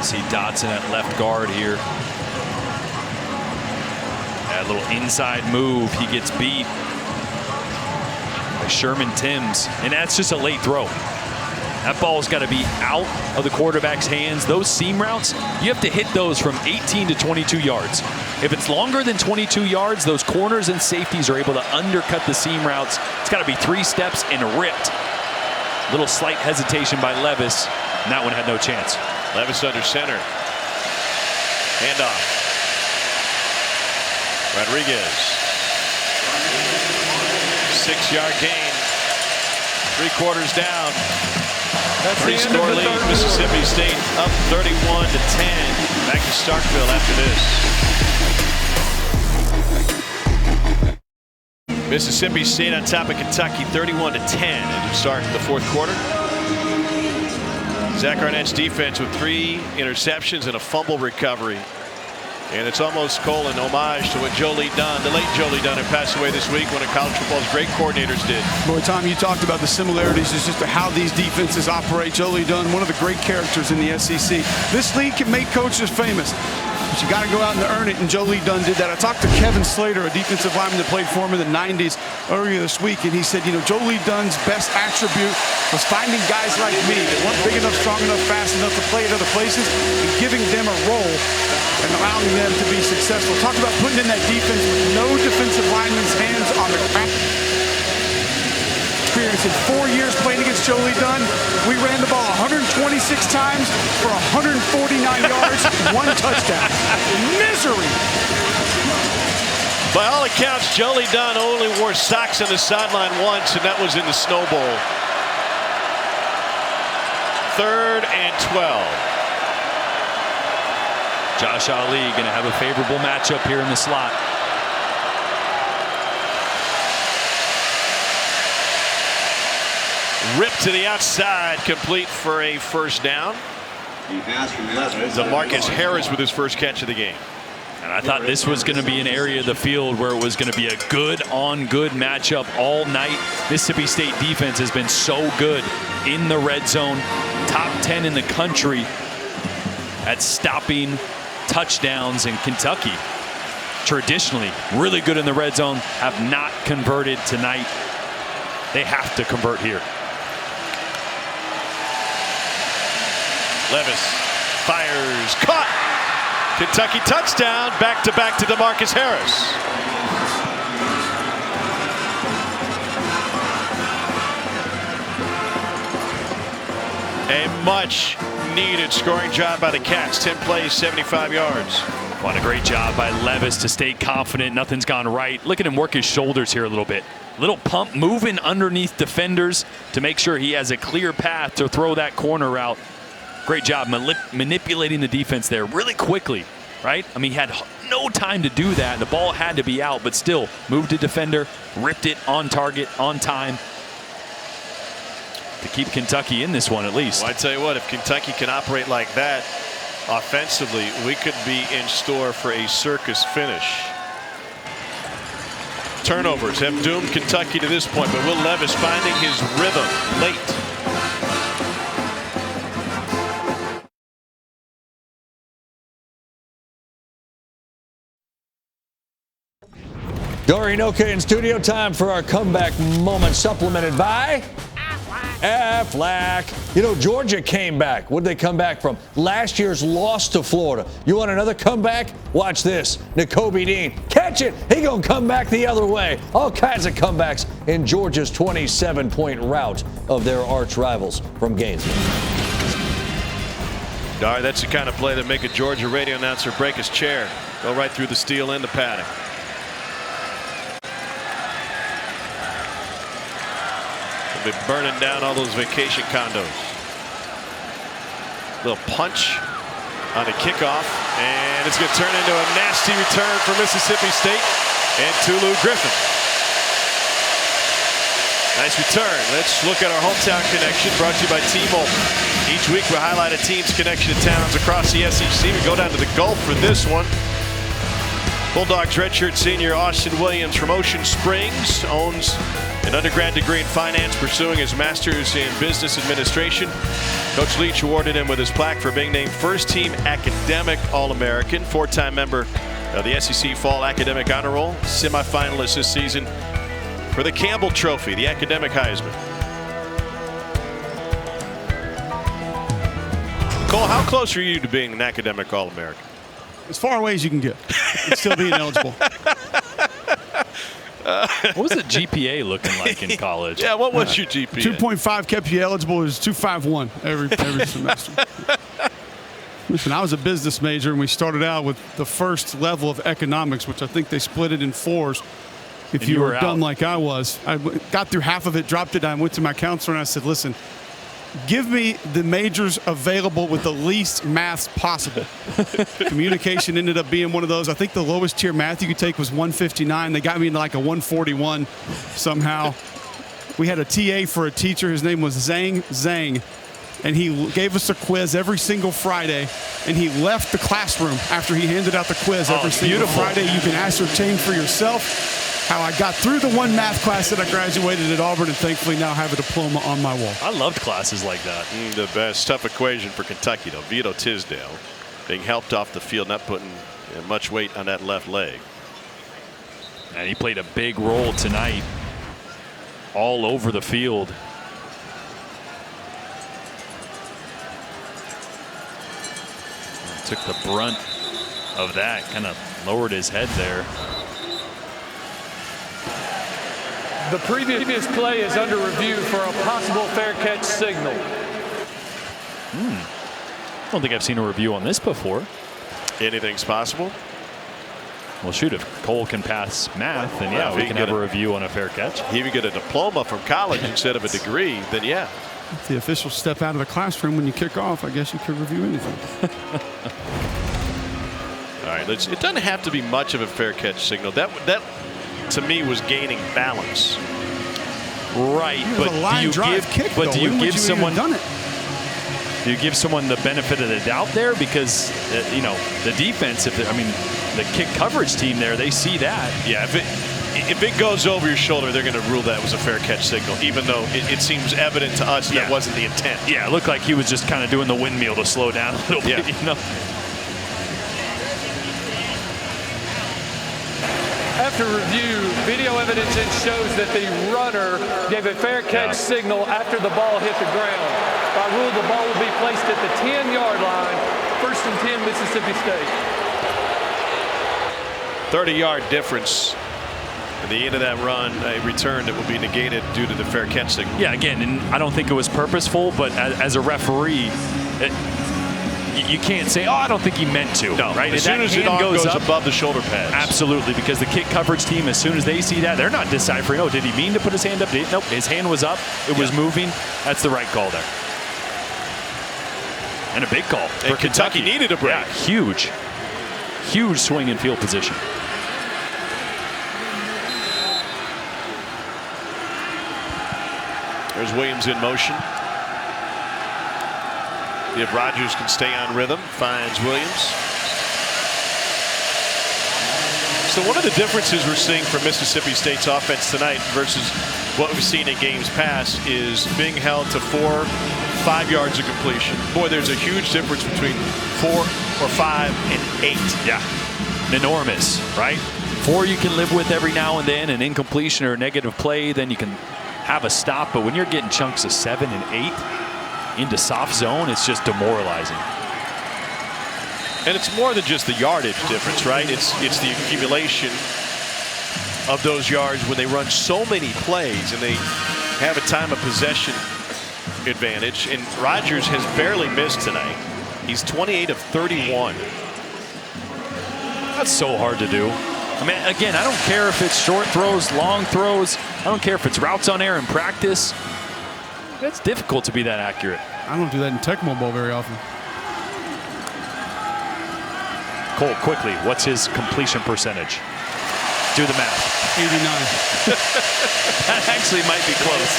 See Dotson at left guard here. That little inside move, he gets beat by Sherman Timms, and that's just a late throw. That ball's got to be out of the quarterback's hands. Those seam routes, you have to hit those from 18 to 22 yards. If it's longer than 22 yards, those corners and safeties are able to undercut the seam routes. It's got to be 3 steps and ripped. Little slight hesitation by Levis, and that one had no chance. Levis under center. Handoff. Rodriguez. 6-yard gain. 3 quarters down. That's 3-score lead. Mississippi State up 31-10. Back to Starkville after this. Mississippi State on top of Kentucky 31-10 as we start the 4th quarter. Zach Arnett's defense with 3 interceptions and a fumble recovery. And it's almost Cole an homage to what Joe Lee Dunn, the late Joe Lee Dunn, who passed away this week, one of college football's great coordinators, did. Boy, Tom, you talked about the similarities as just to how these defenses operate. Joe Lee Dunn, one of the great characters in the SEC. This league can make coaches famous, but you got to go out and earn it, and Joe Lee Dunn did that. I talked to Kevin Slater, a defensive lineman that played for him in the 90s earlier this week, and he said, you know, Joe Lee Dunn's best attribute was finding guys like me that weren't big enough, strong enough, fast enough to play at other places and giving them a role and allowing them to be successful. Talk about putting in that defense with no defensive lineman's hands on the ground. Experience in 4 years playing against Joe Lee Dunn, we ran the ball 126 times for 149 yards, 1 touchdown. Misery. By all accounts, Joe Lee Dunn only wore socks on the sideline once, and that was in the Snow Bowl. 3rd and 12. Josh Ali going to have a favorable matchup here in the slot. Ripped to the outside, complete for a first down. DeMarcus Harris with his first catch of the game. And I thought this was going to be an area of the field where it was going to be a good-on-good matchup all night. Mississippi State defense has been so good in the red zone. Top 10 in the country at stopping touchdowns, in Kentucky traditionally really good in the red zone, have not converted tonight. They have to convert here. Levis fires, caught. Kentucky touchdown, back-to-back to DeMarcus Harris. A much needed scoring job by the Cats. 10 plays, 75 yards. What a great job by Levis to stay confident. Nothing's gone right. Look at him work his shoulders here a little bit. Little pump, moving underneath defenders to make sure he has a clear path to throw that corner route. Great job manipulating the defense there really quickly, right? I mean, he had no time to do that. The ball had to be out, but still moved to defender, ripped it on target, on time to keep Kentucky in this one at least. Well, I tell you what, if Kentucky can operate like that offensively, we could be in store for a circus finish. Turnovers have doomed Kentucky to this point, but Will Levis finding his rhythm late. Dory Noka in studio. Time for our comeback moment, supplemented by Aflac. You know, Georgia came back. What did they come back from? Last year's loss to Florida. You want another comeback? Watch this. Nakobe Dean. Catch it. He gonna come back the other way. All kinds of comebacks in Georgia's 27-point rout of their arch rivals from Gainesville. Dar, that's the kind of play that make a Georgia radio announcer break his chair. Go right through the steel and the padding. Be burning down all those vacation condos. Little punch on a kickoff, and it's going to turn into a nasty return for Mississippi State and Tulu Griffin. Nice return. Let's look at our hometown connection, brought to you by T-Mobile. Each week we highlight a team's connection to towns across the SEC. We go down to the Gulf for this one. Bulldogs redshirt senior Austin Williams from Ocean Springs owns an undergrad degree in finance, pursuing his master's in business administration. Coach Leach awarded him with his plaque for being named first-team academic All-American, four-time member of the SEC Fall Academic Honor Roll, semifinalist this season for the Campbell Trophy, the academic Heisman. Cole, how close are you to being an academic All-American? As far away as you can get. And still being eligible. What was the GPA looking like in college? Yeah, what was your GPA? 2.5 kept you eligible. It was 2.51 every semester. Listen, I was a business major, and we started out with the first level of economics, which I think they split it in fours. If you were dumb like I was, I got through half of it, dropped it. I went to my counselor, and I said, listen, give me the majors available with the least maths possible. Communication ended up being one of those. I think the lowest tier math you could take was 159. They got me into like a 141 somehow. We had a TA for a teacher. His name was Zhang, and he gave us a quiz every single Friday, and he left the classroom after he handed out the quiz every single Friday. You can ascertain for yourself how I got through the one math class that I graduated at Auburn, and thankfully now have a diploma on my wall. I loved classes like that. The best. Tough equation for Kentucky, though. Vito Tisdale being helped off the field, not putting much weight on that left leg. And he played a big role tonight all over the field. Took the brunt of that, kind of lowered his head there. The previous play is under review for a possible fair catch signal. I don't think I've seen a review on this before. Anything's possible? Well, shoot, if Cole can pass math, then yeah, we can have a review on a fair catch. He even get a diploma from college instead of a degree, then yeah. If the officials step out of the classroom when you kick off, I guess you could review anything. All right, it doesn't have to be much of a fair catch signal. That to me was gaining balance. Right, but do you give someone the benefit of the doubt there? Because you know, the defense, the kick coverage team there, they see that. Yeah, if it goes over your shoulder, they're going to rule that was a fair catch signal, even though it seems evident to us that wasn't the intent. Yeah, it looked like he was just kind of doing the windmill to slow down a little bit, you know. After review, video evidence shows that the runner gave a fair catch signal after the ball hit the ground. By rule, the ball will be placed at the 10-yard line. 1st and 10, Mississippi State. 30-yard difference at the end of that run, a return that will be negated due to the fair catch signal. Yeah, again, and I don't think it was purposeful, but as a referee, you can't say, oh, I don't think he meant to. No, right? As soon as the arm goes up, above the shoulder pads. Absolutely, because the kick coverage team, as soon as they see that, they're not deciphering, oh, did he mean to put his hand up? Nope, his hand was up. It was moving. That's the right call there. And a big call. And Kentucky needed a break. Yeah, huge. Huge swing in field position. There's Williams in motion. If Rogers can stay on rhythm, finds Williams. So one of the differences we're seeing from Mississippi State's offense tonight versus what we've seen in games past is being held to 4 or 5 yards of completion. Boy, there's a huge difference between 4 or 5 and 8. Yeah, enormous, right? 4 you can live with every now and then, an incompletion or a negative play, then you can have a stop. But when you're getting chunks of 7 and 8 into soft zone, it's just demoralizing. And it's more than just the yardage difference, right? It's the accumulation of those yards when they run so many plays and they have a time of possession advantage. And Rogers has barely missed tonight. He's 28 of 31. That's so hard to do. I mean, again, I don't care if it's short throws, long throws. I don't care if it's routes on air in practice. It's difficult to be that accurate. I don't do that in Tecmo Bowl very often. Cole, quickly, what's his completion percentage? Do the math. 89. That actually might be close.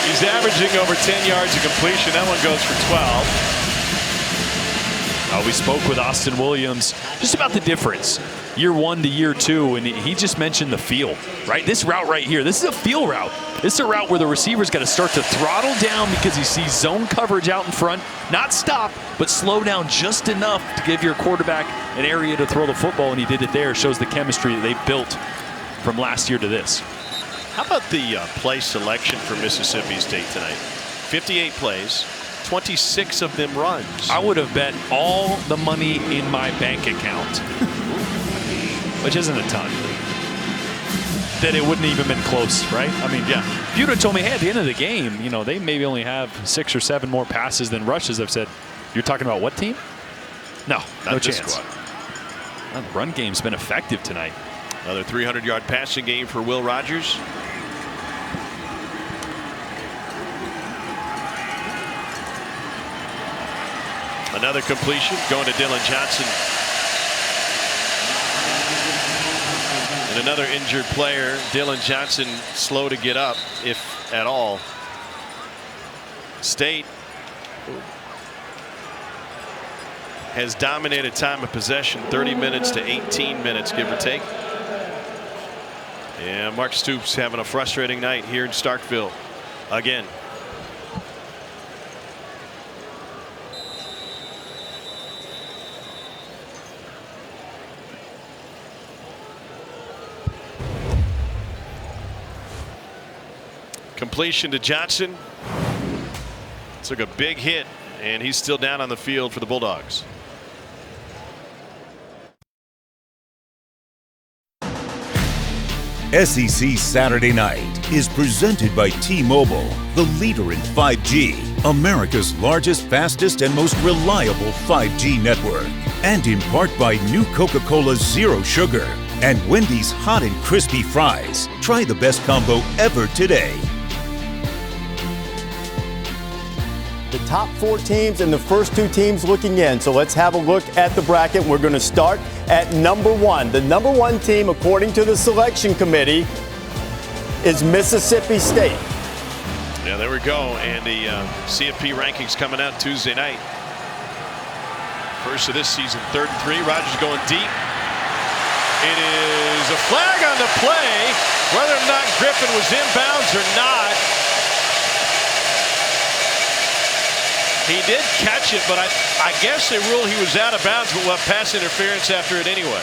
He's averaging over 10 yards of completion. That one goes for 12. We spoke with Austin Williams just about the difference, year 1 to year 2, and he just mentioned the feel, right? This route right here, this is a feel route. This is a route where the receiver's got to start to throttle down because he sees zone coverage out in front, not stop, but slow down just enough to give your quarterback an area to throw the football, and he did it there. Shows the chemistry that they built from last year to this. How about the play selection for Mississippi State tonight? 58 plays. 26 of them runs. I would have bet all the money in my bank account, which isn't a ton, that it wouldn't even been close, right? I mean, yeah. If you'd have told me, hey, at the end of the game, you know, they maybe only have 6 or 7 more passes than rushes, I've said, you're talking about what team? No, no chance. Well, the run game's been effective tonight. Another 300-yard passing game for Will Rogers. Another completion going to Dylan Johnson. And another injured player, Dylan Johnson, slow to get up, if at all. State has dominated time of possession, 30 minutes to 18 minutes, give or take. And Mark Stoops having a frustrating night here in Starkville again. Completion to Johnson. Took a big hit, and he's still down on the field for the Bulldogs. SEC Saturday Night is presented by T-Mobile, the leader in 5G, America's largest, fastest, and most reliable 5G network. And in part by new Coca-Cola Zero Sugar and Wendy's hot and crispy fries. Try the best combo ever today. The top 4 teams and the first 2 teams looking in. So let's have a look at the bracket. We're going to start at number 1. The number 1 team, according to the selection committee, is Mississippi State. Yeah, there we go. And the CFP rankings coming out Tuesday night. First of this season, 3rd and 3. Rogers going deep. It is a flag on the play. Whether or not Griffin was inbounds or not, he did catch it, but I guess they ruled he was out of bounds, but we'll have pass interference after it anyway.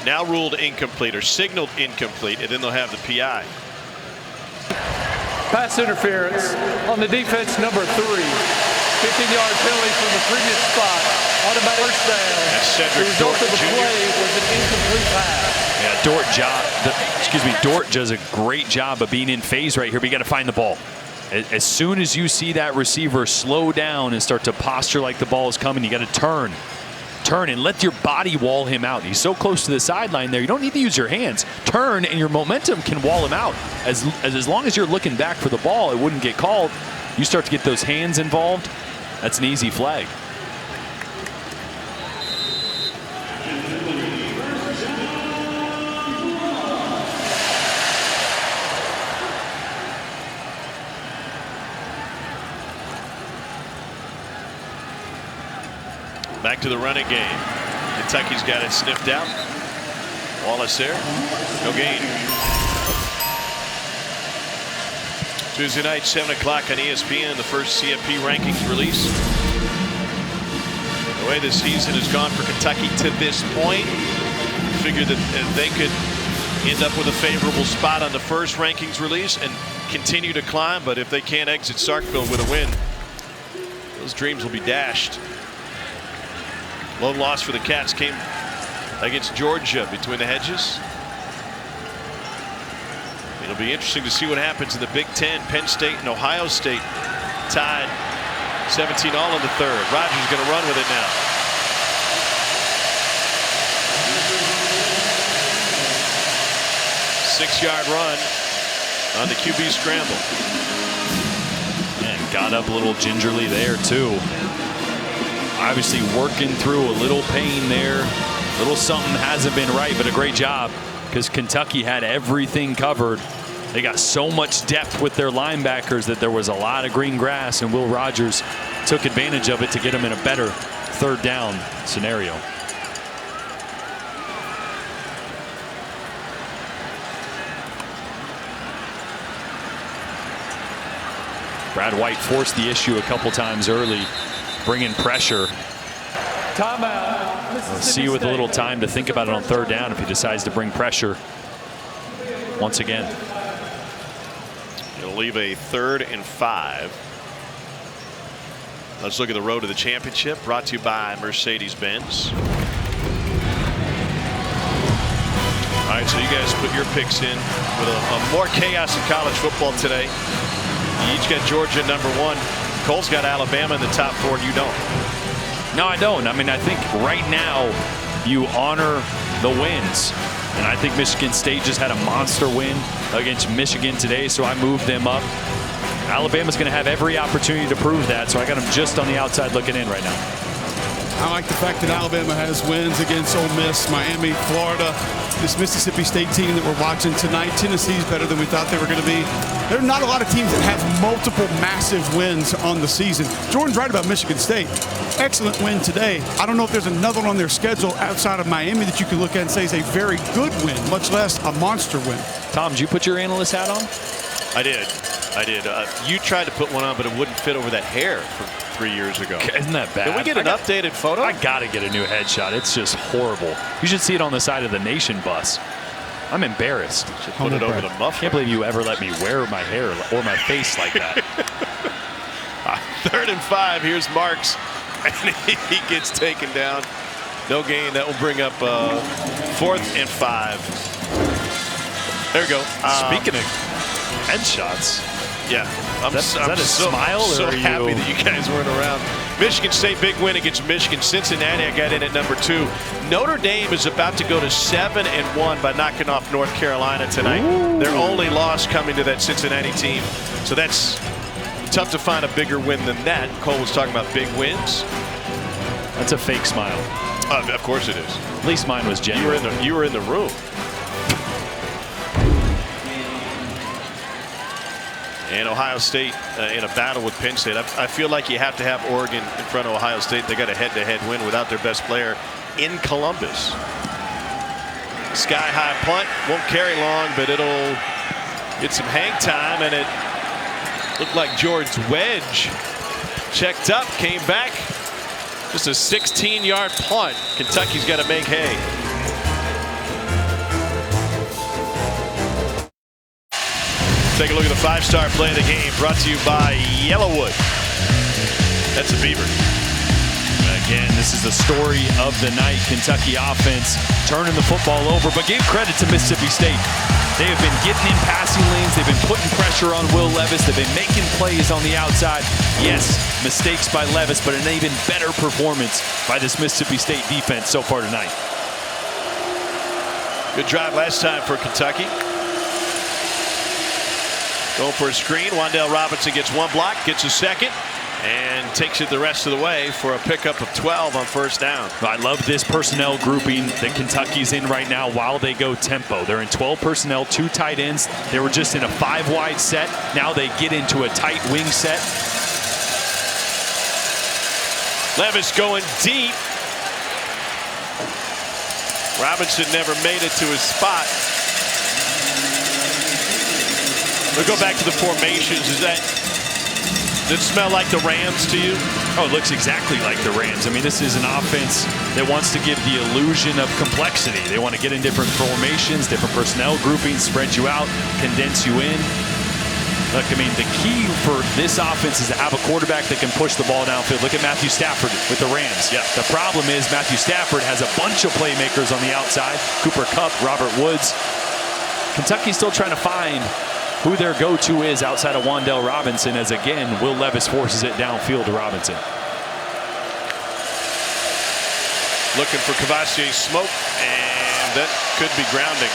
Now ruled incomplete or signaled incomplete, and then they'll have the PI. Pass interference on the defense, number 3. 15-yard penalty from the previous spot. Automatic first down. That's Cedric the result Thornton of the Jr. play was an incomplete pass. Yeah, Dort does a great job of being in phase right here, but you got to find the ball. As soon as you see that receiver slow down and start to posture like the ball is coming, you got to turn and let your body wall him out. He's so close to the sideline there, you don't need to use your hands. Turn, and your momentum can wall him out. As long as you're looking back for the ball, it wouldn't get called. You start to get those hands involved, that's an easy flag. Back to the running game. Kentucky's got it sniffed out. Wallace there. No gain. Tuesday night, 7 o'clock on ESPN, the first CFP rankings release. The way the season has gone for Kentucky to this point, figured that they could end up with a favorable spot on the first rankings release and continue to climb. But if they can't exit Starkville with a win, those dreams will be dashed. Lone loss for the Cats came against Georgia between the hedges. It'll be interesting to see what happens in the Big Ten. Penn State and Ohio State tied 17 all in the third. Rogers going to run with it now. Six-yard run on the QB scramble. And got up a little gingerly there too. Obviously working through a little pain there. Little something hasn't been right, but a great job because Kentucky had everything covered. They got so much depth with their linebackers that there was a lot of green grass, and Will Rogers took advantage of it to get them in a better third down scenario. Brad White forced the issue a couple times early, bringing pressure. Timeout. We'll see with a little time to think about it on third down if he decides to bring pressure once again. It'll leave a 3rd and 5. Let's look at the road to the championship, brought to you by Mercedes-Benz. All right, so you guys put your picks in with a more chaos in college football today. You each got Georgia #1. Cole's got Alabama in the top 4, and you don't. No, I don't. I mean, I think right now you honor the wins. And I think Michigan State just had a monster win against Michigan today, so I moved them up. Alabama's going to have every opportunity to prove that, so I got them just on the outside looking in right now. I like the fact that Alabama has wins against Ole Miss, Miami, Florida, this Mississippi State team that we're watching tonight. Tennessee's better than we thought they were going to be. There are not a lot of teams that have multiple massive wins on the season. Jordan's right about Michigan State. Excellent win today. I don't know if there's another one on their schedule outside of Miami that you can look at and say is a very good win, much less a monster win. Tom, did you put your analyst hat on? I did. You tried to put one on, but it wouldn't fit over that hair from 3 years ago. Isn't that bad? Can we get an updated photo? I got to get a new headshot. It's just horrible. You should see it on the side of the Nation bus. I'm embarrassed. Should put it over the muffler. I can't believe you ever let me wear my hair or my face like that. 3rd and 5. Here's Marks, and he gets taken down. No gain. That will bring up 4th and 5. There we go. Speaking of headshots. Yeah, I'm is that a smile? So or are happy you... that you guys weren't around. Michigan State big win against Michigan. Cincinnati, I got in at #2. Notre Dame is about to go to 7-1 by knocking off North Carolina tonight. Ooh. Their only loss coming to that Cincinnati team. So that's tough to find a bigger win than that. Cole was talking about big wins. That's a fake smile. Of course it is. At least mine was genuine. You were in the room. And Ohio State in a battle with Penn State. I feel like you have to have Oregon in front of Ohio State. They got a head-to-head win without their best player in Columbus. Sky-high punt. Won't carry long, but it'll get some hang time. And it looked like George's wedge checked up, came back. Just a 16-yard punt. Kentucky's got to make hay. Take a look at the 5-star play of the game, brought to you by Yellowwood. That's a beaver. Again, this is the story of the night. Kentucky offense turning the football over, but give credit to Mississippi State. They have been getting in passing lanes. They've been putting pressure on Will Levis. They've been making plays on the outside. Yes, mistakes by Levis, but an even better performance by this Mississippi State defense so far tonight. Good drive last time for Kentucky. Going for a screen. Wan'Dale Robinson gets one block, gets a second, and takes it the rest of the way for a pickup of 12 on first down. I love this personnel grouping that Kentucky's in right now while they go tempo. They're in 12 personnel, 2 tight ends. They were just in a 5-wide set. Now they get into a tight wing set. Levis going deep. Robinson never made it to his spot. We'll go back to the formations. Does it smell like the Rams to you? Oh, it looks exactly like the Rams. I mean, this is an offense that wants to give the illusion of complexity. They want to get in different formations, different personnel groupings, spread you out, condense you in. Look, I mean, the key for this offense is to have a quarterback that can push the ball downfield. Look at Matthew Stafford with the Rams. Yeah. The problem is Matthew Stafford has a bunch of playmakers on the outside. Cooper Kupp, Robert Woods. Kentucky's still trying to find who their go-to is outside of Wan'Dale Robinson, as again, Will Levis forces it downfield to Robinson. Looking for Kavasier Smoke, and that could be grounding.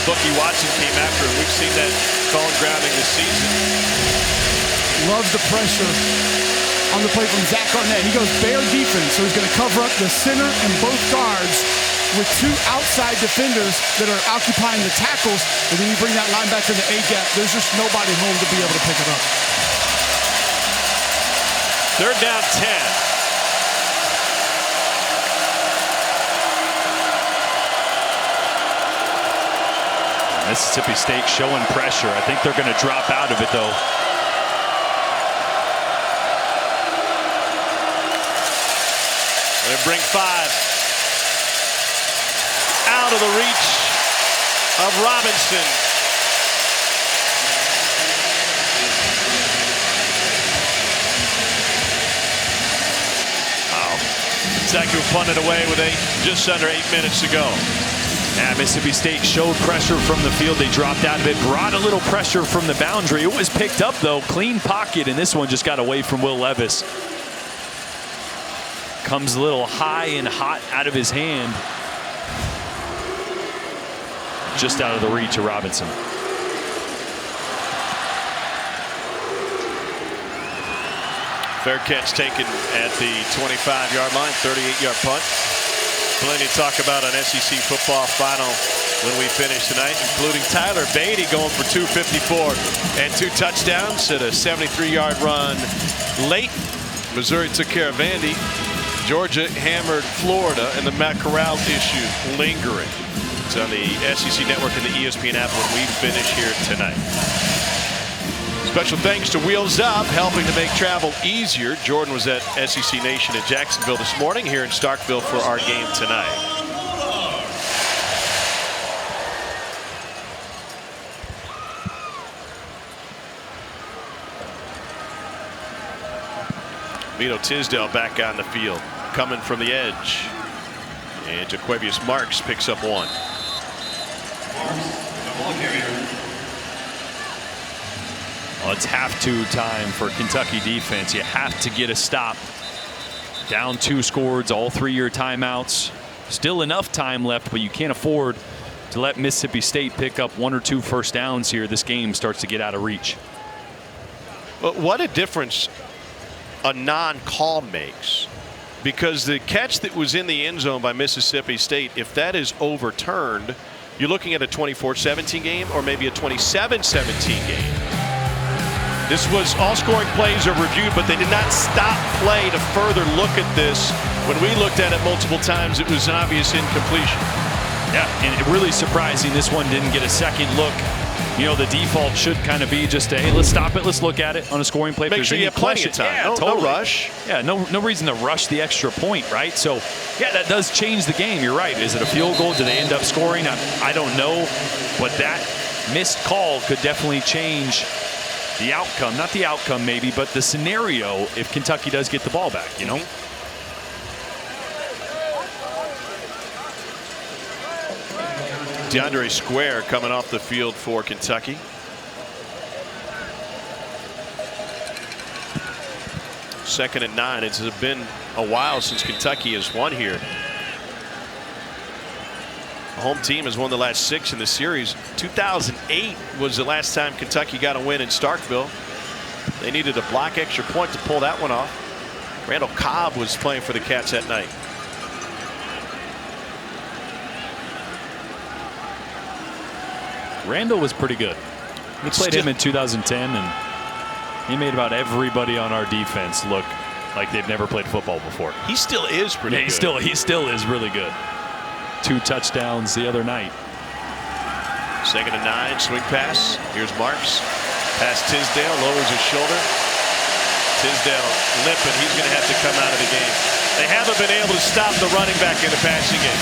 Bookie Watson came after him. We've seen that calling grounding this season. Loves the pressure on the play from Zach Arnett. He goes bare defense, so he's going to cover up the center and both guards with 2 outside defenders that are occupying the tackles, and then you bring that linebacker in the A-gap. There's just nobody home to be able to pick it up. 3rd down 10. Mississippi State showing pressure. I think they're going to drop out of it, though. They bring 5. Out of the reach of Robinson. Wow. Kentucky will punt it away with just under 8 minutes to go. Yeah, Mississippi State showed pressure from the field. They dropped out of it, brought a little pressure from the boundary. It was picked up, though. Clean pocket, and this one just got away from Will Levis. Comes a little high and hot out of his hand. Just out of the reach of Robinson. Fair catch taken at the 25-yard line, 38-yard punt. Plenty to talk about on SEC football final when we finish tonight, including Tyler Beatty going for 254 and 2 touchdowns at a 73-yard run late. Missouri took care of Vandy. Georgia hammered Florida, and the Matt Corral issue lingering. It's on the SEC Network and the ESPN app when we finish here tonight. Special thanks to Wheels Up, helping to make travel easier. Jordan was at SEC Nation in Jacksonville this morning, here in Starkville for our game tonight. Vito Tisdale back on the field, coming from the edge. And Jaquavius Marks picks up 1. Well, it's have-to time for Kentucky defense. You have to get a stop. Down 2 scores, all 3-year timeouts. Still enough time left, but you can't afford to let Mississippi State pick up 1 or 2 first downs here. This game starts to get out of reach. But what a difference a non-call makes. Because the catch that was in the end zone by Mississippi State, if that is overturned, you're looking at a 24-17 game or maybe a 27-17 game. This was all scoring plays are reviewed, but they did not stop play to further look at this. When we looked at it multiple times, it was an obvious incompletion. Yeah, and really surprising this one didn't get a second look. You know, the default should kind of be just, hey, let's stop it, let's look at it on a scoring play. Make sure you have plenty of time. Yeah, no rush. Yeah, no reason to rush the extra point, right? So, yeah, that does change the game. You're right. Is it a field goal? Do they end up scoring? I don't know. But that missed call could definitely change the outcome, not the outcome maybe, but the scenario if Kentucky does get the ball back, you know? DeAndre Square coming off the field for Kentucky. Second and 9. It's been a while since Kentucky has won here. The home team has won the last 6 in the series. 2008 was the last time Kentucky got a win in Starkville. They needed a block extra point to pull that one off. Randall Cobb was playing for the Cats that night. Randall was pretty good. We played him in 2010, and he made about everybody on our defense look like they've never played football before. He still is pretty good. He still is really good. 2 touchdowns the other night. Second and 9, swing pass. Here's Marks. Pass Tisdale, lowers his shoulder. Tisdale limping. He's going to have to come out of the game. They haven't been able to stop the running back in the passing game.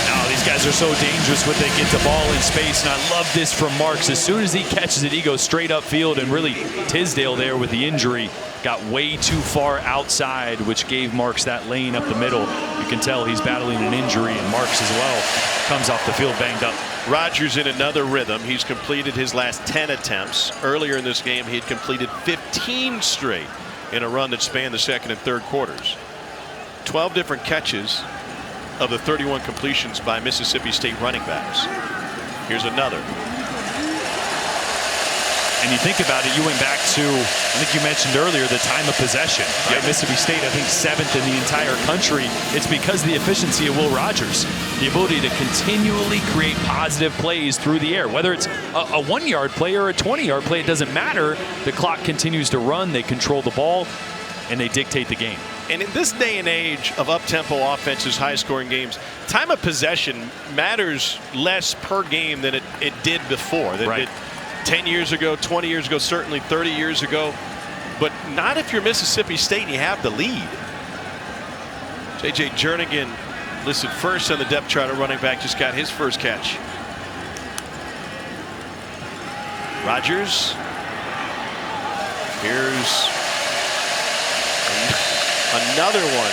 No, these guys are so dangerous when they get the ball in space, and I love this from Marks. As soon as he catches it, he goes straight upfield, and really Tisdale there with the injury got way too far outside, which gave Marks that lane up the middle. You can tell he's battling an injury, and Marks as well comes off the field banged up. Rogers in another rhythm. He's completed his last 10 attempts. Earlier in this game, he had completed 15 straight in a run that spanned the second and third quarters. 12 different catches of the 31 completions by Mississippi State running backs. Here's another. And you think about it, you went back to, I think you mentioned earlier, the time of possession. Right? Mississippi State, I think 7th in the entire country. It's because of the efficiency of Will Rogers. The ability to continually create positive plays through the air. Whether it's a 1-yard play or a 20-yard play, it doesn't matter. The clock continues to run, they control the ball, and they dictate the game. And in this day and age of up-tempo offenses, high-scoring games, time of possession matters less per game than it did before. Right. 10 years ago, 20 years ago, certainly 30 years ago. But not if you're Mississippi State and you have the lead. J.J. Jernigan listed first on the depth chart at running back, just got his first catch. Rogers. Here's another one.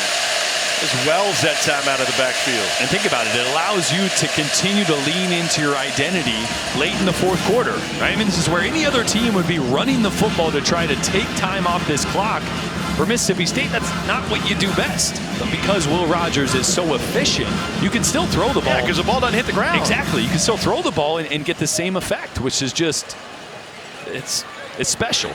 As Wells that time out of the backfield. And think about it, it allows you to continue to lean into your identity late in the fourth quarter. Right? I mean, this is where any other team would be running the football to try to take time off this clock. For Mississippi State, that's not what you do best. But because Will Rogers is so efficient, you can still throw the ball. Yeah, because the ball doesn't hit the ground. Exactly. You can still throw the ball and get the same effect, which is just, it's special.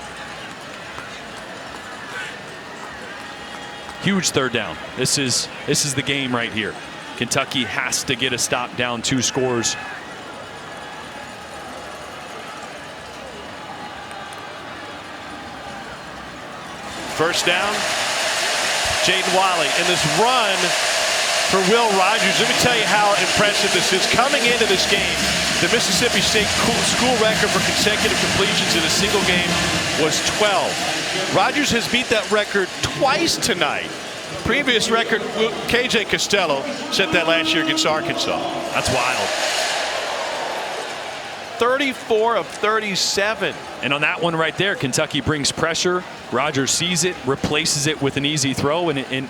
Huge third down. This is the game right here. Kentucky has to get a stop down 2 scores. First down. Jaden Wiley in this run for Will Rogers. Let me tell you how impressive this is. Coming into this game, the Mississippi State school record for consecutive completions in a single game was 12. Rogers has beat that record twice tonight. Previous record, KJ Costello set that last year against Arkansas. That's wild. 34 of 37. And on that one right there, Kentucky brings pressure. Rogers sees it, replaces it with an easy throw, and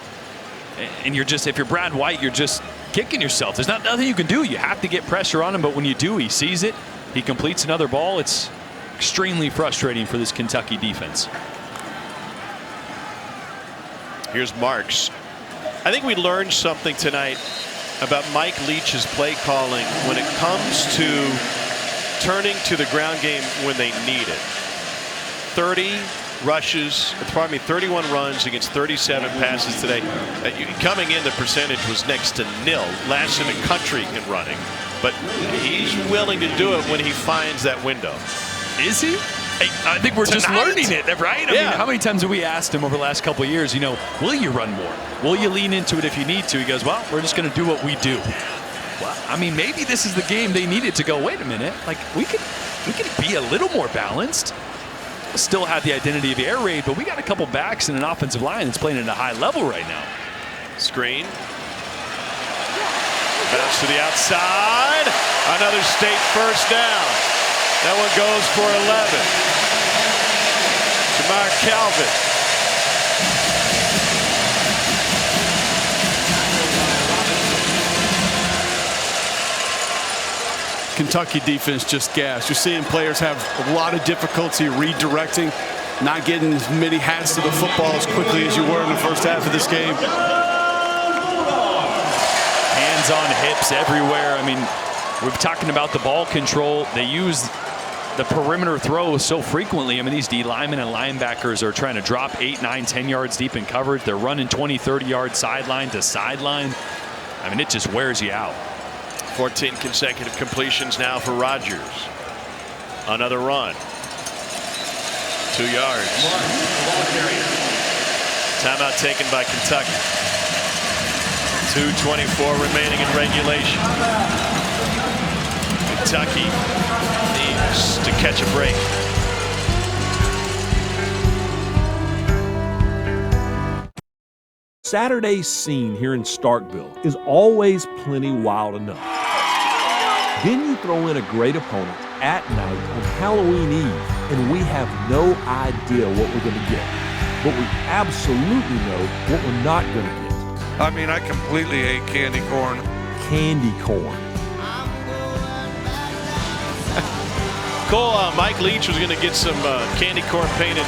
you're just, if you're Brad White, you're just kicking yourself. There's nothing you can do. You have to get pressure on him, but when you do, he sees it, he completes another ball. It's extremely frustrating for this Kentucky defense. Here's Marks. I think we learned something tonight about Mike Leach's play calling when it comes to turning to the ground game when they need it. 31 runs against 37 passes today. Coming in, the percentage was next to nil. Last in the country in running. But he's willing to do it when he finds that window. Is he? I think we're just learning it, right? I mean, how many times have we asked him over the last couple of years, will you run more? Will you lean into it if you need to? He goes, well, we're just going to do what we do. Well, I mean, maybe this is the game they needed to go, wait a minute, like we could be a little more balanced. We'll still have the identity of air raid, but we got a couple backs and an offensive line that's playing at a high level right now. Screen. Bounce to the outside. Another State first down. That one goes for 11. Mark Calvin. Kentucky defense just gassed. You're seeing players have a lot of difficulty redirecting, not getting as many hats to the football as quickly as you were in the first half of this game. Hands on hips everywhere. I mean, we're talking about the ball control. They use the perimeter throw so frequently. I mean, these D linemen and linebackers are trying to drop 8, 9, 10 yards deep in coverage. They're running 20, 30 yards sideline to sideline. I mean, it just wears you out. 14 consecutive completions now for Rodgers. Another run. 2 yards. Timeout taken by Kentucky. 2:24 remaining in regulation. Kentucky needs to catch a break. Saturday's scene here in Starkville is always plenty wild enough. Then you throw in a great opponent at night on Halloween Eve, and we have no idea what we're going to get. But we absolutely know what we're not going to get. I mean, I completely hate candy corn. Candy corn. Cole, Mike Leach was going to get some candy corn painted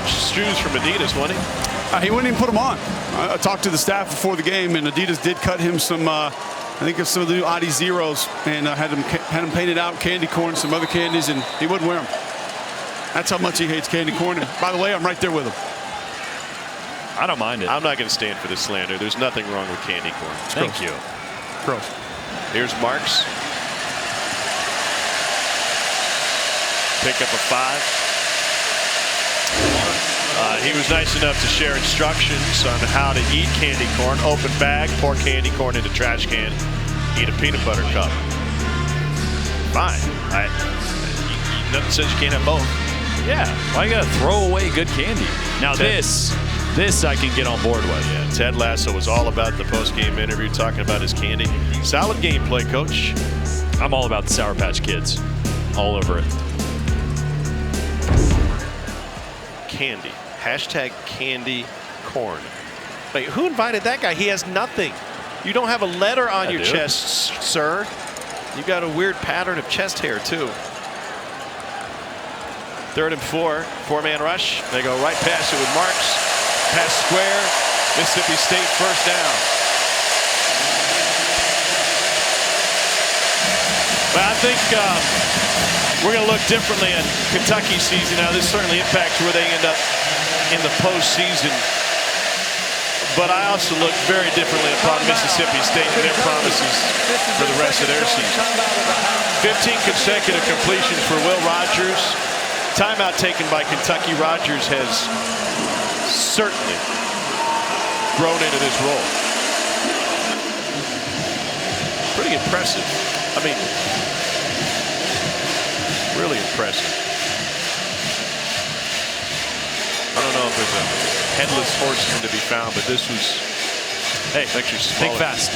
shoes from Adidas, wasn't he? He wouldn't even put them on. I talked to the staff before the game, and Adidas did cut him some, I think of some of the new Adi Zeros, and had him painted out candy corn, some other candies, and he wouldn't wear them. That's how much he hates candy corn. And by the way, I'm right there with him. I don't mind it. I'm not going to stand for the slander. There's nothing wrong with candy corn. Thank you. Gross. Here's Marks. Pick up a 5. He was nice enough to share instructions on how to eat candy corn. Open bag, pour candy corn into trash can, eat a peanut butter cup. Fine. Nothing says you can't have both. Yeah, why you gotta throw away good candy? Now this I can get on board with. Yeah, Ted Lasso was all about the post-game interview, talking about his candy. Solid gameplay, Coach. I'm all about the Sour Patch Kids. All over it. Candy. Hashtag candy corn. Wait, who invited that guy? He has nothing. You don't have a letter on your chest, sir. You got a weird pattern of chest hair, too. 3rd and 4. 4-man rush. They go right past it with Marks. Pass square. Mississippi State first down. But I think we're going to look differently at Kentucky's season now. This certainly impacts where they end up in the postseason. But I also look very differently upon Mississippi State and their promises for the rest of their season. 15 consecutive completions for Will Rogers. Timeout taken by Kentucky. Rogers has certainly grown into this role. Pretty impressive. I mean, really impressive. I don't know if there's a headless horseman to be found, but this was, hey, actually think fast.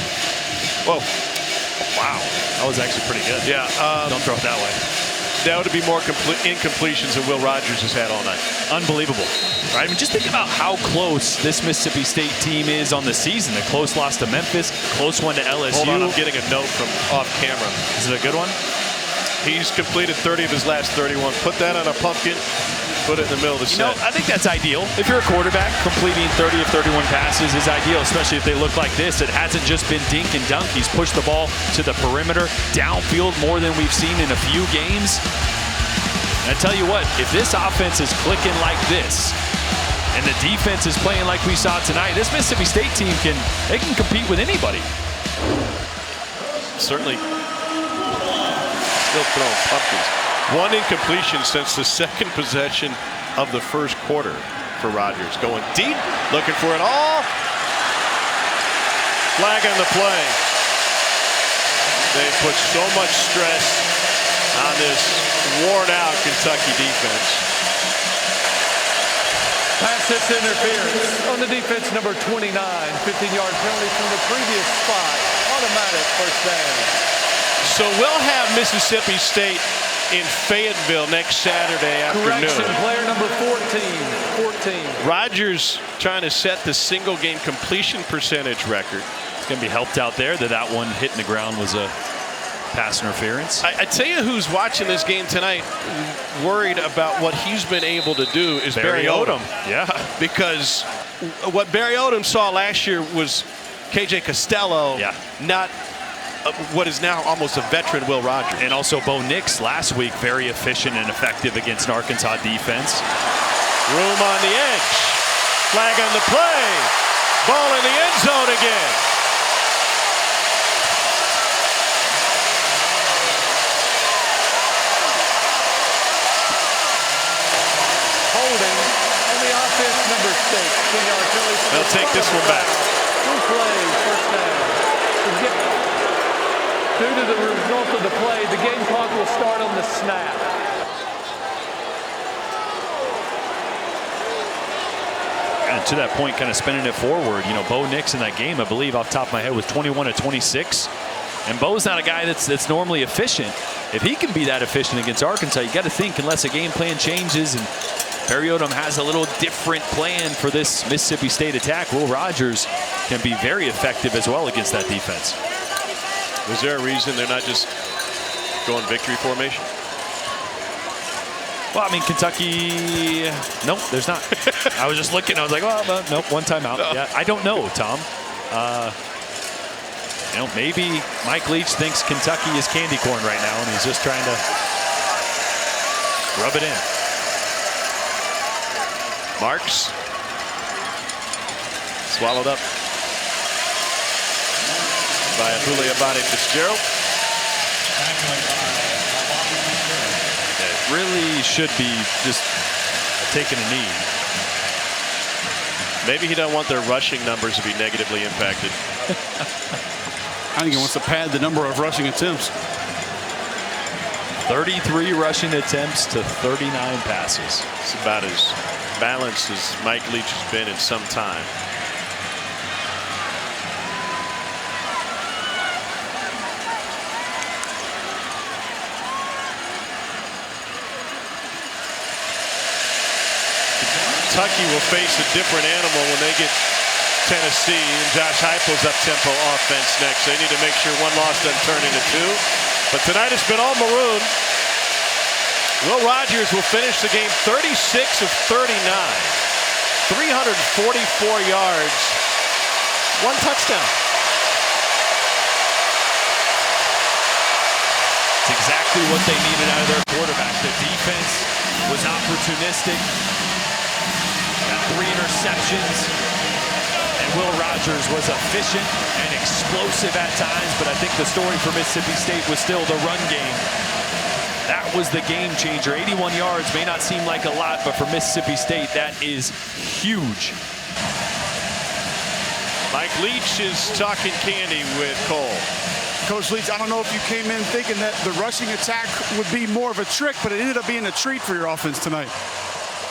Whoa. Wow. That was actually pretty good. Yeah. Don't throw it that way. That would be more incompletions than Will Rogers has had all night. Unbelievable. Right? I mean, just think about how close this Mississippi State team is on the season. A close loss to Memphis, close one to LSU. Hold on, I'm getting a note from off camera. Is it a good one? He's completed 30 of his last 31. Put that on a pumpkin. Put it in the middle of the set. I think that's ideal. If you're a quarterback, completing 30 of 31 passes is ideal, especially if they look like this. It hasn't just been dink and dunk. He's pushed the ball to the perimeter, downfield more than we've seen in a few games. And I tell you what, if this offense is clicking like this, and the defense is playing like we saw tonight, this Mississippi State team can compete with anybody. Certainly. Still throwing pumpkins. One incompletion since the second possession of the first quarter for Rodgers. Going deep, looking for it all. Flag on the play. They put so much stress on this worn-out Kentucky defense. Pass interference on the defense, number 29. 15-yard penalty from the previous spot. Automatic first down. So we'll have Mississippi State in Fayetteville next Saturday afternoon. Correction, player number 14. Rogers trying to set the single game completion percentage record. It's going to be helped out there that one hitting the ground was a pass interference. I tell you who's watching this game tonight worried about what he's been able to do is Barry Odom. Yeah. Because what Barry Odom saw last year was KJ Costello, not what is now almost a veteran Will Rogers. And also Bo Nix last week, very efficient and effective against an Arkansas defense. Room on the edge. Flag on the play. Ball in the end zone again. Holding on the offense, number 6. They'll take this one back. 2 plays, first down. Due to the result of the play, the game clock will start on the snap. And to that point, kind of spinning it forward, Bo Nix in that game, I believe off the top of my head, was 21 of 26. And Bo's not a guy that's normally efficient. If he can be that efficient against Arkansas, you got to think unless a game plan changes and Barry Odom has a little different plan for this Mississippi State attack, Will Rogers can be very effective as well against that defense. Was there a reason they're not just going victory formation? Well, I mean, Kentucky, nope, there's not. I was just looking, I was like, well, nope, one timeout. No. Yeah, I don't know, Tom. Maybe Mike Leach thinks Kentucky is candy corn right now, and he's just trying to rub it in. Marks. Swallowed up by Abuli Abadi Fitzgerald. It really should be just taking a knee. Maybe he doesn't want their rushing numbers to be negatively impacted. I think he wants to pad the number of rushing attempts. 33 rushing attempts to 39 passes. It's about as balanced as Mike Leach has been in some time. Kentucky will face a different animal when they get Tennessee and Josh Heupel's up-tempo offense next. They need to make sure one loss doesn't turn into 2. But tonight it's been all maroon. Will Rogers will finish the game 36 of 39. 344 yards. 1 touchdown. It's exactly what they needed out of their quarterback. The defense was opportunistic. Got 3 interceptions. And Will Rogers was efficient and explosive at times, but I think the story for Mississippi State was still the run game. That was the game changer. 81 yards may not seem like a lot, but for Mississippi State, that is huge. Mike Leach is talking candy with Cole. Coach Leach, I don't know if you came in thinking that the rushing attack would be more of a trick, but it ended up being a treat for your offense tonight.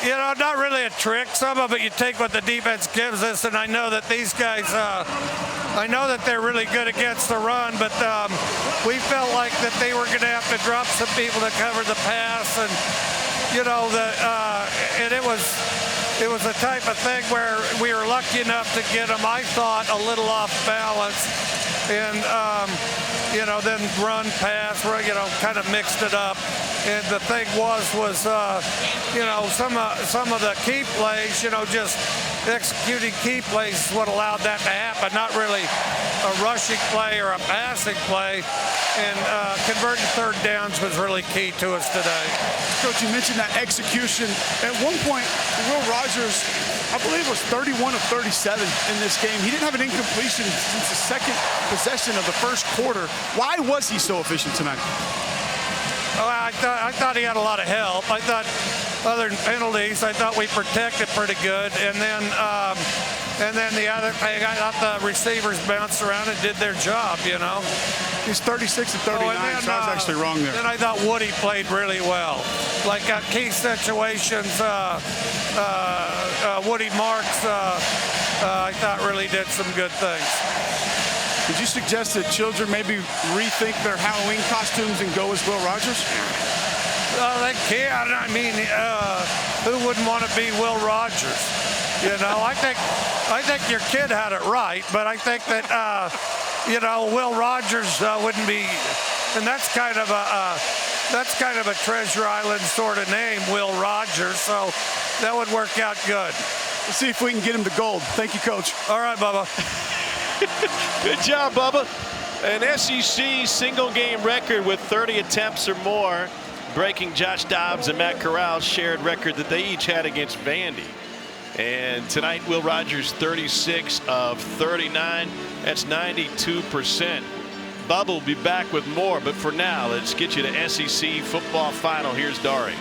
You know, not really a trick. Some of it you take what the defense gives us, and I know that these guys, I know that they're really good against the run, but we felt like that they were going to have to drop some people to cover the pass, and you know and it was a type of thing where we were lucky enough to get them, I thought, a little off balance, and then run, pass, kind of mixed it up. And the thing was some of the key plays, just executing key plays is what allowed that to happen, not really a rushing play or a passing play. And converting third downs was really key to us today. Coach, you mentioned that execution. At one point, Will Rogers, I believe, was 31 of 37 in this game. He didn't have an incompletion since the second possession of the first quarter. Why was he so efficient tonight? Oh, I thought he had a lot of help. I thought, other than penalties, I thought we protected pretty good. And then the other thing, I thought the receivers bounced around and did their job, He's 36 and 39, so I was actually wrong there. Then I thought Woody played really well. Like key situations, Woody Marks, I thought really did some good things. Did you suggest that children maybe rethink their Halloween costumes and go as Will Rogers? They can. I mean, who wouldn't want to be Will Rogers? You know, I think your kid had it right, but I think that Will Rogers wouldn't be, and that's kind of a Treasure Island sort of name, Will Rogers. So that would work out good. Let's see if we can get him to gold. Thank you, Coach. All right, Bubba. Good job, Bubba. An SEC single game record with 30 attempts or more, breaking Josh Dobbs and Matt Corral's shared record that they each had against Vandy. And tonight, Will Rogers 36 of 39. That's 92%. Bubba will be back with more, but for now, let's get you to SEC football final. Here's Dari.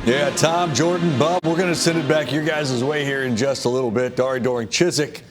Yeah, Tom, Jordan, Bub, we're going to send it back your guys' way here in just a little bit. Dari Doring Chiswick